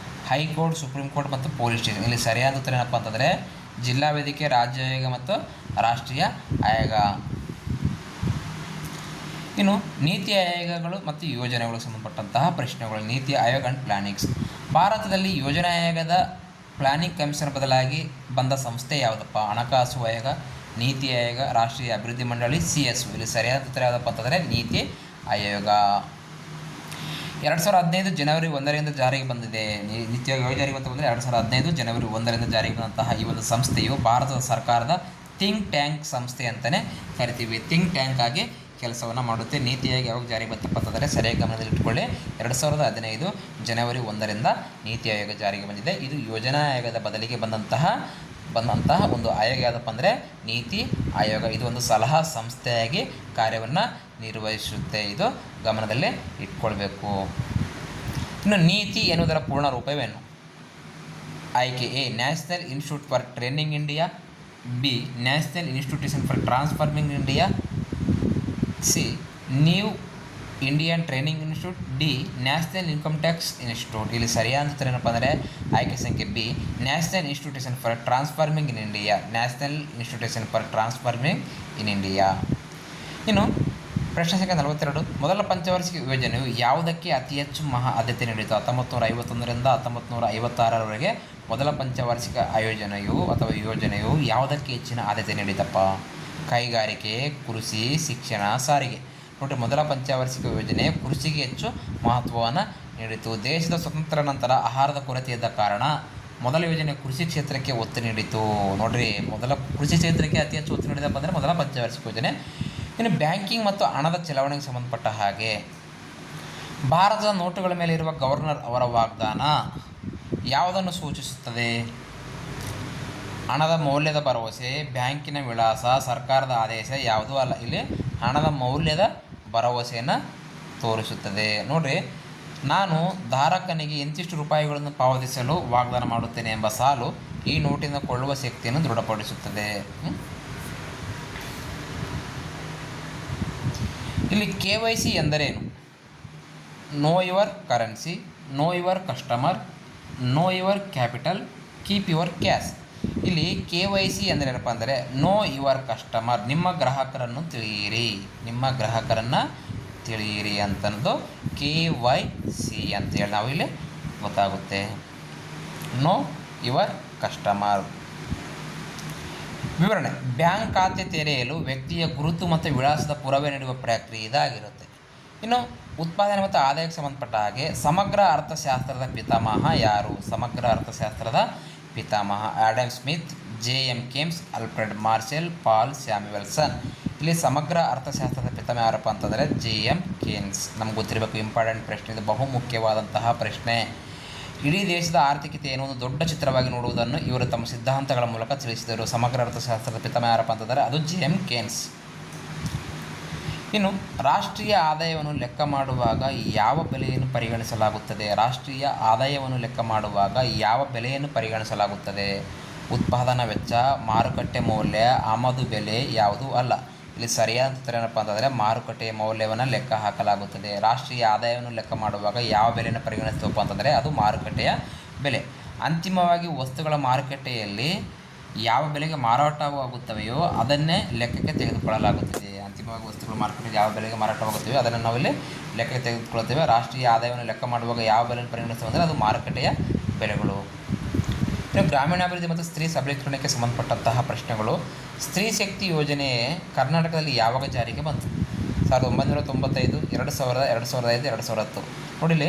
ಹೈಕೋರ್ಟ್, ಸುಪ್ರೀಂ ಕೋರ್ಟ್ ಮತ್ತು ಪೊಲೀಸ್ ಸ್ಟೇಷನ್. ಇಲ್ಲಿ ಸರಿಯಾದ ಉತ್ತರ ಏನಪ್ಪ ಅಂತಂದರೆ ಜಿಲ್ಲಾ ವೇದಿಕೆ, ರಾಜ್ಯ ಆಯೋಗ ಮತ್ತು ರಾಷ್ಟ್ರೀಯ ಆಯೋಗ. ಇನ್ನು ನೀತಿ ಆಯೋಗಗಳು ಮತ್ತು ಯೋಜನೆಗಳು ಸಂಬಂಧಪಟ್ಟಂತಹ ಪ್ರಶ್ನೆಗಳು. NITI Aayog and plannings. ಭಾರತದಲ್ಲಿ ಯೋಜನಾ ಆಯೋಗದ ಪ್ಲಾನಿಂಗ್ ಕಮಿಷನ್ ಬದಲಾಗಿ ಬಂದ ಸಂಸ್ಥೆ ಯಾವುದಪ್ಪ? ಹಣಕಾಸು ಆಯೋಗ, ನೀತಿ ಆಯೋಗ, ರಾಷ್ಟ್ರೀಯ ಅಭಿವೃದ್ಧಿ ಮಂಡಳಿ, CSO. ಇಲ್ಲಿ ಸರಿಯಾದ ಉತ್ತರ ಯಾವುದಪ್ಪ ಅಂತಂದರೆ ನೀತಿ ಆಯೋಗ. 2015 ಜನವರಿ 1ರಿಂದ ಜಾರಿಗೆ ಬಂದಿದೆ. ನೀತಿ ಆಯೋಗ ಜಾರಿಗೆ ಬಂದರೆ 2015 ಜನವರಿ 1ರಿಂದ ಜಾರಿಗೆ ಬಂದಂತಹ ಈ ಒಂದು ಸಂಸ್ಥೆಯು ಭಾರತದ ಸರ್ಕಾರದ ಥಿಂಕ್ ಟ್ಯಾಂಕ್ ಸಂಸ್ಥೆ ಅಂತಲೇ ಕರಿತೀವಿ. ಥಿಂಕ್ ಟ್ಯಾಂಕ್ ಆಗಿ ಕೆಲಸವನ್ನು ಮಾಡುತ್ತೆ. ನೀತಿ ಆಯೋಗ ಯಾವಾಗ ಜಾರಿಗೆ ಬಂತಪ್ಪ ಅಂತಂದರೆ ಸರಿಯಾಗಿ ಗಮನದಲ್ಲಿಟ್ಟುಕೊಳ್ಳಿ, 2015 ಜನವರಿ 1ರಿಂದ ನೀತಿ ಆಯೋಗ ಜಾರಿಗೆ ಬಂದಿದೆ. ಇದು ಯೋಜನಾ ಆಯೋಗದ ಬದಲಿಗೆ ಬಂದಂತಹ ಒಂದು ಆಯೋಗ ಯಾವುದಪ್ಪ ಅಂದರೆ ನೀತಿ ಆಯೋಗ. ಇದು ಒಂದು ಸಲಹಾ ಸಂಸ್ಥೆಯಾಗಿ ಕಾರ್ಯವನ್ನು ನಿರ್ವಹಿಸುತ್ತೆ. ಇದು ಗಮನದಲ್ಲೇ ಇಟ್ಕೊಳ್ಬೇಕು. ಇನ್ನು ನೀತಿ ಎನ್ನುವುದರ ಪೂರ್ಣ ರೂಪವೇನು? ಆಯ್ಕೆ A national institute for training India, B national institution for transforming India, C new Indian training institute, D national income tax institute. ಇಲ್ಲಿ ಸರಿಯಾದ ಉತ್ತರ ಏನಪ್ಪ ಅಂದರೆ ಆಯ್ಕೆ ಸಂಖ್ಯೆ B national institution for transforming in India. National institution for transforming in India. ಇನ್ನು ಪ್ರಶ್ನೆ ಸಂಖ್ಯೆ 42. ಮೊದಲ ಪಂಚವಾರ್ಷಿಕ ಯೋಜನೆಯು ಯಾವುದಕ್ಕೆ ಅತಿ ಹೆಚ್ಚು ಆದ್ಯತೆ ನೀಡಿತು? 1951ರಿಂದ 1956ರವರೆಗೆ ಮೊದಲ ಪಂಚವಾರ್ಷಿಕ ಯೋಜನೆಯು ಯಾವುದಕ್ಕೆ ಹೆಚ್ಚಿನ ಆದ್ಯತೆ ನೀಡಿತಪ್ಪ? ಕೈಗಾರಿಕೆ, ಕೃಷಿ, ಶಿಕ್ಷಣ, ಸಾರಿಗೆ. ನೋಡಿ, ಮೊದಲ ಪಂಚವಾರ್ಷಿಕ ಯೋಜನೆ ಕೃಷಿಗೆ ಹೆಚ್ಚು ಮಹತ್ವವನ್ನು ನೀಡಿತು. ದೇಶದ ಸ್ವತಂತ್ರ ನಂತರ ಆಹಾರದ ಕೊರತೆ ಇದ್ದ ಕಾರಣ ಮೊದಲ ಯೋಜನೆ ಕೃಷಿ ಕ್ಷೇತ್ರಕ್ಕೆ ಒತ್ತು ನೀಡಿತು. ನೋಡಿರಿ, ಮೊದಲ ಕೃಷಿ ಕ್ಷೇತ್ರಕ್ಕೆ ಅತಿ ಹೆಚ್ಚು ಒತ್ತು ನೀಡಿದಪ್ಪ ಅಂದರೆ ಮೊದಲ ಪಂಚವಾರ್ಷಿಕ ಯೋಜನೆ. ಇನ್ನು ಬ್ಯಾಂಕಿಂಗ್ ಮತ್ತು ಹಣದ ಚಲಾವಣೆಗೆ ಸಂಬಂಧಪಟ್ಟ ಹಾಗೆ ಭಾರತದ ನೋಟುಗಳ ಮೇಲೆ ಇರುವ ಗವರ್ನರ್ ಅವರ ವಾಗ್ದಾನ ಯಾವುದನ್ನು ಸೂಚಿಸುತ್ತದೆ? ಹಣದ ಮೌಲ್ಯದ ಭರವಸೆ, ಬ್ಯಾಂಕಿನ ವಿಳಾಸ, ಸರ್ಕಾರದ ಆದೇಶ ಯಾವುದೂ ಅಲ್ಲ. ಇಲ್ಲಿ ಹಣದ ಮೌಲ್ಯದ ಭರವಸೆಯನ್ನು ತೋರಿಸುತ್ತದೆ. ನೋಡಿರಿ, ನಾನು ಧಾರಕನಿಗೆ ಇಂತಿಷ್ಟು ರೂಪಾಯಿಗಳನ್ನು ಪಾವತಿಸಲು ವಾಗ್ದಾನ ಮಾಡುತ್ತೇನೆ ಎಂಬ ಸಾಲು ಈ ನೋಟಿನ ಕೊಳ್ಳುವ ಶಕ್ತಿಯನ್ನು ದೃಢಪಡಿಸುತ್ತದೆ. ಇಲ್ಲಿ KYC ಎಂದರೇನು? Know your currency, know your customer, know your capital, keep your cash. ಇಲ್ಲಿ KYC ಅಂದರೆ ಏನಪ್ಪ ಅಂದರೆ ನೋ ಯುವರ್ ಕಸ್ಟಮರ್, ನಿಮ್ಮ ಗ್ರಾಹಕರನ್ನು ತಿಳಿಯಿರಿ ಅಂತಂದು KYC ಅಂತೇಳಿ ನಾವು ಇಲ್ಲಿ ಗೊತ್ತಾಗುತ್ತೆ. Know your customer. ವಿವರಣೆ: ಬ್ಯಾಂಕ್ ಖಾತೆ ತೆರೆಯಲು ವ್ಯಕ್ತಿಯ ಗುರುತು ಮತ್ತು ವಿಳಾಸದ ಪುರಾವೆ ನೀಡುವ ಪ್ರಕ್ರಿಯೆ ಇದಾಗಿರುತ್ತೆ. ಇನ್ನು ಉತ್ಪಾದನೆ ಮತ್ತು ಆದಾಯಕ್ಕೆ ಸಂಬಂಧಪಟ್ಟ ಹಾಗೆ ಸಮಗ್ರ ಅರ್ಥಶಾಸ್ತ್ರದ ಪಿತಾಮಹ ಯಾರು? ಸಮಗ್ರ ಅರ್ಥಶಾಸ್ತ್ರದ ಪಿತಾಮಹ Adam Smith, JM Keynes, Alfred Marshall, Paul Samuelson. ಇಲ್ಲಿ ಸಮಗ್ರ ಅರ್ಥಶಾಸ್ತ್ರದ ಪಿತಾಮಹ ಯಾರಪ್ಪ ಅಂತಂದರೆ JM ಕೇನ್ಸ್. ನಮ್ಗೆ ಗೊತ್ತಿರಬೇಕು, ಇಂಪಾರ್ಟೆಂಟ್ ಪ್ರಶ್ನೆ, ಇದು ಬಹುಮುಖ್ಯವಾದಂತಹ ಪ್ರಶ್ನೆ. ಇಡೀ ದೇಶದ ಆರ್ಥಿಕತೆಯನ್ನು ಒಂದು ದೊಡ್ಡ ಚಿತ್ರವಾಗಿ ನೋಡುವುದನ್ನು ಇವರು ತಮ್ಮ ಸಿದ್ಧಾಂತಗಳ ಮೂಲಕ ತಿಳಿಸಿದರು. ಸಮಗ್ರ ಅರ್ಥಶಾಸ್ತ್ರದ ಪಿತಾಮಹ ಯಾರಪ್ಪ ಅಂತಂದರೆ ಅದು JM ಕೇನ್ಸ್. ಇನ್ನು ರಾಷ್ಟ್ರೀಯ ಆದಾಯವನ್ನು ಲೆಕ್ಕ ಮಾಡುವಾಗ ಯಾವ ಬೆಲೆಯನ್ನು ಪರಿಗಣಿಸಲಾಗುತ್ತದೆ? ರಾಷ್ಟ್ರೀಯ ಆದಾಯವನ್ನು ಲೆಕ್ಕ ಮಾಡುವಾಗ ಯಾವ ಬೆಲೆಯನ್ನು ಪರಿಗಣಿಸಲಾಗುತ್ತದೆ? ಉತ್ಪಾದನಾ ವೆಚ್ಚ, ಮಾರುಕಟ್ಟೆ ಮೌಲ್ಯ, ಆಮದು ಬೆಲೆ ಯಾವುದೂ ಅಲ್ಲ. ಇಲ್ಲಿ ಸರಿಯಾದ ಉತ್ತರ ಏನಪ್ಪ ಅಂತಂದರೆ ಮಾರುಕಟ್ಟೆಯ ಮೌಲ್ಯವನ್ನು ಲೆಕ್ಕ ಹಾಕಲಾಗುತ್ತದೆ. ರಾಷ್ಟ್ರೀಯ ಆದಾಯವನ್ನು ಲೆಕ್ಕ ಮಾಡುವಾಗ ಯಾವ ಬೆಲೆಯನ್ನು ಪರಿಗಣಿಸ್ತೇವಪ್ಪ ಅಂತಂದರೆ ಅದು ಮಾರುಕಟ್ಟೆಯ ಬೆಲೆ. ಅಂತಿಮವಾಗಿ ವಸ್ತುಗಳ ಮಾರುಕಟ್ಟೆಯಲ್ಲಿ ಯಾವ ಬೆಲೆಗೆ ಮಾರಾಟವಾಗುತ್ತವೆಯೋ ಅದನ್ನೇ ಲೆಕ್ಕಕ್ಕೆ ತೆಗೆದುಕೊಳ್ಳಲಾಗುತ್ತದೆ. ಅಂತಿಮವಾಗಿ ವಸ್ತುಗಳು ಮಾರುಕಟ್ಟೆಯಲ್ಲಿ ಯಾವ ಬೆಲೆಗೆ ಮಾರಾಟವಾಗುತ್ತವೆಯೋ ಅದನ್ನು ನಾವಿಲ್ಲಿ ಲೆಕ್ಕಕ್ಕೆ ತೆಗೆದುಕೊಳ್ಳುತ್ತೇವೆ. ರಾಷ್ಟ್ರೀಯ ಆದಾಯವನ್ನು ಲೆಕ್ಕ ಮಾಡುವಾಗ ಯಾವ ಬೆಲೆಯನ್ನು ಪರಿಗಣಿಸ್ತೇವೆ ಅಂದರೆ ಅದು ಮಾರುಕಟ್ಟೆಯ ಬೆಲೆಗಳು. ಇನ್ನು ಗ್ರಾಮೀಣಾಭಿವೃದ್ಧಿ ಮತ್ತು ಸ್ತ್ರೀ ಸಬಲೀಕರಣಕ್ಕೆ ಸಂಬಂಧಪಟ್ಟಂತಹ ಪ್ರಶ್ನೆಗಳು. ಸ್ತ್ರೀ ಶಕ್ತಿ ಯೋಜನೆ ಕರ್ನಾಟಕದಲ್ಲಿ ಯಾವಾಗ ಜಾರಿಗೆ ಬಂತು? 1995, 2000, 2005, 2010. ನೋಡಿಲಿ,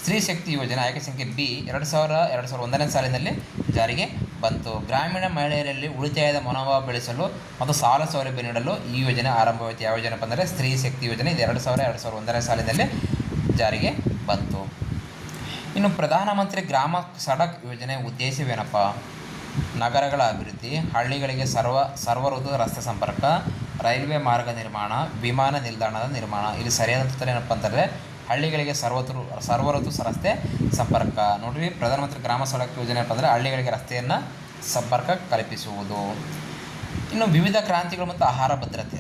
ಸ್ತ್ರೀ ಶಕ್ತಿ ಯೋಜನೆ ಆಯ್ಕೆ ಸಂಖ್ಯೆ B 2001ನೇ ಸಾಲಿನಲ್ಲಿ ಜಾರಿಗೆ ಬಂತು. ಗ್ರಾಮೀಣ ಮಹಿಳೆಯರಲ್ಲಿ ಉಳಿತಾಯದ ಮನೋಭಾವ ಬೆಳೆಸಲು ಮತ್ತು ಸಾಲ ಸೌಲಭ್ಯ ನೀಡಲು ಈ ಯೋಜನೆ ಆರಂಭವಾಯಿತು. ಯಾವ ಯೋಜನೆ ಅಂದರೆ ಸ್ತ್ರೀ ಶಕ್ತಿ ಯೋಜನೆ. ಇದು 2001ನೇ ಸಾಲಿನಲ್ಲಿ ಜಾರಿಗೆ ಬಂತು. ಇನ್ನು ಪ್ರಧಾನಮಂತ್ರಿ ಗ್ರಾಮ ಸಡಕ್ ಯೋಜನೆ ಉದ್ದೇಶವೇನಪ್ಪ? ನಗರಗಳ ಅಭಿವೃದ್ಧಿ, ಹಳ್ಳಿಗಳಿಗೆ ಸರ್ವಋತು ರಸ್ತೆ ಸಂಪರ್ಕ, ರೈಲ್ವೆ ಮಾರ್ಗ ನಿರ್ಮಾಣ, ವಿಮಾನ ನಿಲ್ದಾಣದ ನಿರ್ಮಾಣ. ಇಲ್ಲಿ ಸರಿಯಾದ ಉತ್ತರ ಏನಪ್ಪ ಅಂತಂದರೆ ಹಳ್ಳಿಗಳಿಗೆ ಸರ್ವಋತು ರಸ್ತೆ ಸಂಪರ್ಕ. ನೋಡಿರಿ, ಪ್ರಧಾನಮಂತ್ರಿ ಗ್ರಾಮ ಸಡಕ್ ಯೋಜನೆ ಏನಪ್ಪ ಅಂದರೆ ಹಳ್ಳಿಗಳಿಗೆ ರಸ್ತೆಯನ್ನು ಸಂಪರ್ಕ ಕಲ್ಪಿಸುವುದು. ಇನ್ನು ವಿವಿಧ ಕ್ರಾಂತಿಗಳು ಮತ್ತು ಆಹಾರ ಭದ್ರತೆ.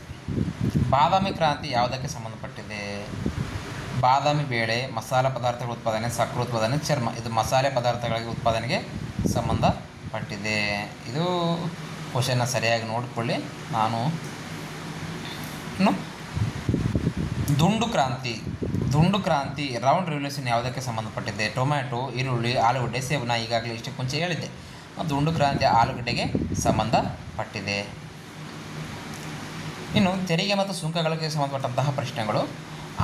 ಬಾದಾಮಿ ಕ್ರಾಂತಿ ಯಾವುದಕ್ಕೆ ಸಂಬಂಧಪಟ್ಟಿದೆ? ಬಾದಾಮಿ ಬೇಳೆ, ಮಸಾಲೆ ಪದಾರ್ಥಗಳ ಉತ್ಪಾದನೆ, ಸಕ್ಕರೆ ಉತ್ಪಾದನೆ, ಚರ್ಮ. ಇದು ಮಸಾಲೆ ಪದಾರ್ಥಗಳಿಗೆ ಉತ್ಪಾದನೆಗೆ ಸಂಬಂಧಪಟ್ಟಿದೆ. ಇದು ಕ್ವಶನ್ನ ಸರಿಯಾಗಿ ನೋಡಿಕೊಳ್ಳಿ. ಇನ್ನು ದುಂಡು ಕ್ರಾಂತಿ ರೌಂಡ್ ರೆವಲ್ಯೂಷನ್ ಯಾವುದಕ್ಕೆ ಸಂಬಂಧಪಟ್ಟಿದೆ? ಟೊಮ್ಯಾಟೊ, ಈರುಳ್ಳಿ, ಆಲೂಗಡ್ಡೆ, ಸೇಬು. ನಾನು ಈಗಾಗಲೇ ಇಷ್ಟಕ್ಕೆ ಮುಂಚೆ ಹೇಳಿದ್ದೆ, ದುಂಡು ಕ್ರಾಂತಿ ಆಲೂಗಡ್ಡೆಗೆ ಸಂಬಂಧಪಟ್ಟಿದೆ. ಇನ್ನು ತೆರಿಗೆ ಮತ್ತು ಸುಂಕಗಳಿಗೆ ಸಂಬಂಧಪಟ್ಟಂತಹ ಪ್ರಶ್ನೆಗಳು.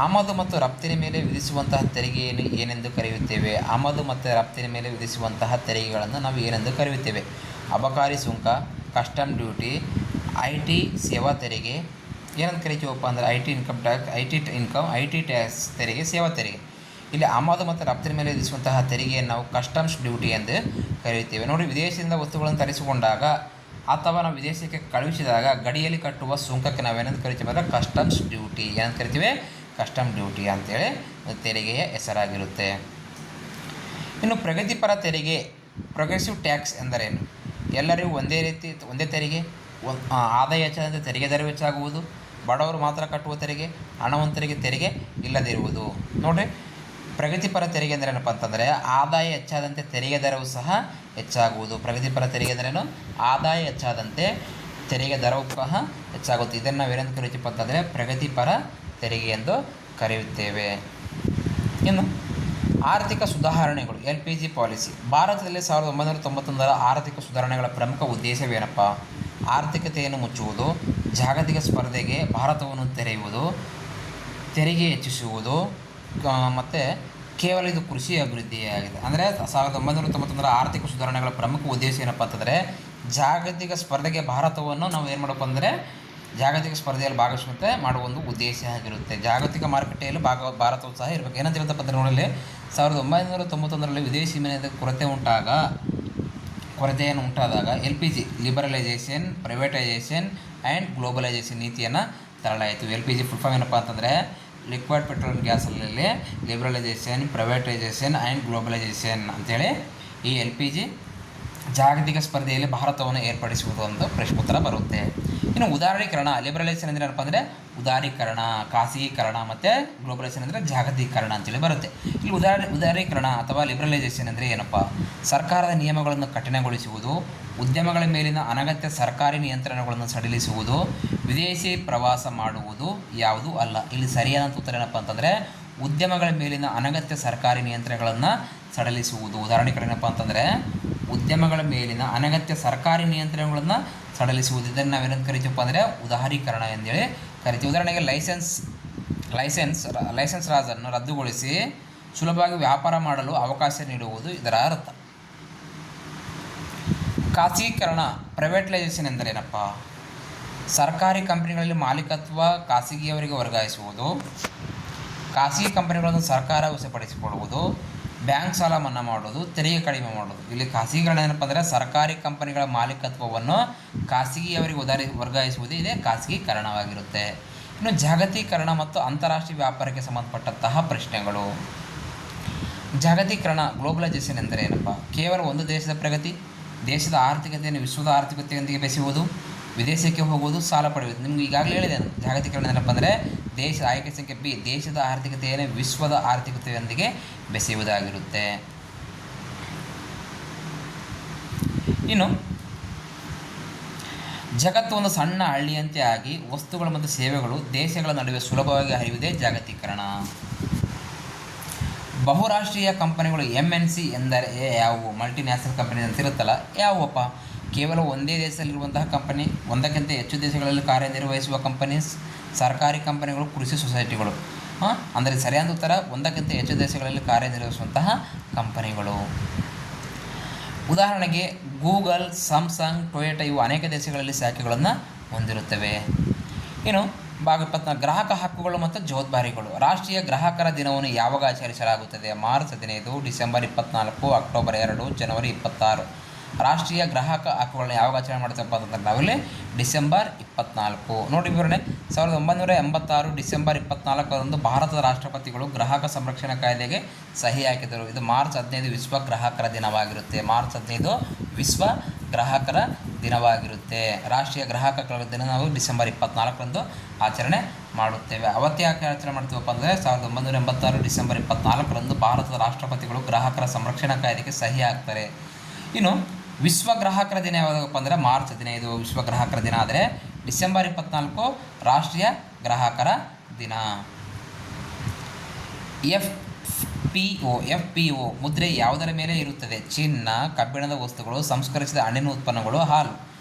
ಆಮದು ಮತ್ತು ರಫ್ತಿನ ಮೇಲೆ ವಿಧಿಸುವಂತಹ ತೆರಿಗೆಯನ್ನು ಏನೆಂದು ಕರೆಯುತ್ತೇವೆ? ಆಮದು ಮತ್ತು ರಫ್ತಿನ ಮೇಲೆ ವಿಧಿಸುವಂತಹ ತೆರಿಗೆಗಳನ್ನು ನಾವು ಏನೆಂದು ಕರೆಯುತ್ತೇವೆ? ಅಬಕಾರಿ ಸುಂಕ, ಕಸ್ಟಮ್ ಡ್ಯೂಟಿ, IT ಸೇವಾ ತೆರಿಗೆ. ಏನಂತ ಕರಿತೀವಪ್ಪ ಅಂದರೆ IT ಟ್ಯಾಕ್ಸ್ ತೆರಿಗೆ, ಸೇವಾ ತೆರಿಗೆ. ಇಲ್ಲಿ ಆಮದು ಮತ್ತು ರಫ್ತಿನ ಮೇಲೆ ವಿಧಿಸುವಂತಹ ತೆರಿಗೆಯನ್ನು ನಾವು ಕಸ್ಟಮ್ಸ್ ಡ್ಯೂಟಿ ಎಂದು ಕರೆಯುತ್ತೇವೆ. ನೋಡಿ, ವಿದೇಶದಿಂದ ವಸ್ತುಗಳನ್ನು ತರಿಸಿಕೊಂಡಾಗ ಅಥವಾ ನಾವು ವಿದೇಶಕ್ಕೆ ಕಳುಹಿಸಿದಾಗ ಗಡಿಯಲ್ಲಿ ಕಟ್ಟುವ ಸುಂಕಕ್ಕೆ ನಾವೇನಂತ ಕರಿತೀವಿ ಅಂದರೆ ಕಸ್ಟಮ್ಸ್ ಡ್ಯೂಟಿ. ಏನಂತ ಕರಿತೀವಿ? ಕಸ್ಟಮ್ ಡ್ಯೂಟಿ ಅಂತೇಳಿ ತೆರಿಗೆಯ ಹೆಸರಾಗಿರುತ್ತೆ. ಇನ್ನು ಪ್ರಗತಿಪರ ತೆರಿಗೆ, ಪ್ರೋಗ್ರೆಸಿವ್ ಟ್ಯಾಕ್ಸ್ ಎಂದರೇನು? ಎಲ್ಲರಿಗೂ ಒಂದೇ ತೆರಿಗೆ, ಆದಾಯ ಹೆಚ್ಚಾದಂತೆ ತೆರಿಗೆ ದರ ಹೆಚ್ಚಾಗುವುದು, ಬಡವರು ಮಾತ್ರ ಕಟ್ಟುವ ತೆರಿಗೆ, ಹಣವಂತರಿಗೆ ತೆರಿಗೆ ಇಲ್ಲದಿರುವುದು. ನೋಡಿರಿ, ಪ್ರಗತಿಪರ ತೆರಿಗೆ ಅಂದರೆ ಏನಪ್ಪ ಅಂತಂದರೆ ಆದಾಯ ಹೆಚ್ಚಾದಂತೆ ತೆರಿಗೆ ದರವು ಸಹ ಹೆಚ್ಚಾಗುವುದು. ಪ್ರಗತಿಪರ ತೆರಿಗೆ ಅಂದ್ರೇನು? ಆದಾಯ ಹೆಚ್ಚಾದಂತೆ ತೆರಿಗೆ ದರವು ಸಹ ಹೆಚ್ಚಾಗುತ್ತೆ. ಇದನ್ನು ನಾವು ಏನಂತ ಕರಿತೀವಿ ಅಂತಂದರೆ ಪ್ರಗತಿಪರ ತೆರಿಗೆ ಎಂದು ಕರೆಯುತ್ತೇವೆ. ಇನ್ನು ಆರ್ಥಿಕ ಸುಧಾರಣೆಗಳು, LPG ಪಾಲಿಸಿ. ಭಾರತದಲ್ಲಿ 1991ರ ಆರ್ಥಿಕ ಸುಧಾರಣೆಗಳ ಪ್ರಮುಖ ಉದ್ದೇಶವೇನಪ್ಪ? ಆರ್ಥಿಕತೆಯನ್ನು ಮುಚ್ಚುವುದು, ಜಾಗತಿಕ ಸ್ಪರ್ಧೆಗೆ ಭಾರತವನ್ನು ತೆರೆಯುವುದು, ತೆರಿಗೆ ಹೆಚ್ಚಿಸುವುದು, ಮತ್ತು ಕೇವಲ ಇದು ಕೃಷಿ ಅಭಿವೃದ್ಧಿಯಾಗಿದೆ. ಅಂದರೆ 1991ರ ಆರ್ಥಿಕ ಸುಧಾರಣೆಗಳ ಪ್ರಮುಖ ಉದ್ದೇಶ ಏನಪ್ಪ ಅಂತಂದರೆ ಜಾಗತಿಕ ಸ್ಪರ್ಧೆಗೆ ಭಾರತವನ್ನು ನಾವು ಏನು ಮಾಡಬೇಕು ಅಂದರೆ ಜಾಗತಿಕ ಸ್ಪರ್ಧೆಯಲ್ಲಿ ಭಾಗವಹಿಸುವಂತೆ ಮಾಡುವ ಒಂದು ಉದ್ದೇಶ ಆಗಿರುತ್ತೆ. ಜಾಗತಿಕ ಮಾರುಕಟ್ಟೆಯಲ್ಲಿ ಭಾರತವು ಸಹ ಇರಬೇಕು. ಏನಂತ ಹೇಳ್ತಪ್ಪ ಅಂದರೆ ನೋಡಲಿ, 1991ರಲ್ಲಿ ವಿದೇಶಿ ವಿನಿಮಯದ ಕೊರತೆಯನ್ನು ಉಂಟಾದಾಗ LPG liberalisation, privatisation and globalisation ನೀತಿಯನ್ನು ತರಲಾಯಿತು. LPG ಫುಲ್ ಫಾರ್ಮ್ ಏನಪ್ಪ ಅಂತಂದರೆ ಲಿಕ್ವಿಡ್ ಪೆಟ್ರೋಲ್ ಗ್ಯಾಸಲ್ಲಿ ಲಿಬರಲೈಸೇಷನ್, ಪ್ರೈವೇಟೈಸೇಷನ್ ಆ್ಯಂಡ್ ಗ್ಲೋಬಲೈಸೇಷನ್ ಅಂಥೇಳಿ ಈ LPG ಜಾಗತಿಕ ಸ್ಪರ್ಧೆಯಲ್ಲಿ ಭಾರತವನ್ನು ಏರ್ಪಡಿಸುವುದು ಅಂತ ಉತ್ತರ ಬರುತ್ತೆ. ಇನ್ನು ಉದಾರೀಕರಣ ಲಿಬರಲೈಸೇಷನ್ ಅಂದರೆ ಏನಪ್ಪ ಅಂದರೆ ಉದಾರೀಕರಣ, ಖಾಸಗೀಕರಣ ಮತ್ತು ಗ್ಲೋಬಲೈಸೇಷನ್ ಅಂದರೆ ಜಾಗತೀಕರಣ ಅಂತೇಳಿ ಬರುತ್ತೆ. ಇಲ್ಲಿ ಉದಾರೀಕರಣ ಅಥವಾ ಲಿಬರಲೈಸೇಷನ್ ಅಂದರೆ ಏನಪ್ಪ? ಸರ್ಕಾರದ ನಿಯಮಗಳನ್ನು ಕಠಿಣಗೊಳಿಸುವುದು, ಉದ್ಯಮಗಳ ಮೇಲಿನ ಅನಗತ್ಯ ಸರ್ಕಾರಿ ನಿಯಂತ್ರಣಗಳನ್ನು ಸಡಿಲಿಸುವುದು, ವಿದೇಶಿ ಪ್ರವಾಸ ಮಾಡುವುದು ಯಾವುದೂ ಅಲ್ಲ. ಇಲ್ಲಿ ಸರಿಯಾದ ಉತ್ತರ ಏನಪ್ಪ ಅಂತಂದರೆ ಉದ್ಯಮಗಳ ಮೇಲಿನ ಅನಗತ್ಯ ಸರ್ಕಾರಿ ನಿಯಂತ್ರಣಗಳನ್ನು ಸಡಿಲಿಸುವುದು. ಉದಾಹರಣೆಗಳು ಏನಪ್ಪ ಅಂತಂದರೆ ಉದ್ಯಮಗಳ ಮೇಲಿನ ಅನಗತ್ಯ ಸರ್ಕಾರಿ ನಿಯಂತ್ರಣಗಳನ್ನು ಸಡಿಲಿಸುವುದು. ಇದನ್ನು ನಾವೇನಂತ ಕರಿತೀವಪ್ಪ ಅಂದರೆ ಉದಾರೀಕರಣ ಎಂದೇಳಿ ಕರಿತೀವಿ. ಉದಾಹರಣೆಗೆ ಲೈಸೆನ್ಸ್ ರಾಜನ್ನು ರದ್ದುಗೊಳಿಸಿ ಸುಲಭವಾಗಿ ವ್ಯಾಪಾರ ಮಾಡಲು ಅವಕಾಶ ನೀಡುವುದು ಇದರ ಅರ್ಥ. ಖಾಸಗೀಕರಣ ಪ್ರೈವೇಟಲೈಸೇಷನ್ ಎಂದರೇನಪ್ಪ? ಸರ್ಕಾರಿ ಕಂಪನಿಗಳಲ್ಲಿ ಮಾಲೀಕತ್ವ ಖಾಸಗಿಯವರಿಗೆ ವರ್ಗಾಯಿಸುವುದು, ಖಾಸಗಿ ಕಂಪನಿಗಳನ್ನು ಸರ್ಕಾರ ವಶಪಡಿಸಿಕೊಳ್ಳುವುದು, ಬ್ಯಾಂಕ್ ಸಾಲ ಮನ್ನಾ ಮಾಡೋದು, ತೆರಿಗೆ ಕಡಿಮೆ ಮಾಡೋದು. ಇಲ್ಲಿ ಖಾಸಗೀಕರಣ ಏನಪ್ಪ ಅಂದರೆ ಸರ್ಕಾರಿ ಕಂಪನಿಗಳ ಮಾಲೀಕತ್ವವನ್ನು ಖಾಸಗಿಯವರಿಗೆ ವರ್ಗಾಯಿಸುವುದೇ ಇದೇ ಖಾಸಗೀಕರಣವಾಗಿರುತ್ತೆ. ಇನ್ನು ಜಾಗತೀಕರಣ ಮತ್ತು ಅಂತಾರಾಷ್ಟ್ರೀಯ ವ್ಯಾಪಾರಕ್ಕೆ ಸಂಬಂಧಪಟ್ಟಂತಹ ಪ್ರಶ್ನೆಗಳು. ಜಾಗತೀಕರಣ ಗ್ಲೋಬಲೈಸೇಷನ್ ಎಂದರೆ ಏನಪ್ಪ? ಕೇವಲ ಒಂದು ದೇಶದ ಪ್ರಗತಿ, ದೇಶದ ಆರ್ಥಿಕತೆಯನ್ನು ವಿಶ್ವದ ಆರ್ಥಿಕತೆಯೊಂದಿಗೆ ಬೆಸೆಯುವುದು, ವಿದೇಶಕ್ಕೆ ಹೋಗುವುದು, ಸಾಲ ಪಡೆಯುವುದು. ನಿಮ್ಗೆ ಈಗಾಗಲೇ ಹೇಳಿದೆ ಜಾಗತೀಕರಣ ಏನಪ್ಪ ಅಂದರೆ ದೇಶದ ಆಯ್ಕೆ ಸಂಖ್ಯೆ ಬಿ, ದೇಶದ ಆರ್ಥಿಕತೆಯನ್ನು ವಿಶ್ವದ ಆರ್ಥಿಕತೆಯೊಂದಿಗೆ ಬೆಸೆಯುವುದಾಗಿರುತ್ತೆ. ಇನ್ನು ಜಗತ್ತು ಒಂದು ಸಣ್ಣ ಹಳ್ಳಿಯಂತೆ ಆಗಿ ವಸ್ತುಗಳು ಮತ್ತು ಸೇವೆಗಳು ದೇಶಗಳ ನಡುವೆ ಸುಲಭವಾಗಿ ಹರಿಯುವುದೇ ಜಾಗತೀಕರಣ. ಬಹುರಾಷ್ಟ್ರೀಯ ಕಂಪನಿಗಳು MNC ಎಂದರೆ ಯಾವುವು? ಮಲ್ಟಿನ್ಯಾಷನಲ್ ಕಂಪನಿ ಅಂತ ಇರುತ್ತಲ್ಲ, ಯಾವುವಪ್ಪ? ಕೇವಲ ಒಂದೇ ದೇಶದಲ್ಲಿರುವಂತಹ ಕಂಪನಿ, ಒಂದಕ್ಕಿಂತ ಹೆಚ್ಚು ದೇಶಗಳಲ್ಲಿ ಕಾರ್ಯನಿರ್ವಹಿಸುವ ಕಂಪನೀಸ್, ಸರ್ಕಾರಿ ಕಂಪನಿಗಳು, ಕೃಷಿ ಸೊಸೈಟಿಗಳು. ಅಂದರೆ ಸರಿಯಾದ ಉತ್ತರ ಒಂದಕ್ಕಿಂತ ಹೆಚ್ಚು ದೇಶಗಳಲ್ಲಿ ಕಾರ್ಯನಿರ್ವಹಿಸುವಂತಹ ಕಂಪನಿಗಳು. ಉದಾಹರಣೆಗೆ ಗೂಗಲ್, ಸ್ಯಾಮ್ಸಂಗ್, ಟೊಯೋಟಾ ಇವು ಅನೇಕ ದೇಶಗಳಲ್ಲಿ ಶಾಖೆಗಳನ್ನು ಹೊಂದಿರುತ್ತವೆ. ಇನ್ನು ಭಾಗ 24 ಗ್ರಾಹಕ ಹಕ್ಕುಗಳು ಮತ್ತು ಜವಾಬ್ದಾರಿಗಳು. ರಾಷ್ಟ್ರೀಯ ಗ್ರಾಹಕರ ದಿನವನ್ನು ಯಾವಾಗ ಆಚರಿಸಲಾಗುತ್ತದೆ? ಮಾರ್ಚ್ 15, ಡಿಸೆಂಬರ್ 24, ಅಕ್ಟೋಬರ್ 2, ಜನವರಿ 26. ರಾಷ್ಟ್ರೀಯ ಗ್ರಾಹಕ ಹಕ್ಕುಗಳನ್ನ ಯಾವಾಗ ಆಚರಣೆ ಮಾಡ್ತೇವಪ್ಪ ಅಂತಂದ್ರೆ ನಾವಿಲ್ಲಿ ಡಿಸೆಂಬರ್ 24. ನೋಡಿ ವಿವರಣೆ. 1986 ಡಿಸೆಂಬರ್ 24ರಂದು ಭಾರತದ ರಾಷ್ಟ್ರಪತಿಗಳು ಗ್ರಾಹಕ ಸಂರಕ್ಷಣಾ ಕಾಯ್ದೆಗೆ ಸಹಿ ಹಾಕಿದರು. ಇದು ಮಾರ್ಚ್ 15 ವಿಶ್ವ ಗ್ರಾಹಕರ ದಿನವಾಗಿರುತ್ತೆ. ಮಾರ್ಚ್ 15 ವಿಶ್ವ ಗ್ರಾಹಕರ ದಿನವಾಗಿರುತ್ತೆ. ರಾಷ್ಟ್ರೀಯ ಗ್ರಾಹಕರ ದಿನ ನಾವು ಡಿಸೆಂಬರ್ 24ರಂದು ಆಚರಣೆ ಮಾಡುತ್ತೇವೆ. ಅವತ್ತು ಯಾಕೆ ಆಚರಣೆ ಮಾಡ್ತೀವಪ್ಪ ಅಂದರೆ 1986 ಡಿಸೆಂಬರ್ 24ರಂದು ಭಾರತದ ರಾಷ್ಟ್ರಪತಿಗಳು ಗ್ರಾಹಕರ ಸಂರಕ್ಷಣಾ ಕಾಯ್ದೆಗೆ ಸಹಿ ಹಾಕ್ತಾರೆ. ಇನ್ನು ವಿಶ್ವ ಗ್ರಾಹಕರ ದಿನ ಯಾವಾಗಪ್ಪ ಅಂದರೆ ಮಾರ್ಚ್ 15 ವಿಶ್ವ ಗ್ರಾಹಕರ ದಿನ. ಆದರೆ ಡಿಸೆಂಬರ್ 24 ರಾಷ್ಟ್ರೀಯ ಗ್ರಾಹಕರ ದಿನ. FPO ಮುದ್ರೆ ಯಾವುದರ ಮೇಲೆ ಇರುತ್ತದೆ? ಚಿನ್ನ, ಕಬ್ಬಿಣದ ವಸ್ತುಗಳು, ಸಂಸ್ಕರಿಸಿದ ಹಣ್ಣಿನ ಉತ್ಪನ್ನಗಳು, ಹಾಲು.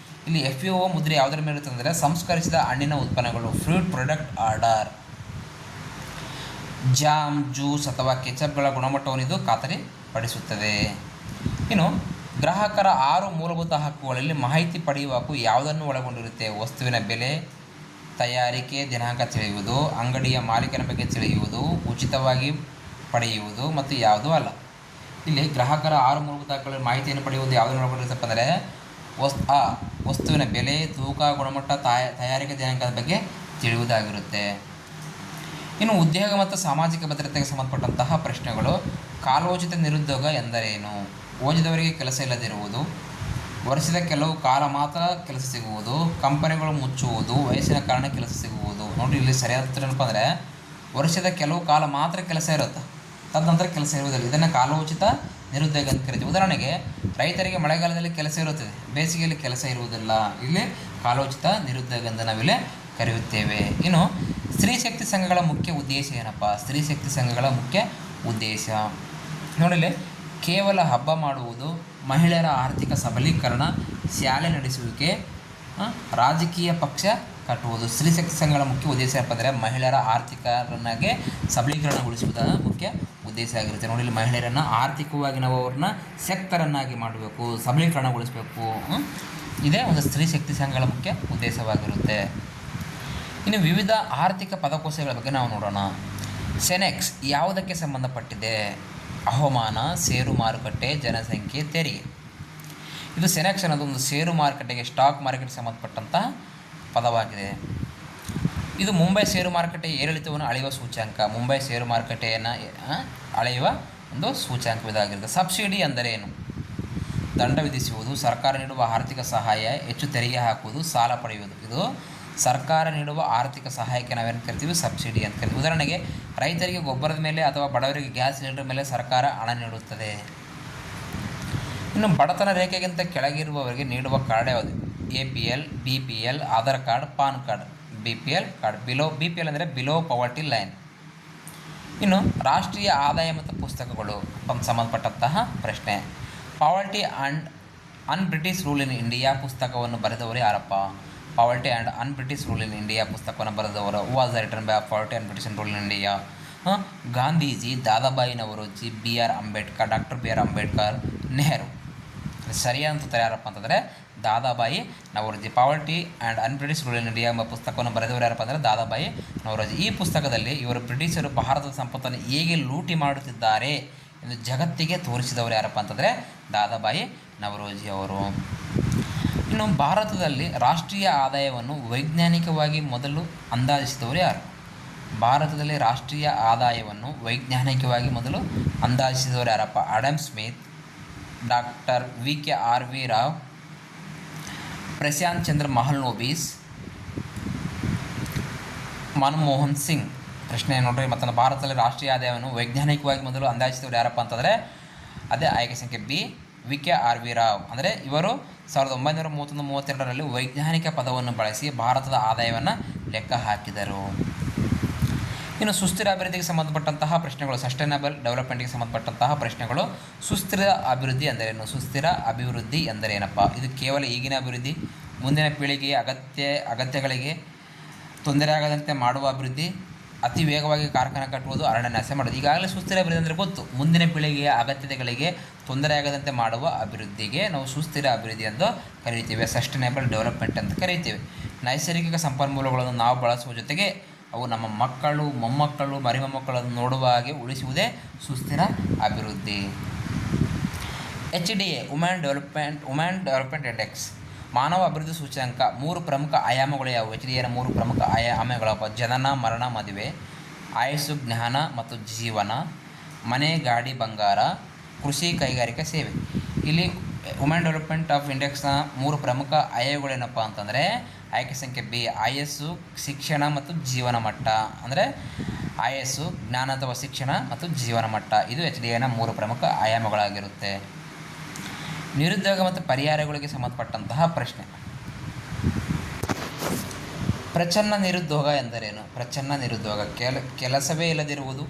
ಇಲ್ಲಿ FPO ಮುದ್ರೆ ಯಾವುದರ ಮೇಲೆ ಇರುತ್ತದೆ ಅಂದರೆ ಸಂಸ್ಕರಿಸಿದ ಹಣ್ಣಿನ ಉತ್ಪನ್ನಗಳು, fruit product order. Jam, juice ಅಥವಾ ಕೆಚಪ್ಗಳ ಗುಣಮಟ್ಟವನ್ನು ಇದು ಖಾತರಿಪಡಿಸುತ್ತದೆ. ಇನ್ನು ಗ್ರಾಹಕರ 6 ಮೂಲಭೂತ ಹಕ್ಕುಗಳಲ್ಲಿ ಮಾಹಿತಿ ಪಡೆಯುವ ಹಕ್ಕು ಯಾವುದನ್ನು ಒಳಗೊಂಡಿರುತ್ತೆ? ವಸ್ತುವಿನ ಬೆಲೆ, ತಯಾರಿಕೆ ದಿನಾಂಕ ತಿಳಿಯುವುದು, ಅಂಗಡಿಯ ಮಾಲೀಕನ ಬಗ್ಗೆ ತಿಳಿಯುವುದು, ಉಚಿತವಾಗಿ ಪಡೆಯುವುದು ಮತ್ತು ಯಾವುದೂ ಅಲ್ಲ. ಇಲ್ಲಿ ಗ್ರಾಹಕರ 6 ಮೂಲಭೂತ ಹಕ್ಕುಗಳಲ್ಲಿ ಮಾಹಿತಿಯನ್ನು ಪಡೆಯುವುದು ಯಾವುದನ್ನು ಒಳಗೊಂಡಿರುತ್ತಪ್ಪ ಅಂದರೆ ವಸ್ತುವಿನ ಬೆಲೆ, ತೂಕ, ಗುಣಮಟ್ಟ, ತಯಾರಿಕೆ ದಿನಾಂಕದ ಬಗ್ಗೆ ತಿಳಿಯುವುದಾಗಿರುತ್ತೆ. ಇನ್ನು ಉದ್ಯೋಗ ಮತ್ತು ಸಾಮಾಜಿಕ ಭದ್ರತೆಗೆ ಸಂಬಂಧಪಟ್ಟಂತಹ ಪ್ರಶ್ನೆಗಳು. ಕಾಲೋಚಿತ ನಿರುದ್ಯೋಗ ಎಂದರೇನು? ಓದಿದವರಿಗೆ ಕೆಲಸ ಇಲ್ಲದಿರುವುದು, ವರ್ಷದ ಕೆಲವು ಕಾಲ ಮಾತ್ರ ಕೆಲಸ ಸಿಗುವುದು, ಕಂಪನಿಗಳು ಮುಚ್ಚುವುದು, ವಯಸ್ಸಿನ ಕಾರಣ ಕೆಲಸ ಸಿಗುವುದು. ನೋಡಿ ಇಲ್ಲಿ ಸರಿಯಾದ ಉತ್ತರ ಏನಪ್ಪ ಅಂದರೆ ವರ್ಷದ ಕೆಲವು ಕಾಲ ಮಾತ್ರ ಕೆಲಸ ಇರುತ್ತೆ, ತದನಂತರ ಕೆಲಸ ಇರುವುದಿಲ್ಲ. ಇದನ್ನು ಕಾಲೋಚಿತ ನಿರುದ್ಯೋಗ ಅಂತ ಕರಿತೀವಿ. ಉದಾಹರಣೆಗೆ ರೈತರಿಗೆ ಮಳೆಗಾಲದಲ್ಲಿ ಕೆಲಸ ಇರುತ್ತದೆ, ಬೇಸಿಗೆಯಲ್ಲಿ ಕೆಲಸ ಇರುವುದಿಲ್ಲ. ಇಲ್ಲಿ ಕಾಲೋಚಿತ ನಿರುದ್ಯೋಗ ಎಂದು ನಾವಿಲ್ಲಿ ಕರೆಯುತ್ತೇವೆ. ಇನ್ನು ಸ್ತ್ರೀ ಶಕ್ತಿ ಸಂಘಗಳ ಮುಖ್ಯ ಉದ್ದೇಶ ಏನಪ್ಪ? ಸ್ತ್ರೀ ಶಕ್ತಿ ಸಂಘಗಳ ಮುಖ್ಯ ಉದ್ದೇಶ ನೋಡಿಲ್ಲಿ ಕೇವಲ ಹಬ್ಬ ಮಾಡುವುದು, ಮಹಿಳೆಯರ ಆರ್ಥಿಕ ಸಬಲೀಕರಣ, ಶಾಲೆ ನಡೆಸುವಿಕೆ, ರಾಜಕೀಯ ಪಕ್ಷ ಕಟ್ಟುವುದು. ಸ್ತ್ರೀ ಶಕ್ತಿ ಸಂಘಗಳ ಮುಖ್ಯ ಉದ್ದೇಶ ಏನಪ್ಪ ಅಂದರೆ ಮಹಿಳೆಯರ ಆರ್ಥಿಕರನ್ನಾಗೆ ಸಬಲೀಕರಣಗೊಳಿಸುವುದರ ಮುಖ್ಯ ಉದ್ದೇಶ ಆಗಿರುತ್ತೆ. ನೋಡಿ ಇಲ್ಲಿ ಮಹಿಳೆಯರನ್ನು ಆರ್ಥಿಕವಾಗಿ ನಾವು ಅವ್ರನ್ನ ಶಕ್ತರನ್ನಾಗಿ ಮಾಡಬೇಕು, ಸಬಲೀಕರಣಗೊಳಿಸಬೇಕು. ಇದೇ ಒಂದು ಸ್ತ್ರೀ ಶಕ್ತಿ ಸಂಘಗಳ ಮುಖ್ಯ ಉದ್ದೇಶವಾಗಿರುತ್ತೆ. ಇನ್ನು ವಿವಿಧ ಆರ್ಥಿಕ ಪದಕೋಶಗಳ ಬಗ್ಗೆ ನಾವು ನೋಡೋಣ. ಸೆನೆಕ್ಸ್ ಯಾವುದಕ್ಕೆ ಸಂಬಂಧಪಟ್ಟಿದೆ? ಹವಾಮಾನ, ಷೇರು ಮಾರುಕಟ್ಟೆ, ಜನಸಂಖ್ಯೆ, ತೆರಿಗೆ. ಇದು ಸೆನೆಕ್ಸ್ ಅನ್ನೋದು ಒಂದು ಷೇರು ಮಾರುಕಟ್ಟೆಗೆ, ಸ್ಟಾಕ್ ಮಾರ್ಕೆಟ್ಗೆ ಸಂಬಂಧಪಟ್ಟಂತಹ ಪದವಾಗಿದೆ. ಇದು ಮುಂಬೈ ಷೇರು ಮಾರುಕಟ್ಟೆಯ ಏರಿಳಿತವನ್ನು ಅಳೆಯುವ ಸೂಚ್ಯಂಕ. ಮುಂಬೈ ಷೇರು ಮಾರುಕಟ್ಟೆಯನ್ನು ಅಳೆಯುವ ಒಂದು ಸೂಚ್ಯಂಕ ಇದಾಗಿರುತ್ತೆ. ಸಬ್ಸಿಡಿ ಅಂದರೆ ಏನು? ದಂಡ ವಿಧಿಸುವುದು, ಸರ್ಕಾರ ನೀಡುವ ಆರ್ಥಿಕ ಸಹಾಯ, ಹೆಚ್ಚು ತೆರಿಗೆ ಹಾಕುವುದು, ಸಾಲ ಪಡೆಯುವುದು. ಇದು ಸರ್ಕಾರ ನೀಡುವ ಆರ್ಥಿಕ ಸಹಾಯಕ್ಕೆ ನಾವೇನು ಕರಿತೀವಿ? ಸಬ್ಸಿಡಿ ಅಂತ ಕರಿತೀವಿ. ಉದಾಹರಣೆಗೆ ರೈತರಿಗೆ ಗೊಬ್ಬರದ ಮೇಲೆ ಅಥವಾ ಬಡವರಿಗೆ ಗ್ಯಾಸ್ ಸಿಲಿಂಡರ್ ಮೇಲೆ ಸರ್ಕಾರ ಹಣ ನೀಡುತ್ತದೆ. ಇನ್ನು ಬಡತನ ರೇಖೆಗಿಂತ ಕೆಳಗಿರುವವರಿಗೆ ನೀಡುವ ಕಾರ್ಡ್ ಯಾವುದು? APL, BPL, Aadhaar card, PAN card. BPL card BPL ಅಂದರೆ ಬಿಲೋ ಪವರ್ಟಿ ಲೈನ್. ಇನ್ನು ರಾಷ್ಟ್ರೀಯ ಆದಾಯ ಮತ್ತು ಪುಸ್ತಕಗಳು ಸಂಬಂಧಪಟ್ಟಂತಹ ಪ್ರಶ್ನೆ. Poverty and an British rule in India ಪುಸ್ತಕವನ್ನು ಬರೆದವರು ಯಾರಪ್ಪ? Poverty and an British rule in India ಪುಸ್ತಕವನ್ನು ಬರೆದವರು was return by poverty and British rule in India. Gandhiji, Dadabhai Naoroji, BR Ambedkar, doctor BR Ambedkar, Nehru. ಸರಿಯಾದ ಉತ್ತರ ಯಾರಪ್ಪ ಅಂತಂದರೆ Dadabhai Naoroji. Poverty and an British rule in India ಎಂಬ ಪುಸ್ತಕವನ್ನು ಬರೆದವರು ಯಾರಪ್ಪ ಅಂದರೆ ದಾದಾಬಾಯಿ ನವರೋಜಿ. ಈ ಪುಸ್ತಕದಲ್ಲಿ ಇವರು ಬ್ರಿಟಿಷರು ಭಾರತದ ಸಂಪತ್ತನ್ನು ಹೇಗೆ ಲೂಟಿ ಮಾಡುತ್ತಿದ್ದಾರೆ ಎಂದು ಜಗತ್ತಿಗೆ ತೋರಿಸಿದವರು ಯಾರಪ್ಪ ಅಂತಂದರೆ ದಾದಾಬಾಯಿ ನವರೋಜಿ ಅವರು. ಇನ್ನು ಭಾರತದಲ್ಲಿ ರಾಷ್ಟ್ರೀಯ ಆದಾಯವನ್ನು ವೈಜ್ಞಾನಿಕವಾಗಿ ಮೊದಲು ಅಂದಾಜಿಸಿದವರು ಯಾರು? ಭಾರತದಲ್ಲಿ ರಾಷ್ಟ್ರೀಯ ಆದಾಯವನ್ನು ವೈಜ್ಞಾನಿಕವಾಗಿ ಮೊದಲು ಅಂದಾಜಿಸಿದವರು ಯಾರಪ್ಪ? Adam Smith, doctor VKRV Rao, Prashant Chandra Mahalanobis, Manmohan Singh. ಪ್ರಶ್ನೆ ನೋಡ್ರಿ ಮತ್ತೊಂದು, ಭಾರತದಲ್ಲಿ ರಾಷ್ಟ್ರೀಯ ಆದಾಯವನ್ನು ವೈಜ್ಞಾನಿಕವಾಗಿ ಮೊದಲು ಅಂದಾಜಿಸಿದವರು ಯಾರಪ್ಪ ಅಂತಂದರೆ ಅದೇ ಆಯ್ಕೆ ಸಂಖ್ಯೆ B, VKRV ರಾವ್. ಅಂದರೆ ಇವರು 1931-32ರಲ್ಲಿ ವೈಜ್ಞಾನಿಕ ಪದವನ್ನು ಬಳಸಿ ಭಾರತದ ಆದಾಯವನ್ನು ಲೆಕ್ಕ ಹಾಕಿದರು. ಇನ್ನು ಸುಸ್ಥಿರ ಅಭಿವೃದ್ಧಿಗೆ ಸಂಬಂಧಪಟ್ಟಂತಹ ಪ್ರಶ್ನೆಗಳು, ಸಸ್ಟೈನಬಲ್ ಡೆವಲಪ್ಮೆಂಟ್ಗೆ ಸಂಬಂಧಪಟ್ಟಂತಹ ಪ್ರಶ್ನೆಗಳು. ಸುಸ್ಥಿರ ಅಭಿವೃದ್ಧಿ ಎಂದರೇನು? ಸುಸ್ಥಿರ ಅಭಿವೃದ್ಧಿ ಎಂದರೇನಪ್ಪ? ಇದು ಕೇವಲ ಈಗಿನ ಅಭಿವೃದ್ಧಿ, ಮುಂದಿನ ಪೀಳಿಗೆಯ ಅಗತ್ಯಗಳಿಗೆ ತೊಂದರೆಯಾಗದಂತೆ ಮಾಡುವ ಅಭಿವೃದ್ಧಿ, ಅತಿ ವೇಗವಾಗಿ ಕಾರ್ಖಾನೆ ಕಟ್ಟುವುದು, ಅರಣ್ಯ ನಾಶ ಮಾಡೋದು. ಈಗಾಗಲೇ ಸುಸ್ಥಿರ ಅಭಿವೃದ್ಧಿ ಅಂದರೆ ಗೊತ್ತು, ಮುಂದಿನ ಪೀಳಿಗೆಯ ಅಗತ್ಯತೆಗಳಿಗೆ ತೊಂದರೆಯಾಗದಂತೆ ಮಾಡುವ ಅಭಿವೃದ್ಧಿಗೆ ನಾವು ಸುಸ್ಥಿರ ಅಭಿವೃದ್ಧಿ ಎಂದು ಕರೀತೀವಿ, ಸಸ್ಟೈನಬಲ್ ಡೆವಲಪ್ಮೆಂಟ್ ಅಂತ ಕರೀತೀವಿ. ನೈಸರ್ಗಿಕ ಸಂಪನ್ಮೂಲಗಳನ್ನು ನಾವು ಬಳಸುವ ಜೊತೆಗೆ ಅವು ನಮ್ಮ ಮಕ್ಕಳು, ಮೊಮ್ಮಕ್ಕಳು, ಮರಿಮೊಮ್ಮಕ್ಕಳನ್ನು ನೋಡುವ ಹಾಗೆ ಉಳಿಸುವುದೇ ಸುಸ್ಥಿರ ಅಭಿವೃದ್ಧಿ. HDA ವುಮೆನ್ ಡೆವಲಪ್ಮೆಂಟ್ ಇಂಡೆಕ್ಸ್, ಮಾನವ ಅಭಿವೃದ್ಧಿ ಸೂಚ್ಯಂಕ. 3 ಪ್ರಮುಖ ಆಯಾಮಗಳು ಯಾವುವು? HDAನ 3 ಪ್ರಮುಖ ಆಯಾಮಗಳಪ್ಪ: ಜನನ, ಮರಣ, ಮದುವೆ, ಆಯಸ್ಸು, ಜ್ಞಾನ ಮತ್ತು ಜೀವನ, ಮನೆ, ಗಾಡಿ, ಬಂಗಾರ, ಕೃಷಿ, ಕೈಗಾರಿಕಾ, ಸೇವೆ. ಇಲ್ಲಿ ವುಮೆನ್ ಡೆವಲಪ್ಮೆಂಟ್ ಆಫ್ ಇಂಡೆಕ್ಸ್ನ 3 ಪ್ರಮುಖ ಆಯಾಮಗಳೇನಪ್ಪ ಅಂತಂದರೆ ಆಯ್ಕೆ ಸಂಖ್ಯೆ B, ಆಯಸ್ಸು, ಶಿಕ್ಷಣ ಮತ್ತು ಜೀವನ ಮಟ್ಟ. ಅಂದರೆ ಆಯಸ್ಸು, ಜ್ಞಾನ ಅಥವಾ ಶಿಕ್ಷಣ ಮತ್ತು ಜೀವನ ಮಟ್ಟ. ಇದು HDAನ 3 ಪ್ರಮುಖ ಆಯಾಮಗಳಾಗಿರುತ್ತೆ. ನಿರುದ್ಯೋಗ ಮತ್ತು ಪರಿಹಾರಗಳಿಗೆ ಸಂಬಂಧಪಟ್ಟಂತಹ ಪ್ರಶ್ನೆ. ಪ್ರಚ್ಛನ್ನ ನಿರುದ್ಯೋಗ ಎಂದರೇನು? ಪ್ರಚ್ಛನ್ನ ನಿರುದ್ಯೋಗ ಕೆಲಸವೇ ಇಲ್ಲದಿರುವುದು.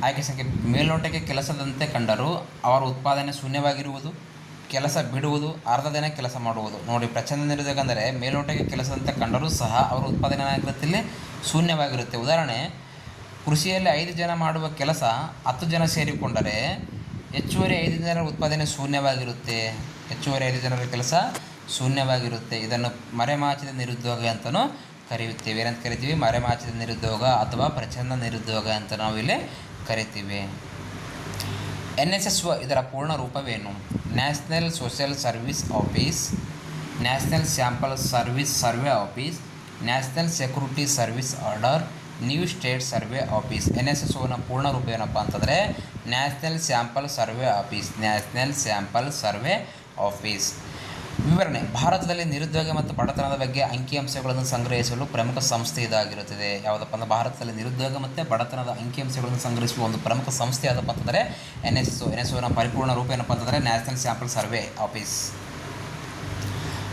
ಆಯ್ಕೆ ಸಂಖ್ಯೆ ಮೇಲ್ನೋಟಕ್ಕೆ ಕೆಲಸದಂತೆ ಕಂಡರೂ ಅವರ ಉತ್ಪಾದನೆ ಶೂನ್ಯವಾಗಿರುವುದು, ಕೆಲಸ ಬಿಡುವುದು, ಅರ್ಧ ದಿನ ಕೆಲಸ ಮಾಡುವುದು. ನೋಡಿ, ಪ್ರಚ್ಛನ್ನ ನಿರುದ್ಯೋಗ ಅಂದರೆ ಮೇಲ್ನೋಟಕ್ಕೆ ಕೆಲಸದಂತೆ ಕಂಡರೂ ಸಹ ಅವರ ಉತ್ಪಾದನೆ ಏನಾಗಿರುತ್ತೆ? ಶೂನ್ಯವಾಗಿರುತ್ತೆ. ಉದಾಹರಣೆ, ಕೃಷಿಯಲ್ಲಿ 5 ಜನ ಮಾಡುವ ಕೆಲಸ 10 ಜನ ಸೇರಿಕೊಂಡರೆ ಹೆಚ್ಚುವರಿ 5 ಜನರ ಉತ್ಪಾದನೆ ಶೂನ್ಯವಾಗಿರುತ್ತೆ. ಹೆಚ್ಚುವರಿ 5 ಜನರ ಕೆಲಸ ಶೂನ್ಯವಾಗಿರುತ್ತೆ. ಇದನ್ನು ಮರೆಮಾಚಿದ ನಿರುದ್ಯೋಗ ಅಂತಲೂ ಕರೆಯುತ್ತೇವೆ. ಏನಂತ ಕರಿತೀವಿ? ಮರೆಮಾಚಿದ ನಿರುದ್ಯೋಗ ಅಥವಾ ಪ್ರಚ್ಛನ್ನ ನಿರುದ್ಯೋಗ ಅಂತ ನಾವು ಇಲ್ಲಿ ಕರಿತೀವಿ. NSSO ಇದರ ಪೂರ್ಣ ರೂಪವೇನು? National social service office, national sample survey office, national security service order, new state survey office. NSSOನ ಪೂರ್ಣ ರೂಪ ಏನಪ್ಪ ಅಂತಂದರೆ national sample survey office, national sample survey office. ವಿವರಣೆ: ಭಾರತದಲ್ಲಿ ನಿರುದ್ಯೋಗ ಮತ್ತು ಬಡತನದ ಬಗ್ಗೆ ಅಂಕಿಅಂಶಗಳನ್ನು ಸಂಗ್ರಹಿಸಲು ಪ್ರಮುಖ ಸಂಸ್ಥೆ ಇದಾಗಿರುತ್ತದೆ. ಯಾವುದಪ್ಪ ಅಂದರೆ ಭಾರತದಲ್ಲಿ ನಿರುದ್ಯೋಗ ಮತ್ತು ಬಡತನದ ಅಂಕಿಅಂಶಗಳನ್ನು ಸಂಗ್ರಹಿಸುವ ಒಂದು ಪ್ರಮುಖ ಸಂಸ್ಥೆ ಯಾವುದಪ್ಪ ಅಂತಂದರೆ NSSO. NSSOನ ಪರಿಪೂರ್ಣ ರೂಪ ಏನಪ್ಪ ಅಂತಂದರೆ ನ್ಯಾಷನಲ್ ಸ್ಯಾಂಪಲ್ ಸರ್ವೆ ಆಫೀಸ್.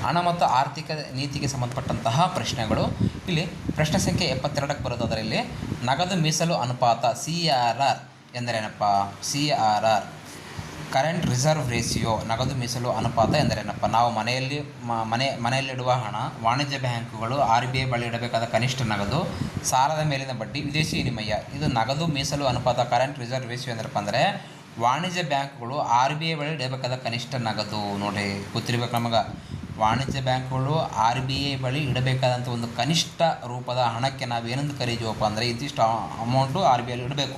ಹಣ ಮತ್ತು ಆರ್ಥಿಕ ನೀತಿಗೆ ಸಂಬಂಧಪಟ್ಟಂತಹ ಪ್ರಶ್ನೆಗಳು. ಇಲ್ಲಿ ಪ್ರಶ್ನೆ ಸಂಖ್ಯೆ 72ಕ್ಕೆ ಬರೋದಾದರೆ ಇಲ್ಲಿ ನಗದು ಮೀಸಲು ಅನುಪಾತ CRR ಎಂದರೇನಪ್ಪ? CRR current reserve ratio. ನಗದು ಮೀಸಲು ಅನುಪಾತ ಎಂದರೇನಪ್ಪ? ನಾವು ಮನೆಯಲ್ಲಿಡುವ ಹಣ, ವಾಣಿಜ್ಯ ಬ್ಯಾಂಕುಗಳು RBI ಬಳಿ ಇಡಬೇಕಾದ ಕನಿಷ್ಠ ನಗದು, ಸಾಲದ ಮೇಲಿನ ಬಡ್ಡಿ, ವಿದೇಶಿ ವಿನಿಮಯ. ಇದು ನಗದು ಮೀಸಲು ಅನುಪಾತ ಕರೆಂಟ್ ರಿಸರ್ವ್ ರೇಷಿಯೋ ಎಂದರಪ್ಪ ಅಂದರೆ ವಾಣಿಜ್ಯ ಬ್ಯಾಂಕುಗಳು RBI ಬಳಿ ಇಡಬೇಕಾದ ಕನಿಷ್ಠ ನಗದು. ನೋಡಿ, ಗೊತ್ತಿರಬೇಕು ನಮಗೆ, ವಾಣಿಜ್ಯ ಬ್ಯಾಂಕುಗಳು RBI ಬಳಿ ಇಡಬೇಕಾದಂಥ ಒಂದು ಕನಿಷ್ಠ ರೂಪದ ಹಣಕ್ಕೆ ನಾವೇನಂದು ಕರೀತೀವಪ್ಪ ಅಂದರೆ ಇಂತಿಷ್ಟು ಅಮೌಂಟು RBI ಇಡಬೇಕು.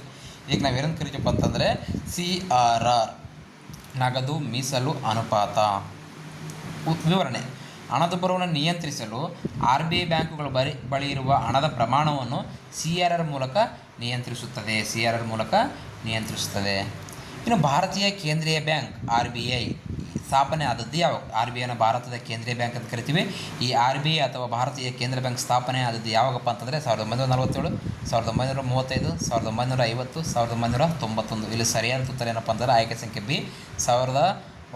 ಈಗ ನಾವೇನಂದು ಕರಿತೀವಪ್ಪ ಅಂತಂದರೆ CRR, ನಗದು ಮೀಸಲು ಅನುಪಾತ. ವಿವರಣೆ: ಹಣದುಬ್ಬರವನ್ನು ನಿಯಂತ್ರಿಸಲು RBI ಬ್ಯಾಂಕುಗಳ ಬಳಿ ಇರುವ ಹಣದ ಪ್ರಮಾಣವನ್ನು CRR ಮೂಲಕ ನಿಯಂತ್ರಿಸುತ್ತದೆ. ಇನ್ನು ಭಾರತೀಯ ಕೇಂದ್ರೀಯ ಬ್ಯಾಂಕ್ RBI ಸ್ಥಾಪನೆ ಆದದ್ದು ಯಾವಾಗ? ಆರ್ ಬಿ ಐನ ಭಾರತದ ಕೇಂದ್ರೀಯ ಬ್ಯಾಂಕ್ ಅಂತ ಕರಿತೀವಿ. ಈ ಆರ್ ಬಿ ಐ ಅಥವಾ ಭಾರತೀಯ ಕೇಂದ್ರ ಬ್ಯಾಂಕ್ ಸ್ಥಾಪನೆ ಆದದ್ದು ಯಾವಾಗಪ್ಪ ಅಂತಂದರೆ 1947, 1935, 1950, 1991. ಇಲ್ಲಿ ಸರಿಯಾದ ಉತ್ತರ ಏನಪ್ಪ ಅಂತಂದರೆ ಆಯ್ಕೆ ಸಂಖ್ಯೆ ಬಿ,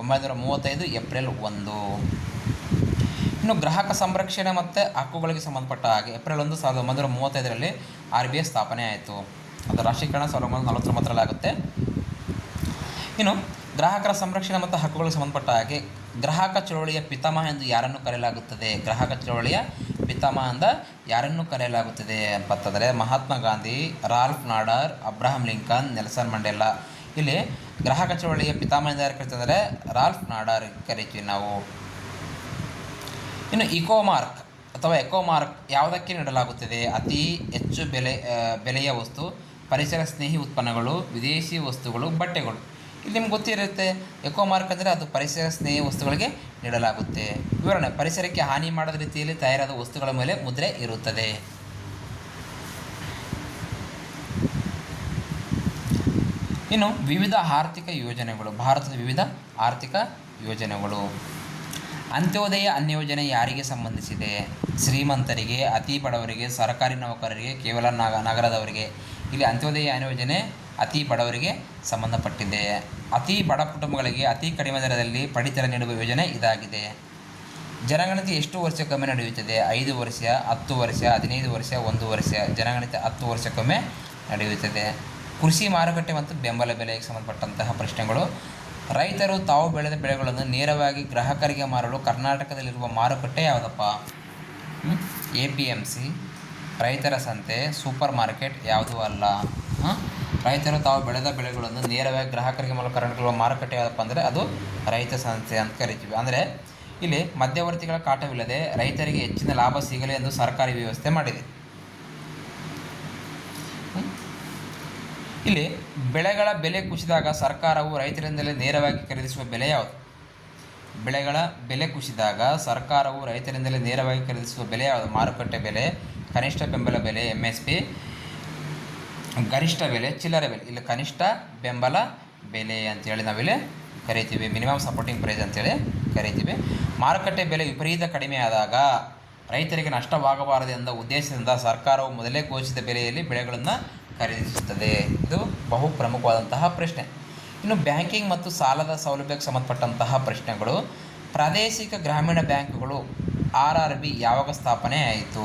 1935 ಏಪ್ರಿಲ್ 1. ಇನ್ನು ಗ್ರಾಹಕ ಸಂರಕ್ಷಣೆ ಮತ್ತು ಹಕ್ಕುಗಳಿಗೆ ಸಂಬಂಧಪಟ್ಟ ಹಾಗೆ ಏಪ್ರಿಲ್ 1, 1935ರಲ್ಲಿ ಆರ್ ಬಿ ಐ ಸ್ಥಾಪನೆ ಆಯಿತು. ಅದು ರಾಷ್ಟ್ರೀಕರಣ 1949ರಲ್ಲಿ ಆಗುತ್ತೆ. ಇನ್ನು ಗ್ರಾಹಕರ ಸಂರಕ್ಷಣೆ ಮತ್ತು ಹಕ್ಕುಗಳಿಗೆ ಸಂಬಂಧಪಟ್ಟ ಹಾಗೆ ಗ್ರಾಹಕ ಚಳವಳಿಯ ಪಿತಾಮಹ ಎಂದು ಯಾರನ್ನು ಕರೆಯಲಾಗುತ್ತದೆ? ಗ್ರಾಹಕ ಚಳವಳಿಯ ಪಿತಾಮಹ ಎಂದು ಯಾರನ್ನು ಕರೆಯಲಾಗುತ್ತದೆ ಅಂತಂದರೆ Mahatma Gandhi, Ralph Nader, Abraham Lincoln, Nelson Mandela. ಇಲ್ಲಿ ಗ್ರಾಹಕ ಚಳವಳಿಯ ಪಿತಾಮಹ ಎಂದು ಯಾರು ಕರಿತೀವಿ ಅಂದರೆ ರಾಲ್ಫ್ ನಾಡರ್ ಕರಿತೀವಿ ನಾವು. ಇನ್ನು ಇಕೋಮಾರ್ಕ್ ಅಥವಾ ಎಕೋಮಾರ್ಕ್ ಯಾವುದಕ್ಕೆ ನೀಡಲಾಗುತ್ತದೆ? ಅತಿ ಹೆಚ್ಚು ಬೆಲೆಯ ವಸ್ತು, ಪರಿಸರ ಸ್ನೇಹಿ ಉತ್ಪನ್ನಗಳು, ವಿದೇಶಿ ವಸ್ತುಗಳು, ಬಟ್ಟೆಗಳು. ಇಲ್ಲಿ ನಿಮ್ಗೆ ಗೊತ್ತಿರುತ್ತೆ, ಎಕೋಮಾರ್ಕ್ ಅಂದರೆ ಅದು ಪರಿಸರ ಸ್ನೇಹಿ ವಸ್ತುಗಳಿಗೆ ನೀಡಲಾಗುತ್ತೆ. ವಿವರಣೆ: ಪರಿಸರಕ್ಕೆ ಹಾನಿ ಮಾಡದ ರೀತಿಯಲ್ಲಿ ತಯಾರಾದ ವಸ್ತುಗಳ ಮೇಲೆ ಮುದ್ರೆ ಇರುತ್ತದೆ. ಇನ್ನು ವಿವಿಧ ಆರ್ಥಿಕ ಯೋಜನೆಗಳು, ಭಾರತದ ವಿವಿಧ ಆರ್ಥಿಕ ಯೋಜನೆಗಳು. ಅಂತ್ಯೋದಯ ಅನ್ನ ಯೋಜನೆ ಯಾರಿಗೆ ಸಂಬಂಧಿಸಿದೆ? ಶ್ರೀಮಂತರಿಗೆ, ಅತಿ ಬಡವರಿಗೆ, ಸರ್ಕಾರಿ ನೌಕರರಿಗೆ, ಕೇವಲ ನಗರದವರಿಗೆ. ಇಲ್ಲಿ ಅಂತ್ಯೋದಯ ಅನ್ನ ಯೋಜನೆ ಅತಿ ಬಡವರಿಗೆ ಸಂಬಂಧಪಟ್ಟಿದೆ. ಅತಿ ಬಡ ಕುಟುಂಬಗಳಿಗೆ ಅತಿ ಕಡಿಮೆ ದರದಲ್ಲಿ ಪಡಿತರ ನೀಡುವ ಯೋಜನೆ ಇದಾಗಿದೆ. ಜನಗಣತಿ ಎಷ್ಟು ವರ್ಷಕ್ಕೊಮ್ಮೆ ನಡೆಯುತ್ತದೆ? 5 ವರ್ಷ, 10 ವರ್ಷ, 15 ವರ್ಷ, 1 ವರ್ಷ. ಜನಗಣತಿ 10 ವರ್ಷಕ್ಕೊಮ್ಮೆ ನಡೆಯುತ್ತದೆ. ಕೃಷಿ ಮಾರುಕಟ್ಟೆ ಮತ್ತು ಬೆಂಬಲ ಬೆಲೆಗೆ ಸಂಬಂಧಪಟ್ಟಂತಹ ಪ್ರಶ್ನೆಗಳು. ರೈತರು ತಾವು ಬೆಳೆದ ಬೆಳೆಗಳನ್ನು ನೇರವಾಗಿ ಗ್ರಾಹಕರಿಗೆ ಮಾರಲು ಕರ್ನಾಟಕದಲ್ಲಿರುವ ಮಾರುಕಟ್ಟೆ ಯಾವುದಪ್ಪ? APMC, ರೈತರ ಸಂತೆ, ಸೂಪರ್ ಮಾರ್ಕೆಟ್ ಯಾವುದೂ ಅಲ್ಲ. ರೈತರು ತಾವು ಬೆಳೆದ ಬೆಳೆಗಳನ್ನು ನೇರವಾಗಿ ಗ್ರಾಹಕರಿಗೆ ಮಾರಲು ಕರ್ನಾಟಕದಲ್ಲಿರುವ ಮಾರುಕಟ್ಟೆ ಯಾವುದಪ್ಪ ಅಂದರೆ ಅದು ರೈತ ಸಂತೆ ಅಂತ ಕರಿತೀವಿ. ಅಂದರೆ ಇಲ್ಲಿ ಮಧ್ಯವರ್ತಿಗಳ ಕಾಟವಿಲ್ಲದೆ ರೈತರಿಗೆ ಹೆಚ್ಚಿನ ಲಾಭ ಸಿಗಲಿ ಎಂದು ಸರ್ಕಾರಿ ವ್ಯವಸ್ಥೆ ಮಾಡಿದೆ. ಇಲ್ಲಿ ಬೆಳೆಗಳ ಬೆಲೆ ಕುಸಿದಾಗ ಸರ್ಕಾರವು ರೈತರಿಂದಲೇ ನೇರವಾಗಿ ಖರೀದಿಸುವ ಬೆಲೆ ಯಾವುದು? ಬೆಳೆಗಳ ಬೆಲೆ ಕುಸಿದಾಗ ಸರ್ಕಾರವು ರೈತರಿಂದಲೇ ನೇರವಾಗಿ ಖರೀದಿಸುವ ಬೆಲೆ ಯಾವುದು? ಮಾರುಕಟ್ಟೆ ಬೆಲೆ, ಕನಿಷ್ಠ ಬೆಂಬಲ ಬೆಲೆ MSP, ಗರಿಷ್ಠ ಬೆಲೆ, ಚಿಲ್ಲರೆ ಬೆಲೆ. ಇಲ್ಲಿ ಕನಿಷ್ಠ ಬೆಂಬಲ ಬೆಲೆ ಅಂತೇಳಿ ನಾವಿಲ್ಲಿ ಕರಿತೀವಿ. ಮಿನಿಮಮ್ ಸಪೋರ್ಟಿಂಗ್ ಪ್ರೈಸ್ ಅಂತೇಳಿ ಕರಿತೀವಿ. ಮಾರುಕಟ್ಟೆ ಬೆಲೆ ವಿಪರೀತ ಕಡಿಮೆ ಆದಾಗ ರೈತರಿಗೆ ನಷ್ಟವಾಗಬಾರದು ಎಂದ ಉದ್ದೇಶದಿಂದ ಸರ್ಕಾರವು ಮೊದಲೇ ಘೋಷಿಸಿದ ಬೆಲೆಯಲ್ಲಿ ಬೆಳೆಗಳನ್ನು ಖರೀದಿಸುತ್ತದೆ. ಇದು ಬಹು ಪ್ರಮುಖವಾದಂತಹ ಪ್ರಶ್ನೆ. ಇನ್ನು ಬ್ಯಾಂಕಿಂಗ್ ಮತ್ತು ಸಾಲದ ಸೌಲಭ್ಯಕ್ಕೆ ಸಂಬಂಧಪಟ್ಟಂತಹ ಪ್ರಶ್ನೆಗಳು. ಪ್ರಾದೇಶಿಕ ಗ್ರಾಮೀಣ ಬ್ಯಾಂಕುಗಳು RRB ಯಾವಾಗ ಸ್ಥಾಪನೆ ಆಯಿತು?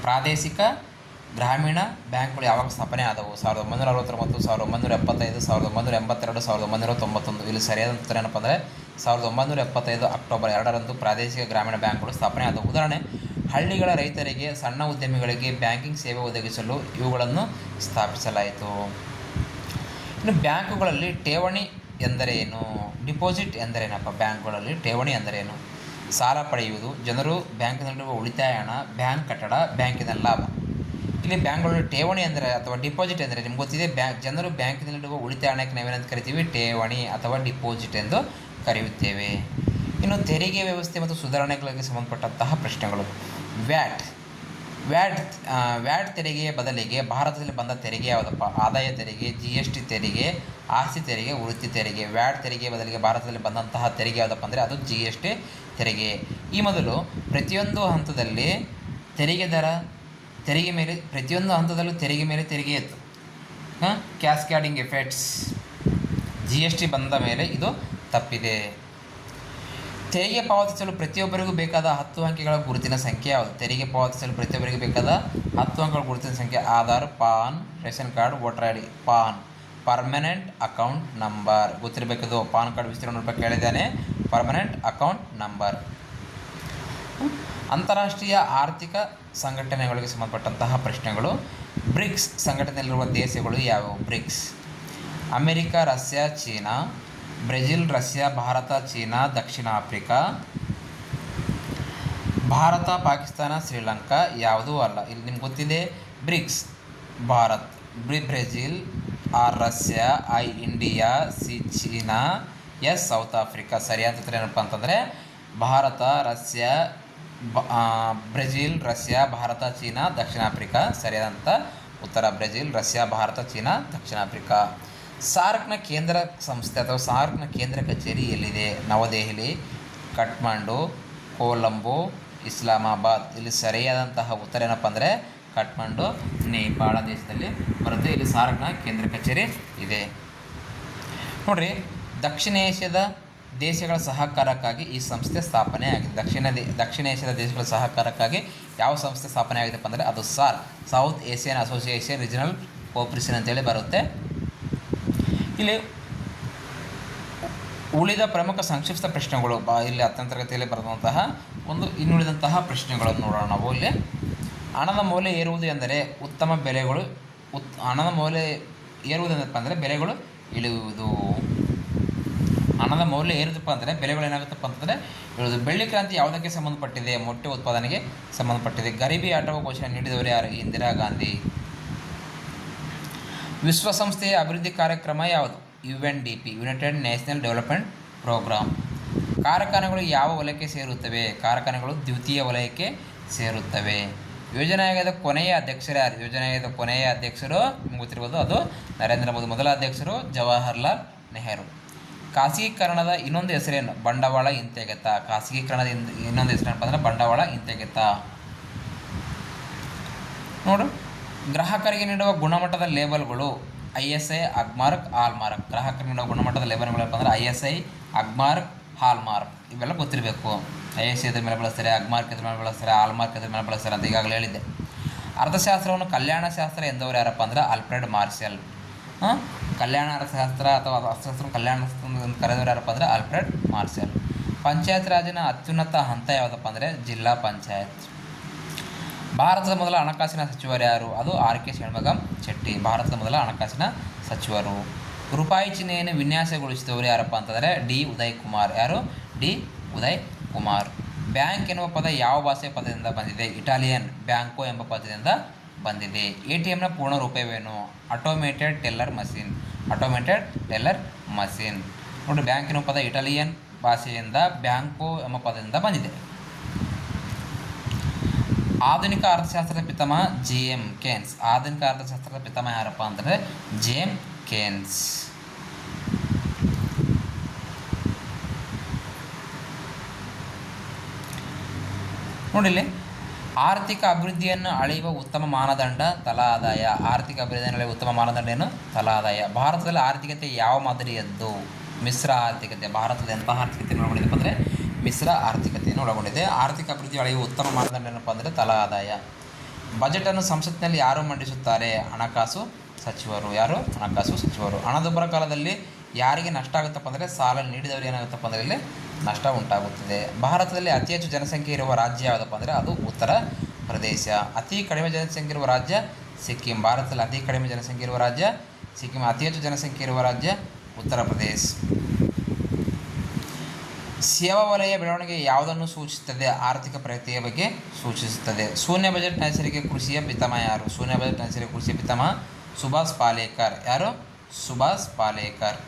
ಪ್ರಾದೇಶಿಕ ಗ್ರಾಮೀಣ ಬ್ಯಾಂಕ್ಗಳು ಯಾವಾಗ ಸ್ಥಾಪನೆ ಆದವು? 1969, 1975, 1982, 1991. ಇಲ್ಲಿ ಸರಿಯಾದ ಉತ್ತರ ಏನಪ್ಪ ಅಂದರೆ 1975 ಅಕ್ಟೋಬರ್ 2ರಂದು ಪ್ರಾದೇಶಿಕ ಗ್ರಾಮೀಣ ಬ್ಯಾಂಕ್ಗಳು ಸ್ಥಾಪನೆ ಆದವು. ಉದಾಹರಣೆ: ಹಳ್ಳಿಗಳ ರೈತರಿಗೆ, ಸಣ್ಣ ಉದ್ಯಮಿಗಳಿಗೆ ಬ್ಯಾಂಕಿಂಗ್ ಸೇವೆ ಒದಗಿಸಲು ಇವುಗಳನ್ನು ಸ್ಥಾಪಿಸಲಾಯಿತು. ಇನ್ನು ಬ್ಯಾಂಕುಗಳಲ್ಲಿ ಠೇವಣಿ ಎಂದರೇನು? ಡಿಪಾಸಿಟ್ ಎಂದರೇನಪ್ಪ? ಬ್ಯಾಂಕ್ಗಳಲ್ಲಿ ಠೇವಣಿ ಎಂದರೇನು? ಸಾಲ ಪಡೆಯುವುದು, ಜನರು ಬ್ಯಾಂಕಿನಲ್ಲಿರುವ ಉಳಿತಾಯ ಹಣ, ಬ್ಯಾಂಕ್ ಕಟ್ಟಡ, ಬ್ಯಾಂಕಿನ ಲಾಭ. ಇಲ್ಲಿ ಬ್ಯಾಂಕ್ಗಳಲ್ಲಿ ಠೇವಣಿ ಅಂದರೆ ಅಥವಾ ಡಿಪಾಸಿಟ್ ಅಂದರೆ ನಿಮ್ಗೆ ಗೊತ್ತಿದೆ, ಜನರು ಬ್ಯಾಂಕಿನಲ್ಲಿರುವ ಉಳಿತಾಯ ಹಣಕ್ಕೆ ನಾವೇನಂತ ಕರಿತೀವಿ? ಠೇವಣಿ ಅಥವಾ ಡಿಪಾಸಿಟ್ ಎಂದು ಕರೆಯುತ್ತೇವೆ. ಇನ್ನು ತೆರಿಗೆ ವ್ಯವಸ್ಥೆ ಮತ್ತು ಸುಧಾರಣೆಗಳಿಗೆ ಸಂಬಂಧಪಟ್ಟಂತಹ ಪ್ರಶ್ನೆಗಳು. ವ್ಯಾಟ್ ತೆರಿಗೆಯ ಬದಲಿಗೆ ಭಾರತದಲ್ಲಿ ಬಂದ ತೆರಿಗೆ ಯಾವುದಪ್ಪ? ಆದಾಯ ತೆರಿಗೆ, GST ತೆರಿಗೆ, ಆಸ್ತಿ ತೆರಿಗೆ, ವೃತ್ತಿ ತೆರಿಗೆ. ವ್ಯಾಟ್ ತೆರಿಗೆಯ ಬದಲಿಗೆ ಭಾರತದಲ್ಲಿ ಬಂದಂತಹ ತೆರಿಗೆ ಯಾವುದಪ್ಪ ಅಂದರೆ ಅದು GST ತೆರಿಗೆ. ಈ ಮೊದಲು ಪ್ರತಿಯೊಂದು ಹಂತದಲ್ಲಿ ತೆರಿಗೆ ಮೇಲೆ ತೆರಿಗೆ ಇತ್ತು. ಕ್ಯಾಸ್ಕ್ಯಾಡಿಂಗ್ ಎಫೆಕ್ಟ್ಸ್. GST ಬಂದ ಮೇಲೆ ಇದು ತಪ್ಪಿದೆ. ತೆರಿಗೆ ಪಾವತಿಸಲು ಪ್ರತಿಯೊಬ್ಬರಿಗೂ ಬೇಕಾದ 10 ಅಂಕೆಗಳ ಗುರುತಿನ ಸಂಖ್ಯೆ ಯಾವುದು? ತೆರಿಗೆ ಪಾವತಿಸಲು ಪ್ರತಿಯೊಬ್ಬರಿಗೂ ಬೇಕಾದ 10 ಅಂಕೆಗಳ ಗುರುತಿನ ಸಂಖ್ಯೆ Aadhaar, PAN, ration card, voter ID. PAN, permanent account number. ಗೊತ್ತಿರಬೇಕದು. ಪಾನ್ ಕಾರ್ಡ್ ವಿಸ್ತೀರ್ಣ ರೂಪಾಯಿ ಕೇಳಿದ್ದಾನೆ. Permanent account number. ಅಂತಾರಾಷ್ಟ್ರೀಯ ಆರ್ಥಿಕ ಸಂಘಟನೆಗಳಿಗೆ ಸಂಬಂಧಪಟ್ಟಂತಹ ಪ್ರಶ್ನೆಗಳು. ಬ್ರಿಕ್ಸ್ ಸಂಘಟನೆಯಲ್ಲಿರುವ ದೇಶಗಳು ಯಾವುವು? BRICS: America, Russia, China. Brazil, Russia, Bharat, China, ದಕ್ಷಿಣ ಆಫ್ರಿಕಾ. ಭಾರತ, ಪಾಕಿಸ್ತಾನ, ಶ್ರೀಲಂಕಾ ಯಾವುದೂ ಅಲ್ಲ. ಇಲ್ಲಿ ನಿಮ್ಗೆ ಗೊತ್ತಿದೆ, BRICS Bharat, Brazil, R Russia, I India, C China, S South Africa. ಸರಿಯಾದ ಉತ್ತರ ಏನಪ್ಪ ಅಂತಂದರೆ Bharat, Russia, Brazil, Russia, Bharat, China, ದಕ್ಷಿಣ ಆಫ್ರಿಕಾ. ಸರಿಯಾದಂಥ ಉತ್ತರ ಬ್ರೆಜಿಲ್, ರಷ್ಯಾ, ಭಾರತ, ಚೀನಾ, ದಕ್ಷಿಣ ಆಫ್ರಿಕಾ. ಸಾರ್ಕ್ನ ಕೇಂದ್ರ ಸಂಸ್ಥೆ ಅಥವಾ ಸಾರ್ಕ್ನ ಕೇಂದ್ರ ಕಚೇರಿ ಎಲ್ಲಿದೆ? ನವದೆಹಲಿ, ಕಠ್ಮಂಡು, ಕೊಲಂಬೋ, ಇಸ್ಲಾಮಾಬಾದ್. ಇಲ್ಲಿ ಸರಿಯಾದಂತಹ ಉತ್ತರ ಏನಪ್ಪ ಅಂದರೆ ಕಠ್ಮಂಡು, ನೇಪಾಳ ದೇಶದಲ್ಲಿ ಬರುತ್ತೆ. ಇಲ್ಲಿ ಸಾರ್ಕ್ನ ಕೇಂದ್ರ ಕಚೇರಿ ಇದೆ. ನೋಡ್ರಿ, ದಕ್ಷಿಣ ಏಷ್ಯಾದ ದೇಶಗಳ ಸಹಕಾರಕ್ಕಾಗಿ ಈ ಸಂಸ್ಥೆ ಸ್ಥಾಪನೆ ಆಗಿದೆ. ದಕ್ಷಿಣ ಏಷ್ಯಾದ ದೇಶಗಳ ಸಹಕಾರಕ್ಕಾಗಿ ಯಾವ ಸಂಸ್ಥೆ ಸ್ಥಾಪನೆ ಆಗಿದೆಪ್ಪ ಅಂದರೆ ಅದು SAARC, south Asian association regional cooperation ಅಂತೇಳಿ ಬರುತ್ತೆ. ಇಲ್ಲಿ ಉಳಿದ ಪ್ರಮುಖ ಸಂಕ್ಷಿಪ್ತ ಪ್ರಶ್ನೆಗಳು ಇಲ್ಲಿ 10ನೇ ತರಗತಿಯಲ್ಲಿ ಬರೆದಂತಹ ಇನ್ನುಳಿದಂತಹ ಪ್ರಶ್ನೆಗಳನ್ನು ನೋಡೋಣ ನಾವು. ಇಲ್ಲಿ ಹಣದ ಮೌಲ್ಯ ಏರುವುದು ಎಂದರೆ ಉತ್ತಮ ಬೆಲೆಗಳು ಹಣದ ಮೌಲ್ಯ ಏರುವುದೆಂದಪ್ಪ ಅಂದರೆ ಬೆಲೆಗಳು ಇಳಿಯುವುದು. ಹಣದ ಮೌಲ್ಯ ಏರುತ್ತಪ್ಪ ಅಂದರೆ ಬೆಲೆಗಳು ಏನಾಗುತ್ತಪ್ಪ ಅಂತಂದರೆ ಇಳಿದು. ಬೆಳ್ಳಿ ಕ್ರಾಂತಿ ಯಾವುದಕ್ಕೆ ಸಂಬಂಧಪಟ್ಟಿದೆ? ಮೊಟ್ಟೆ ಉತ್ಪಾದನೆಗೆ ಸಂಬಂಧಪಟ್ಟಿದೆ. ಗರೀಬಿ ಹಠಾವೋ ಘೋಷಣೆ ನೀಡಿದವರು ಯಾರು? ಇಂದಿರಾ ಗಾಂಧಿ. ವಿಶ್ವಸಂಸ್ಥೆಯ ಅಭಿವೃದ್ಧಿ ಕಾರ್ಯಕ್ರಮ ಯಾವುದು? UNDP, United National Development Programme. ಕಾರ್ಖಾನೆಗಳು ಯಾವ ವಲಯಕ್ಕೆ ಸೇರುತ್ತವೆ? ಕಾರ್ಖಾನೆಗಳು ದ್ವಿತೀಯ ವಲಯಕ್ಕೆ ಸೇರುತ್ತವೆ. ಯೋಜನಾ ಆಯೋಗದ ಕೊನೆಯ ಅಧ್ಯಕ್ಷರು ಯಾರು? ಯೋಜನಾ ಆಯೋಗದ ಕೊನೆಯ ಅಧ್ಯಕ್ಷರು ನಿಮ್ಗೆ ಗೊತ್ತಿರ್ಬೋದು, ಅದು ನರೇಂದ್ರ ಮೋದಿ. ಮೊದಲ ಅಧ್ಯಕ್ಷರು ಜವಾಹರ್ಲಾಲ್ ನೆಹರು. ಖಾಸಗೀಕರಣದ ಇನ್ನೊಂದು ಹೆಸರೇನು? ಬಂಡವಾಳ ಹಿಂತೆಗೆತ. ಖಾಸಗೀಕರಣದ ಇನ್ನೊಂದು ಹೆಸರೇನಪ್ಪ ಅಂದರೆ ಬಂಡವಾಳ ಹಿಂತೆಗೆತ. ನೋಡು, ಗ್ರಾಹಕರಿಗೆ ನೀಡುವ ಗುಣಮಟ್ಟದ ಲೇಬಲ್ಗಳು ISI, ಅಗ್ಮಾರ್ಕ್, ಹಾಲ್ಮಾರ್ಕ್. ಗ್ರಾಹಕರಿಗೆ ನೀಡುವ ಗುಣಮಟ್ಟದ ಲೇಬಲ್ಗಳು ಏನಪ್ಪ ಅಂದರೆ ISI, ಅಗ್ಮಾರ್ಕ್, ಹಾಲ್ಮಾರ್ಕ್. ಇವೆಲ್ಲ ಗೊತ್ತಿರಬೇಕು. ISI ಇದ್ರ ಮೇಲೆ ಬಳಸ್ತಾರೆ, ಅಗ್ಮಾರ್ಕ್ ಇದ್ರ ಮೇಲೆ ಬಳಸ್ತಾರೆ, ಹಾಲ್ಮಾರ್ಕ್ ಇದ್ರ ಮೇಲೆ ಬಳಸ್ತಾರೆ ಅಂತ ಈಗಾಗಲೇ ಹೇಳಿದ್ದೆ. ಅರ್ಥಶಾಸ್ತ್ರವನ್ನು ಕಲ್ಯಾಣಶಾಸ್ತ್ರ ಎಂದವರು ಯಾರಪ್ಪ ಅಂದರೆ ಆಲ್ಫ್ರೆಡ್ ಮಾರ್ಷಲ್. ಕಲ್ಯಾಣ ಅರ್ಥಶಾಸ್ತ್ರ ಅಥವಾ ಅರ್ಥಶಾಸ್ತ್ರ ಕಲ್ಯಾಣ ಕರೆದವರು ಯಾರಪ್ಪ ಅಂದರೆ ಆಲ್ಫ್ರೆಡ್ ಮಾರ್ಷಲ್. ಪಂಚಾಯತ್ ರಾಜಿನ ಅತ್ಯುನ್ನತ ಹಂತ ಯಾವುದಪ್ಪ ಅಂದರೆ ಜಿಲ್ಲಾ ಪಂಚಾಯತ್. ಭಾರತದ ಮೊದಲ ಹಣಕಾಸಿನ ಸಚಿವರು ಯಾರು? ಅದು RK ಷಣ್ಮುಗಂ ಚೆಟ್ಟಿ. ಭಾರತದ ಮೊದಲ ಹಣಕಾಸಿನ ಸಚಿವರು. ರೂಪಾಯಿ ಚಿಹ್ನೆಯನ್ನು ವಿನ್ಯಾಸಗೊಳಿಸಿದವರು ಯಾರಪ್ಪ ಅಂತಂದರೆ D. ಉದಯ್ ಕುಮಾರ್. ಯಾರು? D. ಉದಯ್ ಕುಮಾರ್. ಬ್ಯಾಂಕ್ ಎನ್ನುವ ಪದ ಯಾವ ಭಾಷೆಯ ಪದದಿಂದ ಬಂದಿದೆ? ಇಟಾಲಿಯನ್. ಬ್ಯಾಂಕೋ ಎಂಬ ಪದದಿಂದ ಬಂದಿದೆ. ATMನ ಪೂರ್ಣ ರೂಪವೇನು? Automated teller machine. Automated teller machine. ನೋಡಿ, ಬ್ಯಾಂಕ್ ಎನ್ನುವ ಪದ ಇಟಾಲಿಯನ್ ಭಾಷೆಯಿಂದ ಬ್ಯಾಂಕೋ ಎಂಬ ಪದದಿಂದ ಬಂದಿದೆ. ಆಧುನಿಕ ಅರ್ಥಶಾಸ್ತ್ರದ ಪಿತಾಮಹ JM ಕೇನ್ಸ್. ಆಧುನಿಕ ಅರ್ಥಶಾಸ್ತ್ರದ ಪಿತಾಮಹ ಯಾರಪ್ಪ ಅಂತಂದರೆ JM ಕೇನ್ಸ್. ನೋಡಿಲ್ಲಿ, ಆರ್ಥಿಕ ಅಭಿವೃದ್ಧಿಯನ್ನು ಅಳೆಯುವ ಉತ್ತಮ ಮಾನದಂಡ ತಲಾ ಆದಾಯ. ಆರ್ಥಿಕ ಅಭಿವೃದ್ಧಿಯನ್ನು ಅಳೆಯುವ ಉತ್ತಮ ಮಾನದಂಡ ಏನು? ತಲಾ ಆದಾಯ. ಭಾರತದಲ್ಲಿ ಆರ್ಥಿಕತೆ ಯಾವ ಮಾದರಿಯದ್ದು? ಮಿಶ್ರ ಆರ್ಥಿಕತೆ. ಭಾರತದ ಎಂತಹ ಆರ್ಥಿಕತೆಯನ್ನು ಒಳಗೊಂಡಿದೆ ಅಂದರೆ ಮಿಶ್ರ ಆರ್ಥಿಕತೆಯನ್ನು ಒಳಗೊಂಡಿದೆ. ಆರ್ಥಿಕ ಅಭಿವೃದ್ಧಿ ಅಳೆಯುವ ಉತ್ತಮ ಮಾನದಂಡ ಏನಪ್ಪ ಅಂದರೆ ತಲಾ ಆದಾಯ. ಬಜೆಟನ್ನು ಸಂಸತ್ತಿನಲ್ಲಿ ಯಾರು ಮಂಡಿಸುತ್ತಾರೆ? ಹಣಕಾಸು ಸಚಿವರು. ಯಾರು? ಹಣಕಾಸು ಸಚಿವರು. ಹಣದುಬ್ಬರ ಕಾಲದಲ್ಲಿ ಯಾರಿಗೆ ನಷ್ಟ ಆಗುತ್ತಪ್ಪ ಅಂದರೆ ಸಾಲ ನೀಡಿದವರು ಏನಾಗುತ್ತಪ್ಪ ಅಂದರೆ ಇಲ್ಲಿ ನಷ್ಟ ಉಂಟಾಗುತ್ತದೆ. ಭಾರತದಲ್ಲಿ ಅತಿ ಹೆಚ್ಚು ಜನಸಂಖ್ಯೆ ಇರುವ ರಾಜ್ಯ ಯಾವುದಪ್ಪ ಅಂದರೆ ಅದು ಉತ್ತರ ಪ್ರದೇಶ. ಅತಿ ಕಡಿಮೆ ಜನಸಂಖ್ಯೆ ಇರುವ ರಾಜ್ಯ ಸಿಕ್ಕಿಂ. ಭಾರತದಲ್ಲಿ ಅತಿ ಕಡಿಮೆ ಜನಸಂಖ್ಯೆ ಇರುವ ರಾಜ್ಯ ಸಿಕ್ಕಿಂ. ಅತಿ ಹೆಚ್ಚು ಜನಸಂಖ್ಯೆ ಇರುವ ರಾಜ್ಯ ಉತ್ತರ ಪ್ರದೇಶ. ಸೇವಾ ವಲಯ ಬೆಳವಣಿಗೆ ಯಾವುದನ್ನು ಸೂಚಿಸುತ್ತದೆ? ಆರ್ಥಿಕ ಪ್ರಗತಿಯ ಬಗ್ಗೆ ಸೂಚಿಸುತ್ತದೆ. ಶೂನ್ಯ ಬಜೆಟ್ ನೈಸರ್ಗಿಕ ಕೃಷಿಯ ಪಿತಾಮಹ ಯಾರು? ಶೂನ್ಯ ಬಜೆಟ್ ನೈಸರ್ಗಿಕ ಕೃಷಿಯ ಪಿತಾಮಹ ಸುಭಾಷ್ ಪಾಲೇಕರ್. ಯಾರು? ಸುಭಾಷ್ ಪಾಲೇಕರ್.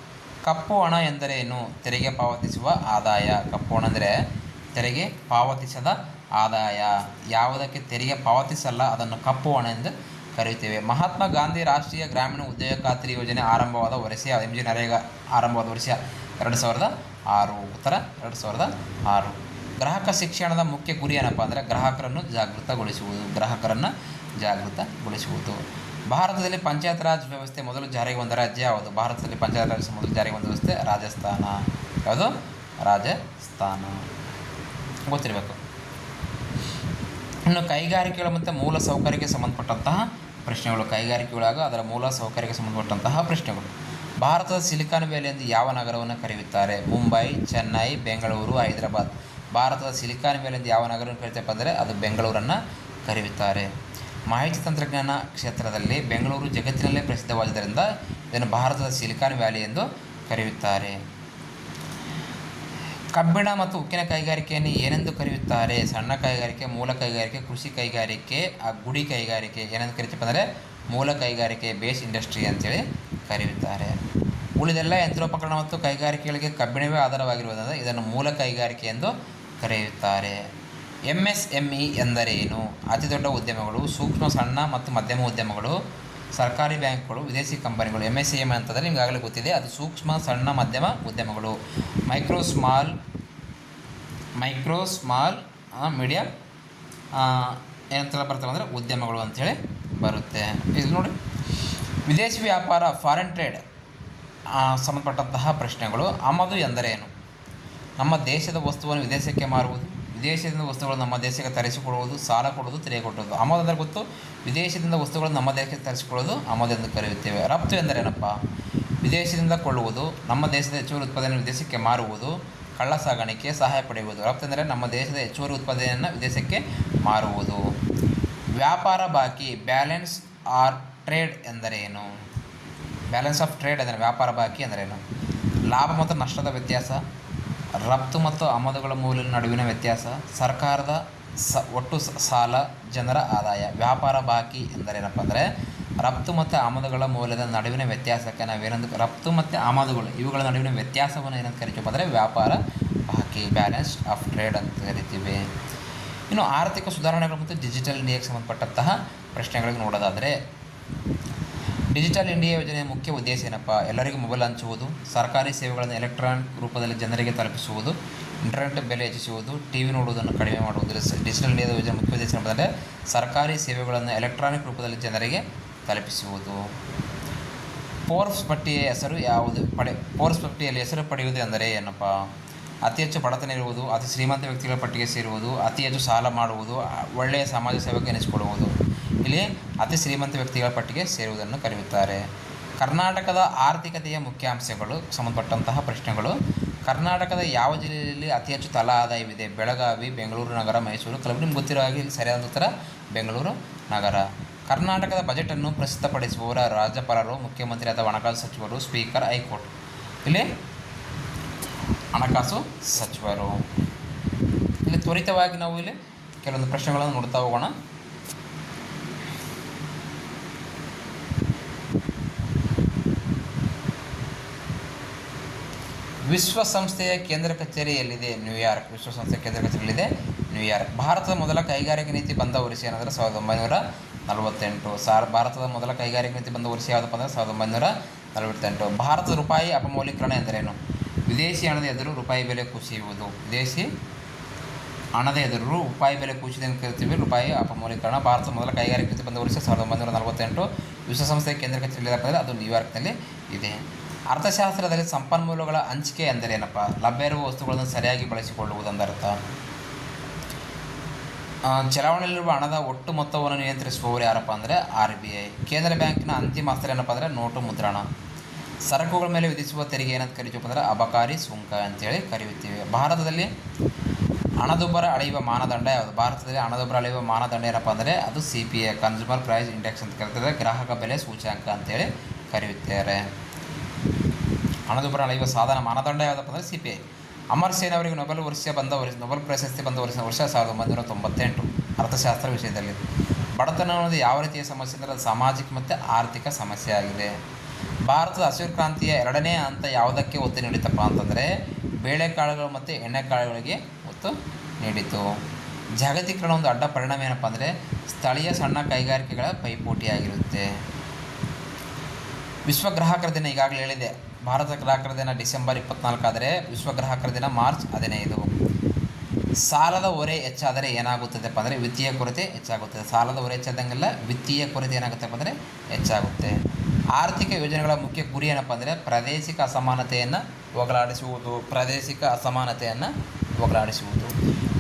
ಕಪ್ಪು ಹಣ ಎಂದರೇನು? ತೆರಿಗೆ ಪಾವತಿಸುವ ಆದಾಯ. ಕಪ್ಪು ಹಣ ಅಂದರೆ ತೆರಿಗೆ ಪಾವತಿಸದ ಆದಾಯ. ಯಾವುದಕ್ಕೆ ತೆರಿಗೆ ಪಾವತಿಸಲ್ಲ ಅದನ್ನು ಕಪ್ಪು ಹಣ ಎಂದು ಕರೆಯುತ್ತೇವೆ. ಮಹಾತ್ಮ ಗಾಂಧಿ ರಾಷ್ಟ್ರೀಯ ಗ್ರಾಮೀಣ ಉದ್ಯೋಗ ಖಾತ್ರಿ ಯೋಜನೆ ಆರಂಭವಾದ ವರ್ಷ MG ನರೇಗಾ ಆರಂಭವಾದ ವರ್ಷ 2006. ಉತ್ತರ 2006. ಗ್ರಾಹಕ ಶಿಕ್ಷಣದ ಮುಖ್ಯ ಗುರಿ ಏನಪ್ಪ ಅಂದರೆ ಗ್ರಾಹಕರನ್ನು ಜಾಗೃತಗೊಳಿಸುವುದು. ಗ್ರಾಹಕರನ್ನು ಜಾಗೃತಗೊಳಿಸುವುದು. ಭಾರತದಲ್ಲಿ ಪಂಚಾಯತ್ ರಾಜ್ ವ್ಯವಸ್ಥೆ ಮೊದಲು ಜಾರಿಗೆ ಬಂದ ರಾಜ್ಯ ಯಾವುದು? ಭಾರತದಲ್ಲಿ ಪಂಚಾಯತ್ ರಾಜ್ ಮೊದಲು ಜಾರಿಗೆ ಬಂದ ವ್ಯವಸ್ಥೆ ರಾಜಸ್ಥಾನ. ಯಾವುದು? ರಾಜಸ್ಥಾನ. ಗೊತ್ತಿರಬೇಕು. ಇನ್ನು ಕೈಗಾರಿಕೆಗಳು ಮತ್ತು ಮೂಲ ಸೌಕರ್ಯಕ್ಕೆ ಸಂಬಂಧಪಟ್ಟಂತಹ ಪ್ರಶ್ನೆಗಳು. ಕೈಗಾರಿಕೆಗಳಾಗ ಅದರ ಮೂಲ ಸೌಕರ್ಯಕ್ಕೆ ಸಂಬಂಧಪಟ್ಟಂತಹ ಪ್ರಶ್ನೆಗಳು. ಭಾರತದ ಸಿಲಿಕಾನ್ ವ್ಯಾಲಿ ಎಂದು ಯಾವ ನಗರವನ್ನು ಕರೆಯುತ್ತಾರೆ? ಮುಂಬೈ, ಚೆನ್ನೈ, ಬೆಂಗಳೂರು, ಹೈದರಾಬಾದ್. ಭಾರತದ ಸಿಲಿಕಾನ್ ವ್ಯಾಲಿ ಎಂದು ಯಾವ ನಗರವನ್ನು ಕರೀತಪ್ಪ ಅಂದರೆ ಅದು ಬೆಂಗಳೂರನ್ನು ಕರೆಯುತ್ತಾರೆ. ಮಾಹಿತಿ ತಂತ್ರಜ್ಞಾನ ಕ್ಷೇತ್ರದಲ್ಲಿ ಬೆಂಗಳೂರು ಜಗತ್ತಿನಲ್ಲೇ ಪ್ರಸಿದ್ಧವಾದ್ದರಿಂದ ಇದನ್ನು ಭಾರತದ ಸಿಲಿಕಾನ್ ವ್ಯಾಲಿ ಎಂದು ಕರೆಯುತ್ತಾರೆ. ಕಬ್ಬಿಣ ಮತ್ತು ಉಕ್ಕಿನ ಕೈಗಾರಿಕೆಯನ್ನು ಏನೆಂದು ಕರೆಯುತ್ತಾರೆ? ಸಣ್ಣ ಕೈಗಾರಿಕೆ, ಮೂಲ ಕೈಗಾರಿಕೆ, ಕೃಷಿ ಕೈಗಾರಿಕೆ, ಗುಡಿ ಕೈಗಾರಿಕೆ. ಏನೆಂದು ಕರಿತಪ್ಪ ಅಂದರೆ ಮೂಲ ಕೈಗಾರಿಕೆ, ಬೇಸ್ ಇಂಡಸ್ಟ್ರಿ ಅಂತೇಳಿ ಕರೆಯುತ್ತಾರೆ. ಉಳಿದೆಲ್ಲ ಯಂತ್ರೋಪಕರಣ ಮತ್ತು ಕೈಗಾರಿಕೆಗಳಿಗೆ ಕಬ್ಬಿಣವೇ ಆಧಾರವಾಗಿರುವುದರಿಂದ ಇದನ್ನು ಮೂಲ ಕೈಗಾರಿಕೆ ಎಂದು ಕರೆಯುತ್ತಾರೆ. MSME ಎಂದರೇನು? ಅತಿ ದೊಡ್ಡ ಉದ್ಯಮಗಳು, ಸೂಕ್ಷ್ಮ, ಸಣ್ಣ ಮತ್ತು ಮಧ್ಯಮ ಉದ್ಯಮಗಳು, ಸರ್ಕಾರಿ ಬ್ಯಾಂಕ್ಗಳು, ವಿದೇಶಿ ಕಂಪನಿಗಳು. MSCME ಅಂತಂದರೆ ನಿಮಗಾಗಲೇ ಗೊತ್ತಿದೆ, ಅದು ಸೂಕ್ಷ್ಮ ಸಣ್ಣ ಮಧ್ಯಮ ಉದ್ಯಮಗಳು. ಮೈಕ್ರೋ ಸ್ಮಾಲ್ ಮೀಡಿಯಮ್ ಏನಂತೆಲ್ಲ ಬರ್ತವೆ ಅಂದರೆ ಉದ್ಯಮಗಳು ಅಂಥೇಳಿ ಬರುತ್ತೆ. ಇದು ನೋಡಿ, ವಿದೇಶಿ ವ್ಯಾಪಾರ ಫಾರಿನ್ ಟ್ರೇಡ್ ಸಂಬಂಧಪಟ್ಟಂತಹ ಪ್ರಶ್ನೆಗಳು. ಆಮದು ಎಂದರೇನು? ನಮ್ಮ ದೇಶದ ವಸ್ತುವನ್ನು ವಿದೇಶಕ್ಕೆ ಮಾರುವುದು, ವಿದೇಶದಿಂದ ವಸ್ತುಗಳು ನಮ್ಮ ದೇಶಕ್ಕೆ ತರಿಸಿಕೊಳ್ಳುವುದು, ಸಾಲ ಕೊಡುವುದು, ತೆರಿಗೆ ಕೊಡುವುದು. ಆಮದು ಅಂದರೆ ಗೊತ್ತು, ವಿದೇಶದಿಂದ ವಸ್ತುಗಳನ್ನು ನಮ್ಮ ದೇಶಕ್ಕೆ ತರಿಸಿಕೊಳ್ಳುವುದು ಆಮದು ಎಂದು ಕರೆಯುತ್ತೇವೆ. ರಫ್ತು ಎಂದರೇನಪ್ಪ? ವಿದೇಶದಿಂದ ಕೊಳ್ಳುವುದು, ನಮ್ಮ ದೇಶದ ಹೆಚ್ಚುವರಿ ಉತ್ಪಾದನೆ ವಿದೇಶಕ್ಕೆ ಮಾರುವುದು, ಕಳ್ಳ ಸಾಗಾಣಿಕೆ ಸಹಾಯ ಪಡೆಯುವುದು. ರಫ್ತು ಎಂದರೆ ನಮ್ಮ ದೇಶದ ಹೆಚ್ಚುವರಿ ಉತ್ಪಾದನೆಯನ್ನು ವಿದೇಶಕ್ಕೆ ಮಾರುವುದು. ವ್ಯಾಪಾರ ಬಾಕಿ ಬ್ಯಾಲೆನ್ಸ್ ಆರ್ ಟ್ರೇಡ್ ಎಂದರೇನು? ಬ್ಯಾಲೆನ್ಸ್ ಆಫ್ ಟ್ರೇಡ್ ಅಂದರೆ ವ್ಯಾಪಾರ ಬಾಕಿ ಎಂದರೇನು? ಲಾಭ ಮತ್ತು ನಷ್ಟದ ವ್ಯತ್ಯಾಸ, ರಫ್ತು ಮತ್ತು ಆಮದುಗಳ ಮೌಲ್ಯದ ನಡುವಿನ ವ್ಯತ್ಯಾಸ, ಸರ್ಕಾರದ ಒಟ್ಟು ಸಾಲ, ಜನರ ಆದಾಯ. ವ್ಯಾಪಾರ ಬಾಕಿ ಎಂದರೇನಪ್ಪ ಅಂದರೆ ರಫ್ತು ಮತ್ತು ಆಮದುಗಳ ಮೌಲ್ಯದ ನಡುವಿನ ವ್ಯತ್ಯಾಸಕ್ಕೆ ನಾವೇನಂದು, ರಫ್ತು ಮತ್ತು ಆಮದುಗಳು ಇವುಗಳ ನಡುವಿನ ವ್ಯತ್ಯಾಸವನ್ನು ಏನಂತ ಕರಿತೀವಿ ಅಂದರೆ ವ್ಯಾಪಾರ ಬಾಕಿ, ಬ್ಯಾಲೆನ್ಸ್ ಆಫ್ ಟ್ರೇಡ್ ಅಂತ ಕರಿತೀವಿ. ಇನ್ನು ಆರ್ಥಿಕ ಸುಧಾರಣೆಗಳು ಮತ್ತು ಡಿಜಿಟಲ್ ಇಂಡಿಯಾಗೆ ಸಂಬಂಧಪಟ್ಟಂತಹ ಪ್ರಶ್ನೆಗಳಿಗೆ ನೋಡೋದಾದರೆ, ಡಿಜಿಟಲ್ ಇಂಡಿಯಾ ಯೋಜನೆಯ ಮುಖ್ಯ ಉದ್ದೇಶ ಏನಪ್ಪ? ಎಲ್ಲರಿಗೂ ಮೊಬೈಲ್ ಹಂಚುವುದು, ಸರ್ಕಾರಿ ಸೇವೆಗಳನ್ನು ಎಲೆಕ್ಟ್ರಾನಿಕ್ ರೂಪದಲ್ಲಿ ಜನರಿಗೆ ತಲುಪಿಸುವುದು, ಇಂಟರ್ನೆಟ್ ಬೆಲೆ ಹೆಚ್ಚಿಸುವುದು, ಟಿವಿ ನೋಡುವುದನ್ನು ಕಡಿಮೆ ಮಾಡುವುದು. ಡಿಜಿಟಲ್ ಇಂಡಿಯಾದ ಯೋಜನೆ ಮುಖ್ಯ ಉದ್ದೇಶ ಏನಂದರೆ ಸರ್ಕಾರಿ ಸೇವೆಗಳನ್ನು ಎಲೆಕ್ಟ್ರಾನಿಕ್ ರೂಪದಲ್ಲಿ ಜನರಿಗೆ ತಲುಪಿಸುವುದು. ಫೋರ್ಬ್ಸ್ ಪಟ್ಟಿಯ ಹೆಸರು ಯಾವುದು? ಫೋರ್ಬ್ಸ್ ಪಟ್ಟಿಯಲ್ಲಿ ಹೆಸರು ಪಡೆಯುವುದು ಎಂದರೆ ಏನಪ್ಪ? ಅತಿ ಹೆಚ್ಚು ಬಡತನ ಇರುವುದು, ಅತಿ ಶ್ರೀಮಂತ ವ್ಯಕ್ತಿಗಳ ಪಟ್ಟಿಗೆ ಸೇರುವುದು, ಅತಿ ಹೆಚ್ಚು ಸಾಲ ಮಾಡುವುದು, ಒಳ್ಳೆಯ ಸಮಾಜ ಸೇವೆಗೆ ಎನಿಸಿಕೊಳ್ಳುವುದು. ಇಲ್ಲಿ ಅತಿ ಶ್ರೀಮಂತ ವ್ಯಕ್ತಿಗಳ ಪಟ್ಟಿಗೆ ಸೇರುವುದನ್ನು ಕರೆಯುತ್ತಾರೆ. ಕರ್ನಾಟಕದ ಆರ್ಥಿಕತೆಯ ಮುಖ್ಯಾಂಶಗಳು ಸಂಬಂಧಪಟ್ಟಂತಹ ಪ್ರಶ್ನೆಗಳು. ಕರ್ನಾಟಕದ ಯಾವ ಜಿಲ್ಲೆಯಲ್ಲಿ ಅತಿ ಹೆಚ್ಚು ತಲಾ ಆದಾಯವಿದೆ? ಬೆಳಗಾವಿ, ಬೆಂಗಳೂರು ನಗರ, ಮೈಸೂರು. ಕೆಲವು ನಿಮ್ಗೆ ಗೊತ್ತಿರೋ ಹಾಗೆ ಇಲ್ಲಿ ಸರಿಯಾದ ಉತ್ತರ ಬೆಂಗಳೂರು ನಗರ. ಕರ್ನಾಟಕದ ಬಜೆಟನ್ನು ಪ್ರಸ್ತುತಪಡಿಸುವವರ ರಾಜ್ಯಪಾಲರು, ಮುಖ್ಯಮಂತ್ರಿ ಅಥವಾ ಹಣಕಾಸು ಸಚಿವರು, ಸ್ಪೀಕರ್, ಹೈಕೋರ್ಟ್. ಇಲ್ಲಿ ಹಣಕಾಸು ಸಚಿವರು. ಇಲ್ಲಿ ತ್ವರಿತವಾಗಿ ನಾವು ಇಲ್ಲಿ ಕೆಲವೊಂದು ಪ್ರಶ್ನೆಗಳನ್ನು ನೋಡ್ತಾ ಹೋಗೋಣ. ವಿಶ್ವಸಂಸ್ಥೆಯ ಕೇಂದ್ರ ಕಚೇರಿ ಎಲ್ಲಿದೆ? ನ್ಯೂಯಾರ್ಕ್. ವಿಶ್ವಸಂಸ್ಥೆಯ ಕೇಂದ್ರ ಕಚೇರಿ ಎಲ್ಲಿದೆ? ನ್ಯೂಯಾರ್ಕ್. ಭಾರತದ ಮೊದಲ ಕೈಗಾರಿಕಾ ನೀತಿ ಬಂದ ವರ್ಷ ಏನಂದರೆ 1948. ಭಾರತದ ಮೊದಲ ಕೈಗಾರಿಕಾ ನೀತಿ ಬಂದ ವರ್ಷ ಯಾವುದಪ್ಪ ಅಂದರೆ 1948. ಭಾರತದ ರೂಪಾಯಿ ಅಪಮೌಲ್ಯೀಕರಣ ಎಂದರೇನು? ವಿದೇಶಿ ಹಣದ ಎದುರು ರೂಪಾಯಿ ಬೆಲೆ ಕುಸಿಯುವುದು. ವಿದೇಶಿ ಹಣದ ಎದುರು ರೂಪಾಯಿ ಬೆಲೆ ಕುಸಿದೆ ಅಂತ ಕರಿತೀವಿ, ರೂಪಾಯಿ ಅಪಮೌಲ್ಯೀಕರಣ. ಭಾರತದ ಮೊದಲ ಕೈಗಾರಿಕಾ ನೀತಿ ಬಂದ ವರ್ಷ 1948. ವಿಶ್ವಸಂಸ್ಥೆಯ ಕೇಂದ್ರ ಕಚೇರಿ ಅಂದರೆ ಅದು ನ್ಯೂಯಾರ್ಕ್ನಲ್ಲಿ ಇದೆ. ಅರ್ಥಶಾಸ್ತ್ರದಲ್ಲಿ ಸಂಪನ್ಮೂಲಗಳ ಹಂಚಿಕೆ ಎಂದರೇನಪ್ಪ? ಲಭ್ಯ ಇರುವ ವಸ್ತುಗಳನ್ನು ಸರಿಯಾಗಿ ಬಳಸಿಕೊಳ್ಳುವುದೆಂದರ್ಥ. ಚಲಾವಣೆಯಲ್ಲಿರುವ ಹಣದ ಒಟ್ಟು ಮೊತ್ತವನ್ನು ನಿಯಂತ್ರಿಸುವವರು ಯಾರಪ್ಪ ಅಂದರೆ RBI. ಕೇಂದ್ರ ಬ್ಯಾಂಕಿನ ಅಂತಿಮ ಅಸ್ತ್ರ ಏನಪ್ಪ ಅಂದರೆ ನೋಟು ಮುದ್ರಣ. ಸರಕುಗಳ ಮೇಲೆ ವಿಧಿಸುವ ತೆರಿಗೆ ಏನಂತ ಕರಿತೀವಪ್ಪ ಅಂದರೆ ಅಬಕಾರಿ ಸುಂಕ ಅಂತೇಳಿ ಕರೆಯುತ್ತೀವಿ. ಭಾರತದಲ್ಲಿ ಹಣದುಬ್ಬರ ಅಳೆಯುವ ಮಾನದಂಡ ಯಾವುದು? ಭಾರತದಲ್ಲಿ ಹಣದುಬ್ಬರ ಅಳೆಯುವ ಮಾನದಂಡ ಏನಪ್ಪ ಅಂದರೆ ಅದು CPI, ಕನ್ಸ್ಯೂಮರ್ ಪ್ರೈಸ್ ಇಂಡೆಕ್ಸ್ ಅಂತ ಕರೀತಾರೆ, ಗ್ರಾಹಕ ಬೆಲೆ ಸೂಚ್ಯಂಕ ಅಂತೇಳಿ ಕರೆಯುತ್ತಾರೆ. ಹಣದುಬ್ಬರ ಅಳೆಯುವ ಸಾಧನ ಮಾನದಂಡ ಯಾವುದಪ್ಪ ಅಂದರೆ CPI. ಅಮರ್ ಸೇನ್ ಅವರಿಗೆ ನೊಬೆಲ್ ಪ್ರಶಸ್ತಿ ಬಂದ ವರ್ಷ 1998 ಅರ್ಥಶಾಸ್ತ್ರ ವಿಷಯದಲ್ಲಿ. ಬಡತನ ಅನ್ನೋದು ಯಾವ ರೀತಿಯ ಸಮಸ್ಯೆ ಅಂದರೆ ಅದು ಸಾಮಾಜಿಕ ಮತ್ತು ಆರ್ಥಿಕ ಸಮಸ್ಯೆ ಆಗಿದೆ. ಭಾರತದ ಹಸಿರು ಕ್ರಾಂತಿಯ 2ನೇ ಹಂತ ಯಾವುದಕ್ಕೆ ಒತ್ತು ನೀಡಿತಪ್ಪ ಅಂತಂದರೆ ಬೇಳೆಕಾಳುಗಳು ಮತ್ತು ಎಣ್ಣೆಕಾಳುಗಳಿಗೆ ಒತ್ತು ನೀಡಿತು. ಜಾಗತೀಕರಣ ಒಂದು ಅಡ್ಡ ಪರಿಣಾಮ ಏನಪ್ಪ ಅಂದರೆ ಸ್ಥಳೀಯ ಸಣ್ಣ ಕೈಗಾರಿಕೆಗಳ ಪೈಪೋಟಿಯಾಗಿರುತ್ತೆ. ವಿಶ್ವ ಗ್ರಾಹಕರ ದಿನ ಈಗಾಗಲೇ ಹೇಳಿದೆ. ಭಾರತ ಗ್ರಾಹಕರ ದಿನ ಡಿಸೆಂಬರ್ 24 ಆದರೆ ವಿಶ್ವ ಗ್ರಾಹಕರ ದಿನ ಮಾರ್ಚ್ 15. ಸಾಲದ ಹೊರೆ ಹೆಚ್ಚಾದರೆ ಏನಾಗುತ್ತದೆಪ್ಪ ಅಂದರೆ ವಿತ್ತೀಯ ಕೊರತೆ ಹೆಚ್ಚಾಗುತ್ತದೆ. ಸಾಲದ ಹೊರೆ ಹೆಚ್ಚಾದಂಗೆಲ್ಲ ವಿತ್ತೀಯ ಕೊರತೆ ಏನಾಗುತ್ತಪ್ಪ ಅಂದರೆ ಹೆಚ್ಚಾಗುತ್ತೆ. ಆರ್ಥಿಕ ಯೋಜನೆಗಳ ಮುಖ್ಯ ಗುರಿ ಏನಪ್ಪ ಅಂದರೆ ಪ್ರಾದೇಶಿಕ ಅಸಮಾನತೆಯನ್ನು ಹೋಗಲಾಡಿಸುವುದು.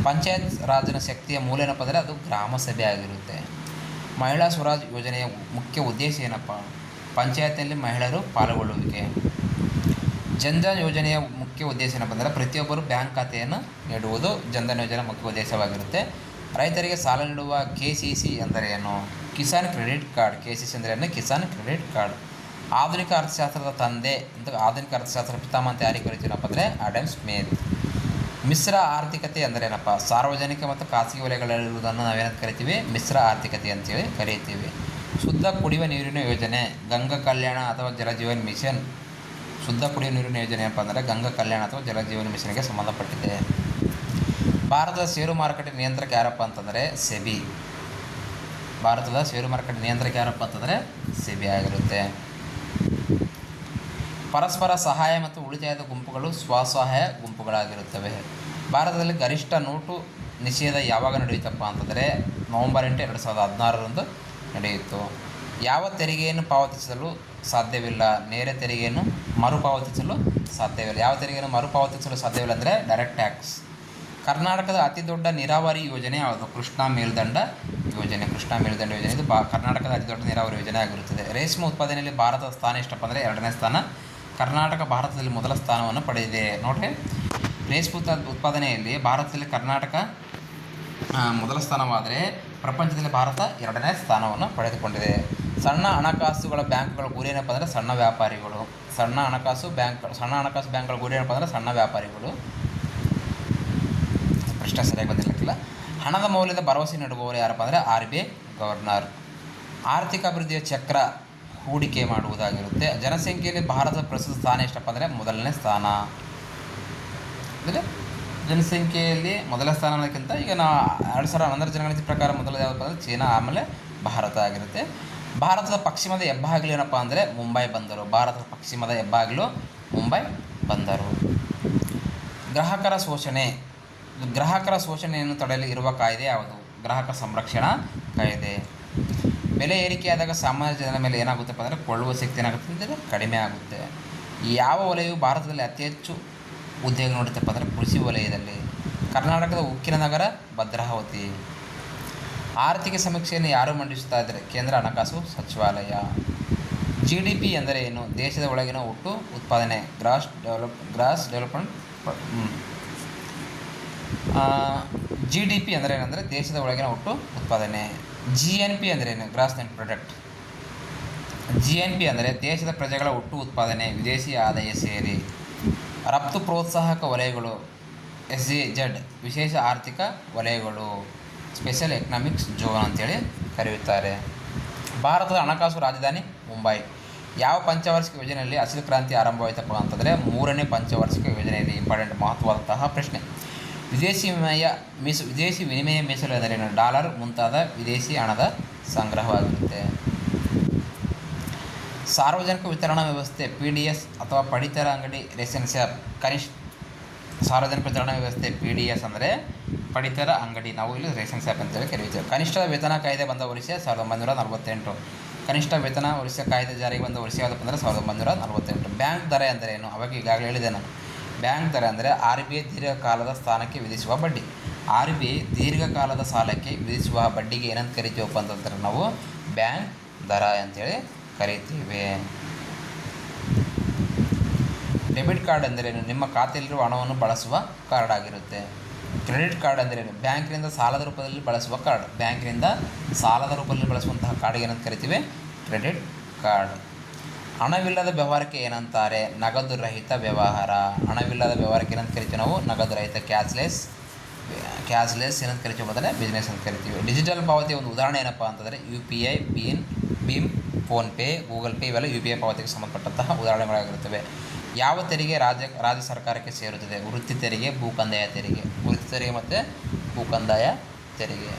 ಪಂಚಾಯತ್ ರಾಜ್ನ ಶಕ್ತಿಯ ಮೂಲ ಏನಪ್ಪ ಅಂದರೆ ಅದು ಗ್ರಾಮ ಸಭೆ ಆಗಿರುತ್ತೆ. ಮಹಿಳಾ ಸ್ವರಾಜ್ ಯೋಜನೆಯ ಮುಖ್ಯ ಉದ್ದೇಶ ಏನಪ್ಪ? ಪಂಚಾಯತ್ನಲ್ಲಿ ಮಹಿಳೆಯರು ಪಾಲ್ಗೊಳ್ಳುವಿಕೆ. ಜನ್ಧನ್ ಯೋಜನೆಯ ಮುಖ್ಯ ಉದ್ದೇಶ ಏನಪ್ಪ ಅಂದರೆ ಪ್ರತಿಯೊಬ್ಬರು ಬ್ಯಾಂಕ್ ಖಾತೆಯನ್ನು ನೀಡುವುದು ಜನ್ಧನ್ ಯೋಜನೆ ಮುಖ್ಯ ಉದ್ದೇಶವಾಗಿರುತ್ತೆ. ರೈತರಿಗೆ ಸಾಲ ನೀಡುವ KCC ಎಂದರೇನು? Kisan credit card. KCC ಅಂದರೆ ಕಿಸಾನ್ ಕ್ರೆಡಿಟ್ ಕಾರ್ಡ್. ಆಧುನಿಕ ಅರ್ಥಶಾಸ್ತ್ರದ ತಂದೆ ಅಂತ, ಆಧುನಿಕ ಅರ್ಥಶಾಸ್ತ್ರ ಪಿತಾಮಹ ಅಂತ ಯಾರಿಗೆ ಕರಿತೀವಪ್ಪ ಅಂದರೆ ಆಡಮ್ ಸ್ಮಿತ್. ಮಿಶ್ರ ಆರ್ಥಿಕತೆ ಅಂದರೇನಪ್ಪ? ಸಾರ್ವಜನಿಕ ಮತ್ತು ಖಾಸಗಿ ವಲಯಗಳಲ್ಲಿರುವುದನ್ನು ನಾವೇನಂತ ಕರಿತೀವಿ? ಮಿಶ್ರ ಆರ್ಥಿಕತೆ ಅಂತೇಳಿ ಕರೀತೀವಿ. ಶುದ್ಧ ಕುಡಿಯುವ ನೀರಿನ ಯೋಜನೆ ಗಂಗಾ ಕಲ್ಯಾಣ ಅಥವಾ ಜಲಜೀವನ್ ಮಿಷನ್. ಶುದ್ಧ ಕುಡಿಯುವ ನೀರಿನ ಯೋಜನೆ ಏನಪ್ಪ ಅಂದರೆ ಗಂಗಾ ಕಲ್ಯಾಣ ಅಥವಾ ಜಲಜೀವನ್ ಮಿಷನ್ಗೆ ಸಂಬಂಧಪಟ್ಟಿದೆ. ಭಾರತದ ಷೇರು ಮಾರುಕಟ್ಟೆ ನಿಯಂತ್ರಕ ಯಾರಪ್ಪ ಅಂತಂದರೆ SEBI. ಭಾರತದ ಷೇರು ಮಾರುಕಟ್ಟೆ ನಿಯಂತ್ರಕ ಯಾರಪ್ಪ ಅಂತಂದರೆ SEBI ಆಗಿರುತ್ತೆ. ಪರಸ್ಪರ ಸಹಾಯ ಮತ್ತು ಉಳಿತಾಯದ ಗುಂಪುಗಳು ಸ್ವಸಹಾಯ ಗುಂಪುಗಳಾಗಿರುತ್ತವೆ. ಭಾರತದಲ್ಲಿ ಗರಿಷ್ಠ ನೋಟು ನಿಷೇಧ ಯಾವಾಗ ನಡೆಯುತ್ತಪ್ಪ ಅಂತಂದರೆ ನವೆಂಬರ್ 8, 2016 ನಡೆಯಿತು. ಯಾವ ತೆರಿಗೆಯನ್ನು ಪಾವತಿಸಲು ಸಾಧ್ಯವಿಲ್ಲ? ನೇರ ತೆರಿಗೆಯನ್ನು ಮರುಪಾವತಿಸಲು ಸಾಧ್ಯವಿಲ್ಲ. ಯಾವ ತೆರಿಗೆಯನ್ನು ಮರುಪಾವತಿಸಲು ಸಾಧ್ಯವಿಲ್ಲ ಅಂದರೆ ಡೈರೆಕ್ಟ್ ಟ್ಯಾಕ್ಸ್. ಕರ್ನಾಟಕದ ಅತಿ ದೊಡ್ಡ ನೀರಾವರಿ ಯೋಜನೆ ಯಾವುದು? ಕೃಷ್ಣಾ ಮೇಲ್ದಂಡ ಯೋಜನೆ. ಕೃಷ್ಣಾ ಮೇಲ್ದಂಡ ಯೋಜನೆ ಇದು ಕರ್ನಾಟಕದ ಅತಿ ದೊಡ್ಡ ನೀರಾವರಿ ಯೋಜನೆ ಆಗಿರುತ್ತದೆ. ರೇಷ್ಮೆ ಉತ್ಪಾದನೆಯಲ್ಲಿ ಭಾರತದ ಸ್ಥಾನ ಎಷ್ಟಪ್ಪ ಅಂದರೆ 2ನೇ ಸ್ಥಾನ. ಕರ್ನಾಟಕ ಭಾರತದಲ್ಲಿ ಮೊದಲ ಸ್ಥಾನವನ್ನು ಪಡೆದಿದೆ. ನೋಡಿರಿ, ರೇಷ್ಮೆ ಉತ್ಪಾದನೆಯಲ್ಲಿ ಭಾರತದಲ್ಲಿ ಕರ್ನಾಟಕ ಮೊದಲ ಸ್ಥಾನವಾದರೆ ಪ್ರಪಂಚದಲ್ಲಿ ಭಾರತ 2ನೇ ಸ್ಥಾನವನ್ನು ಪಡೆದುಕೊಂಡಿದೆ. ಸಣ್ಣ ಹಣಕಾಸುಗಳ ಬ್ಯಾಂಕ್ಗಳ ಗುರಿ ಏನಪ್ಪ ಅಂದರೆ ಸಣ್ಣ ವ್ಯಾಪಾರಿಗಳು. ಸಣ್ಣ ಹಣಕಾಸು ಬ್ಯಾಂಕ್ಗಳ ಗುರಿ ಏನಪ್ಪ ಅಂದರೆ ಸಣ್ಣ ವ್ಯಾಪಾರಿಗಳು. ಪ್ರಶ್ನೆ ಸರಿಯಾಗಿ ಬಂದಿರಲಿಕ್ಕಿಲ್ಲ. ಹಣದ ಮೌಲ್ಯದ ಭರವಸೆ ನೀಡುವವರು ಯಾರಪ್ಪ ಅಂದರೆ RBI ಗವರ್ನರ್. ಆರ್ಥಿಕ ಅಭಿವೃದ್ಧಿಯ ಚಕ್ರ ಹೂಡಿಕೆ ಮಾಡುವುದಾಗಿರುತ್ತೆ. ಜನಸಂಖ್ಯೆಯಲ್ಲಿ ಭಾರತದ ಪ್ರಸ್ತುತ ಸ್ಥಾನ ಎಷ್ಟಪ್ಪ ಅಂದರೆ ಮೊದಲನೇ ಸ್ಥಾನ. ಅಂದರೆ ಜನಸಂಖ್ಯೆಯಲ್ಲಿ ಮೊದಲ ಸ್ಥಾನ ಅನ್ನೋದಕ್ಕಿಂತ ಈಗ 2011 ಜನಗಣತಿ ಪ್ರಕಾರ ಮೊದಲ ಯಾವುದಪ್ಪ ಅಂದರೆ ಚೀನಾ, ಆಮೇಲೆ ಭಾರತ ಆಗಿರುತ್ತೆ. ಭಾರತದ ಪಶ್ಚಿಮದ ಹೆಬ್ಬಾಗಿಲು ಏನಪ್ಪ ಅಂದರೆ ಮುಂಬೈ ಬಂದರು. ಭಾರತದ ಪಶ್ಚಿಮದ ಹೆಬ್ಬಾಗಿಲು ಮುಂಬೈ ಬಂದರು. ಗ್ರಾಹಕರ ಶೋಷಣೆಯನ್ನು ತಡೆಯಲು ಇರುವ ಕಾಯ್ದೆ ಯಾವುದು? ಗ್ರಾಹಕ ಸಂರಕ್ಷಣಾ ಕಾಯ್ದೆ. ಬೆಲೆ ಏರಿಕೆಯಾದಾಗ ಸಾಮಾನ್ಯ ಜನರ ಮೇಲೆ ಏನಾಗುತ್ತಪ್ಪ ಅಂದರೆ ಕೊಳ್ಳುವ ಶಕ್ತಿ ಏನಾಗುತ್ತೆ ಅಂದರೆ ಕಡಿಮೆ ಆಗುತ್ತೆ. ಯಾವ ವಲಯವು ಭಾರತದಲ್ಲಿ ಅತಿ ಹೆಚ್ಚು ಉದ್ಯೋಗ ನೋಡುತ್ತಪ್ಪ ಅಂದರೆ ಕೃಷಿ ವಲಯದಲ್ಲಿ. ಕರ್ನಾಟಕದ ಉಕ್ಕಿನ ನಗರ ಭದ್ರಾವತಿ. ಆರ್ಥಿಕ ಸಮೀಕ್ಷೆಯನ್ನು ಯಾರು ಮಂಡಿಸುತ್ತಾ ಇದ್ದಾರೆ? ಕೇಂದ್ರ ಹಣಕಾಸು ಸಚಿವಾಲಯ. GDP ಎಂದರೆ ಏನು? ದೇಶದ ಒಳಗಿನ ಒಟ್ಟು ಉತ್ಪಾದನೆ. Gross development. GDP ಅಂದರೆ ಏನಂದರೆ ದೇಶದ ಒಳಗಿನ ಒಟ್ಟು ಉತ್ಪಾದನೆ. GNP ಅಂದರೆ ಏನು? Gross net product. GNP ಅಂದರೆ ದೇಶದ ಪ್ರಜೆಗಳ ಒಟ್ಟು ಉತ್ಪಾದನೆ, ವಿದೇಶಿ ಆದಾಯ ಸೇರಿ. ರಫ್ತು ಪ್ರೋತ್ಸಾಹಕ ವಲಯಗಳು SEZ, ವಿಶೇಷ ಆರ್ಥಿಕ ವಲಯಗಳು, ಸ್ಪೆಷಲ್ ಎಕನಾಮಿಕ್ಸ್ ಝೋನ್ ಅಂತೇಳಿ ಕರೆಯುತ್ತಾರೆ. ಭಾರತದ ಹಣಕಾಸು ರಾಜಧಾನಿ ಮುಂಬೈ. ಯಾವ ಪಂಚವಾರ್ಷಿಕ ಯೋಜನೆಯಲ್ಲಿ ಹಸಿರು ಕ್ರಾಂತಿ ಆರಂಭವಾಯಿತಪ್ಪ ಅಂತಂದರೆ 3ನೇ ಪಂಚವಾರ್ಷಿಕ ಯೋಜನೆಯಲ್ಲಿ. ಇಂಪಾರ್ಟೆಂಟ್ ಮಹತ್ವದಂತಹ ಪ್ರಶ್ನೆ. ವಿದೇಶಿ ವಿನಿಮಯ ಮೀಸಲು ಎಂದರೇನು? ಡಾಲರ್ ಮುಂತಾದ ವಿದೇಶಿ ಹಣದ ಸಂಗ್ರಹವಾಗಿರುತ್ತೆ. ಸಾರ್ವಜನಿಕ ವಿತರಣಾ ವ್ಯವಸ್ಥೆ PDS ಅಥವಾ ಪಡಿತರ ಅಂಗಡಿ ರೇಷನ್ ಶಾಪ್. ಸಾರ್ವಜನಿಕ ವಿತರಣಾ ವ್ಯವಸ್ಥೆ PDS ಅಂದರೆ ಪಡಿತರ ಅಂಗಡಿ, ನಾವು ಇಲ್ಲಿ ರೇಷನ್ ಶಾಪ್ ಅಂತೇಳಿ ಕರೆಯುತ್ತೇವೆ. ಕನಿಷ್ಠ ವೇತನ ಕಾಯ್ದೆ ಬಂದ ವರ್ಷ 1948. ಕನಿಷ್ಠ ವೇತನ ವರ್ಷ ಕಾಯ್ದೆ ಜಾರಿಗೆ ಬಂದ ವರ್ಷ ಯಾವುದಪ್ಪ ಅಂದರೆ 1948. ಬ್ಯಾಂಕ್ ದರ ಎಂದರೇನು? ಅವಾಗ ಈಗಾಗಲೇ ಹೇಳಿದೆ ನಾನು. ಬ್ಯಾಂಕ್ ದರ ಅಂದರೆ RBI ದೀರ್ಘಕಾಲದ ಸ್ಥಾನಕ್ಕೆ ವಿಧಿಸುವ ಬಡ್ಡಿ. RBI ದೀರ್ಘಕಾಲದ ಸಾಲಕ್ಕೆ ವಿಧಿಸುವ ಬಡ್ಡಿಗೆ ಏನಂತ ಕರಿತೀವಪ್ಪ ಅಂತಂದ್ರೆ ನಾವು ಬ್ಯಾಂಕ್ ದರ ಅಂತೇಳಿ ಕರಿತೀವಿ. ಡೆಬಿಟ್ ಕಾರ್ಡ್ ಎಂದರೇನು? ನಿಮ್ಮ ಖಾತೆಯಲ್ಲಿರುವ ಹಣವನ್ನು ಬಳಸುವ ಕಾರ್ಡ್ ಆಗಿರುತ್ತೆ. ಕ್ರೆಡಿಟ್ ಕಾರ್ಡ್ ಎಂದರೇನು? ಬ್ಯಾಂಕಿನಿಂದ ಸಾಲದ ರೂಪದಲ್ಲಿ ಬಳಸುವ ಕಾರ್ಡ್. ಬ್ಯಾಂಕಿನಿಂದ ಸಾಲದ ರೂಪದಲ್ಲಿ ಬಳಸುವಂತಹ ಕಾರ್ಡ್ಗೆ ಏನಂತ ಕರಿತೀವಿ? Credit card. ಹಣವಿಲ್ಲದ ವ್ಯವಹಾರಕ್ಕೆ ಏನಂತಾರೆ? ನಗದು ರಹಿತ ವ್ಯವಹಾರ. ಹಣವಿಲ್ಲದ ವ್ಯವಹಾರಕ್ಕೆ ಏನಂತ ಕರಿತೀವಿ ನಾವು? ನಗದು ರಹಿತ, ಕ್ಯಾಶ್ಲೆಸ್ ಏನಂತ ಕರಿತೀವಿ ಅಂದರೆ ಬಿಸ್ನೆಸ್ ಅಂತ ಕರಿತೀವಿ. ಡಿಜಿಟಲ್ ಪಾವತಿಯ ಒಂದು ಉದಾಹರಣೆ ಏನಪ್ಪ ಅಂತಂದರೆ UPI, ಭೀಮ್, ಫೋನ್ಪೇ, ಗೂಗಲ್ ಪೇ ಇವೆಲ್ಲ UPI ಪಾವತಿಗೆ ಸಂಬಂಧಪಟ್ಟಂತಹ ಉದಾಹರಣೆಗಳಾಗಿರುತ್ತವೆ. ಯಾವ ತೆರಿಗೆ ರಾಜ್ಯ ಸರ್ಕಾರಕ್ಕೆ ಸೇರುತ್ತದೆ? ವೃತ್ತಿ ತೆರಿಗೆ, ಭೂಕಂದಾಯ ತೆರಿಗೆ. ವೃತ್ತಿ ತೆರಿಗೆ ಮತ್ತು ಭೂಕಂದಾಯ ತೆರಿಗೆ.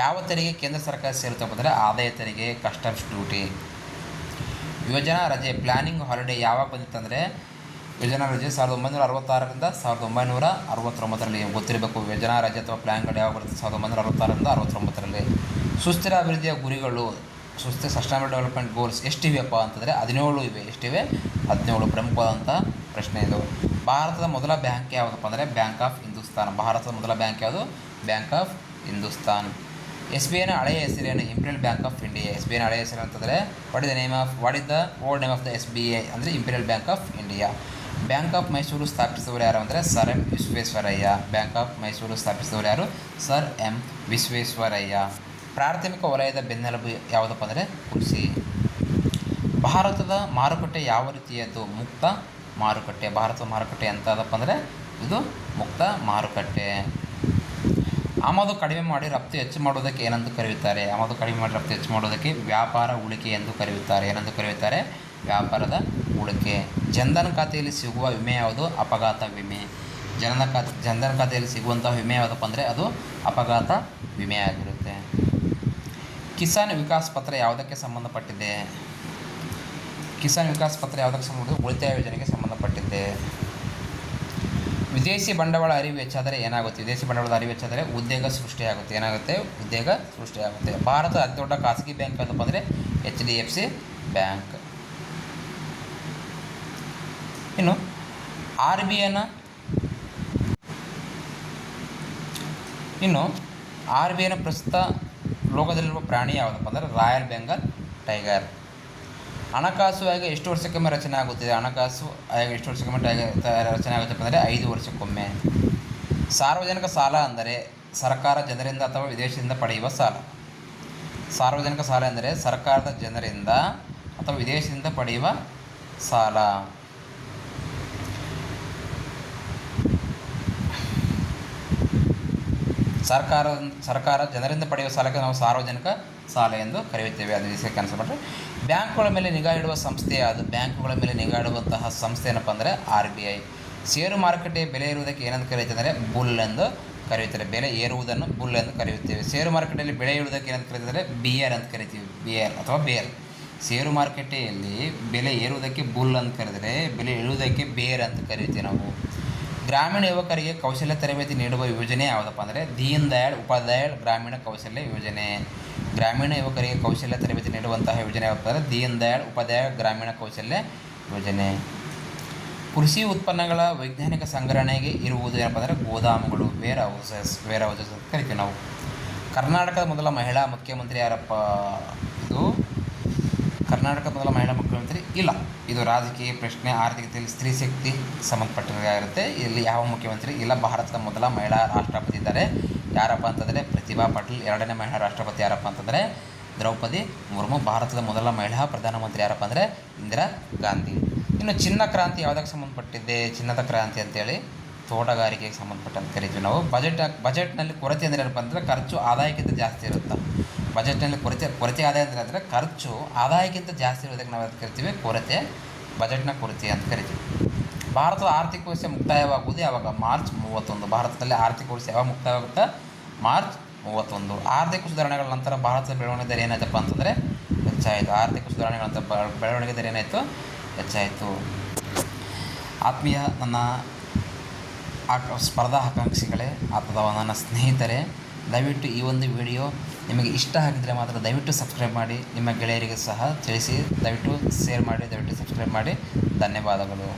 ಯಾವ ತೆರಿಗೆ ಕೇಂದ್ರ ಸರ್ಕಾರ ಸೇರುತ್ತಪ್ಪ ಅಂದರೆ ಆದಾಯ ತೆರಿಗೆ, ಕಸ್ಟಮ್ಸ್ ಡ್ಯೂಟಿ. ಯೋಜನಾ ರಜೆ, ಪ್ಲಾನಿಂಗ್ ಹಾಲಿಡೇ ಯಾವಾಗ ಬಂದಿತ್ತಂದರೆ ಯೋಜನಾ ರಜೆ 1966ರಿಂದ 1969ರಲ್ಲಿ. ಗೊತ್ತಿರಬೇಕು ಯೋಜನಾ ರಜೆ ಅಥವಾ ಪ್ಲಾನ್ಗಳು ಯಾವಾಗ ಬರುತ್ತೆ? 1966ರಿಂದ 69ರಲ್ಲಿ. ಸುಸ್ಥಿರ ಅಭಿವೃದ್ಧಿಯ ಗುರಿಗಳು, ಸಸ್ಟೈನಬಲ್ ಡೆವಲಪ್ಮೆಂಟ್ ಗೋಲ್ಸ್ ಎಷ್ಟಿವೆಯಪ್ಪ ಅಂತಂದರೆ 17 ಇವೆ. ಎಷ್ಟಿವೆ? 17. ಪ್ರಮುಖವಾದಂಥ ಪ್ರಶ್ನೆ ಇದು. ಭಾರತದ ಮೊದಲ ಬ್ಯಾಂಕ್ ಯಾವುದಪ್ಪ ಅಂದರೆ ಬ್ಯಾಂಕ್ ಆಫ್ ಹಿಂದೂಸ್ತಾನ್. ಭಾರತದ ಮೊದಲ ಬ್ಯಾಂಕ್ ಯಾವುದು? Bank of Hindustan. SBIನ ಹಳೆಯ ಹೆಸರೇನು? Imperial bank of India. SBIನ ಹಳೆಯ ಹೆಸರು ಅಂತಂದರೆ what is the old name of the SBI ಅಂದರೆ imperial bank of India. Bank of Mysuru ಸ್ಥಾಪಿಸಿದವರು ಯಾರು ಅಂದರೆ sir M Visvesvaraya. Bank of Mysuru ಸ್ಥಾಪಿಸಿದವರು ಯಾರು? Sir M Visvesvaraya. ಪ್ರಾಥಮಿಕ ವಲಯದ ಬೆನ್ನೆಲುಬು ಯಾವುದಪ್ಪ ಅಂದರೆ ಕೃಷಿ. ಭಾರತದ ಮಾರುಕಟ್ಟೆ ಯಾವ ರೀತಿಯದ್ದು? ಮುಕ್ತ ಮಾರುಕಟ್ಟೆ. ಭಾರತದ ಮಾರುಕಟ್ಟೆ ಎಂಥದಪ್ಪ ಅಂದರೆ ಇದು ಮುಕ್ತ ಮಾರುಕಟ್ಟೆ. ಆಮದು ಕಡಿಮೆ ಮಾಡಿ ರಫ್ತು ಹೆಚ್ಚು ಮಾಡುವುದಕ್ಕೆ ಏನೆಂದು ಕರೆಯುತ್ತಾರೆ? ಆಮದು ಕಡಿಮೆ ಮಾಡಿ ರಫ್ತು ಹೆಚ್ಚು ಮಾಡುವುದಕ್ಕೆ ವ್ಯಾಪಾರ ಉಳಿಕೆ ಎಂದು ಕರೆಯುತ್ತಾರೆ. ಏನೆಂದು ಕರೆಯುತ್ತಾರೆ? ವ್ಯಾಪಾರದ ಉಳಿಕೆ. ಜನ್ಧನ್ ಖಾತೆಯಲ್ಲಿ ಸಿಗುವ ವಿಮೆ ಯಾವುದು? ಅಪಘಾತ ವಿಮೆ. ಜನ್ಧನ್ ಖಾತೆಯಲ್ಲಿ ಸಿಗುವಂತಹ ವಿಮೆ ಯಾವುದಪ್ಪ ಅಂದರೆ ಅದು ಅಪಘಾತ ವಿಮೆ ಆಗಿರುತ್ತೆ. ಕಿಸಾನ್ ವಿಕಾಸ್ ಪತ್ರ ಯಾವುದಕ್ಕೆ ಸಂಬಂಧಪಟ್ಟಿದೆ? ಕಿಸಾನ್ ವಿಕಾಸ್ ಪತ್ರ ಯಾವುದಕ್ಕೆ ಸಂಬಂಧ? ಉಳಿತಾಯ ಯೋಜನೆಗೆ ಸಂಬಂಧಪಟ್ಟಿದೆ. ವಿದೇಶಿ ಬಂಡವಾಳ ಅರಿವು ಹೆಚ್ಚಾದರೆ ಏನಾಗುತ್ತೆ? ವಿದೇಶಿ ಬಂಡವಾಳದ ಅರಿವು ಹೆಚ್ಚಾದರೆ ಉದ್ಯೋಗ ಸೃಷ್ಟಿಯಾಗುತ್ತೆ. ಏನಾಗುತ್ತೆ? ಉದ್ಯೋಗ ಸೃಷ್ಟಿಯಾಗುತ್ತೆ. ಭಾರತದ ಅತಿ ದೊಡ್ಡ ಖಾಸಗಿ ಬ್ಯಾಂಕ್ ಅಂತಪ್ಪ ಅಂದರೆ HDFC ಬ್ಯಾಂಕ್. ಇನ್ನು ಆರ್ ಬಿ ಐನ ಪ್ರಸ್ತುತ ಲೋಕದಲ್ಲಿರುವ ಪ್ರಾಣಿ ಯಾವುದಪ್ಪ ಅಂದರೆ ರಾಯಲ್ ಬೆಂಗಾಲ್ ಟೈಗರ್. ಹಣಕಾಸು ಆಯೋಗ ಎಷ್ಟು ವರ್ಷಕ್ಕೊಮ್ಮೆ ರಚನೆ ಆಗುತ್ತಿದೆ? ಹಣಕಾಸು ಆಯೋಗ ಎಷ್ಟು ವರ್ಷಕ್ಕೊಮ್ಮೆ ರಚನೆ ಆಗುತ್ತಪ್ಪ ಅಂದರೆ 5 ವರ್ಷಕ್ಕೊಮ್ಮೆ. ಸಾರ್ವಜನಿಕ ಸಾಲ ಅಂದರೆ ಸರ್ಕಾರ ಜನರಿಂದ ಅಥವಾ ವಿದೇಶದಿಂದ ಪಡೆಯುವ ಸಾಲ. ಸಾರ್ವಜನಿಕ ಸಾಲ ಎಂದರೆ ಸರ್ಕಾರದ ಜನರಿಂದ ಅಥವಾ ವಿದೇಶದಿಂದ ಪಡೆಯುವ ಸಾಲ. ಸರ್ಕಾರ ಜನರಿಂದ ಪಡೆಯುವ ಸಾಲಕ್ಕೆ ನಾವು ಸಾರ್ವಜನಿಕ ಸಾಲ ಎಂದು ಕರೆಯುತ್ತೇವೆ. ಅದು ಇದಕ್ಕೆ ಆನ್ಸರ್ ಮಾಡಿದ್ರೆ. ಬ್ಯಾಂಕ್ಗಳ ಮೇಲೆ ನಿಗಾ ಇಡುವ ಸಂಸ್ಥೆ ಯಾವುದು? ಬ್ಯಾಂಕ್ಗಳ ಮೇಲೆ ನಿಗಾ ಇಡುವಂತಹ ಸಂಸ್ಥೆ ಏನಪ್ಪ ಅಂದರೆ RBI. ಷೇರು ಮಾರುಕಟ್ಟೆಯ ಬೆಲೆ ಇರುವುದಕ್ಕೆ ಏನಂತ ಕರೆಯುತ್ತೆ ಅಂದರೆ ಬುಲ್ ಎಂದು ಕರೆಯುತ್ತಾರೆ. ಬೆಲೆ ಏರುವುದನ್ನು ಬುಲ್ ಎಂದು ಕರೆಯುತ್ತೇವೆ. ಷೇರು ಮಾರುಕಟ್ಟೆಯಲ್ಲಿ ಬೆಲೆ ಇರುವುದಕ್ಕೆ ಏನಂತ ಕರೀತಾರೆ? ಬಿಯರ್ ಅಂತ ಕರಿತೀವಿ. ಬಿಯರ್ ಅಥವಾ ಬೇರ್. ಷೇರು ಮಾರುಕಟ್ಟೆಯಲ್ಲಿ ಬೆಲೆ ಏರುವುದಕ್ಕೆ ಬುಲ್ ಅಂತ ಕರೆದರೆ ಬೆಲೆ ಇಳುವುದಕ್ಕೆ ಬೇರ್ ಅಂತ ಕರಿತೀವಿ ನಾವು. ಗ್ರಾಮೀಣ ಯುವಕರಿಗೆ ಕೌಶಲ್ಯ ತರಬೇತಿ ನೀಡುವ ಯೋಜನೆ ಯಾವುದಪ್ಪ ಅಂದರೆ ದೀನ್ ದಯಾಳ್ ಉಪಾಧ್ಯಾಯ ಗ್ರಾಮೀಣ ಕೌಶಲ್ಯ ಯೋಜನೆ. ಗ್ರಾಮೀಣ ಯುವಕರಿಗೆ ಕೌಶಲ್ಯ ತರಬೇತಿ ನೀಡುವಂತಹ ಯೋಜನೆ ಯಾವುದಪ್ಪ ಅಂದರೆ ದೀನ್ ದಯಾಳ್ ಉಪಾಧ್ಯಾಯ ಗ್ರಾಮೀಣ ಕೌಶಲ್ಯ ಯೋಜನೆ. ಕೃಷಿ ಉತ್ಪನ್ನಗಳ ವೈಜ್ಞಾನಿಕ ಸಂಗ್ರಹಣೆಗೆ ಇರುವುದು ಏನಪ್ಪ ಅಂದರೆ ಗೋದಾಮುಗಳು, ವೇರ್ ಹೌಸಸ್ ಅಂತ ಕರಿತೀವಿ ನಾವು. ಕರ್ನಾಟಕದ ಮೊದಲ ಮಹಿಳಾ ಮುಖ್ಯಮಂತ್ರಿ ಯಾರಪ್ಪ? ಇದು ಕರ್ನಾಟಕದ ಮೊದಲ ಮಹಿಳಾ ಮುಖ್ಯಮಂತ್ರಿ ಇಲ್ಲ. ಇದು ರಾಜಕೀಯ ಪ್ರಶ್ನೆ, ಆರ್ಥಿಕತೆಯಲ್ಲಿ ಸ್ತ್ರೀ ಶಕ್ತಿ ಸಂಬಂಧಪಟ್ಟಿರುತ್ತೆ. ಇಲ್ಲಿ ಯಾವ ಮುಖ್ಯಮಂತ್ರಿ ಇಲ್ಲ. ಭಾರತದ ಮೊದಲ ಮಹಿಳಾ ರಾಷ್ಟ್ರಪತಿ ಇದ್ದಾರೆ. ಯಾರಪ್ಪ ಅಂತಂದರೆ ಪ್ರತಿಭಾ ಪಾಟೀಲ್. 2ನೇ ಮಹಿಳಾ ರಾಷ್ಟ್ರಪತಿ ಯಾರಪ್ಪ ಅಂತಂದರೆ ದ್ರೌಪದಿ ಮುರ್ಮು. ಭಾರತದ ಮೊದಲ ಮಹಿಳಾ ಪ್ರಧಾನಮಂತ್ರಿ ಯಾರಪ್ಪ ಅಂದರೆ ಇಂದಿರಾ ಗಾಂಧಿ. ಇನ್ನು ಚಿನ್ನ ಕ್ರಾಂತಿ ಯಾವುದಕ್ಕೆ ಸಂಬಂಧಪಟ್ಟಿದೆ? ಚಿನ್ನದ ಕ್ರಾಂತಿ ಅಂತೇಳಿ ತೋಟಗಾರಿಕೆಗೆ ಸಂಬಂಧಪಟ್ಟಂತ ಕರಿತೀವಿ ನಾವು. ಬಜೆಟ್ನಲ್ಲಿ ಕೊರತೆ ಅಂದರೆ ಏನಪ್ಪ ಅಂದರೆ ಖರ್ಚು ಆದಾಯಕ್ಕಿಂತ ಜಾಸ್ತಿ ಇರುತ್ತೆ. ಬಜೆಟ್ನಲ್ಲಿ ಕೊರತೆ ಆದಾಯ ಅಂದರೆ ಖರ್ಚು ಆದಾಯಕ್ಕಿಂತ ಜಾಸ್ತಿ ಇರೋದಕ್ಕೆ ನಾವು ಅದಕ್ಕೆ ಕರಿತೀವಿ ಕೊರತೆ. ಬಜೆಟ್ನ ಕೊರತೆ ಅಂತ ಕರಿತೀವಿ. ಭಾರತದ ಆರ್ಥಿಕ ವರ್ಷ ಮುಕ್ತಾಯವಾಗುವುದು ಯಾವಾಗ? ಮಾರ್ಚ್ 31. ಭಾರತದಲ್ಲಿ ಆರ್ಥಿಕ ವರ್ಷ ಯಾವಾಗ ಮುಕ್ತಾಯವಾಗುತ್ತೆ? ಮಾರ್ಚ್ 31. ಆರ್ಥಿಕ ಸುಧಾರಣೆಗಳ ನಂತರ ಭಾರತದ ಬೆಳವಣಿಗೆ ದರ ಏನಾಯ್ತಪ್ಪ ಅಂತಂದರೆ ಹೆಚ್ಚಾಯಿತು. ಆರ್ಥಿಕ ಸುಧಾರಣೆಗಳ ನಂತರ ಬೆಳವಣಿಗೆ ದರ ಏನಾಯಿತು? ಹೆಚ್ಚಾಯಿತು. ಆತ್ಮೀಯ ನನ್ನ ಸ್ಪರ್ಧಾ ಆಕಾಂಕ್ಷಿಗಳೇ ಅಥವಾ ನನ್ನ ಸ್ನೇಹಿತರೆ, ದಯವಿಟ್ಟು ಈ ಒಂದು ವಿಡಿಯೋ ನಿಮಗೆ ಇಷ್ಟ ಆಗಿದ್ದರೆ ಮಾತ್ರ ದಯವಿಟ್ಟು ಸಬ್ಸ್ಕ್ರೈಬ್ ಮಾಡಿ. ನಿಮ್ಮ ಗೆಳೆಯರಿಗೆ ಸಹ ತಿಳಿಸಿ. ದಯವಿಟ್ಟು ಶೇರ್ ಮಾಡಿ, ದಯವಿಟ್ಟು ಸಬ್ಸ್ಕ್ರೈಬ್ ಮಾಡಿ. ಧನ್ಯವಾದಗಳು.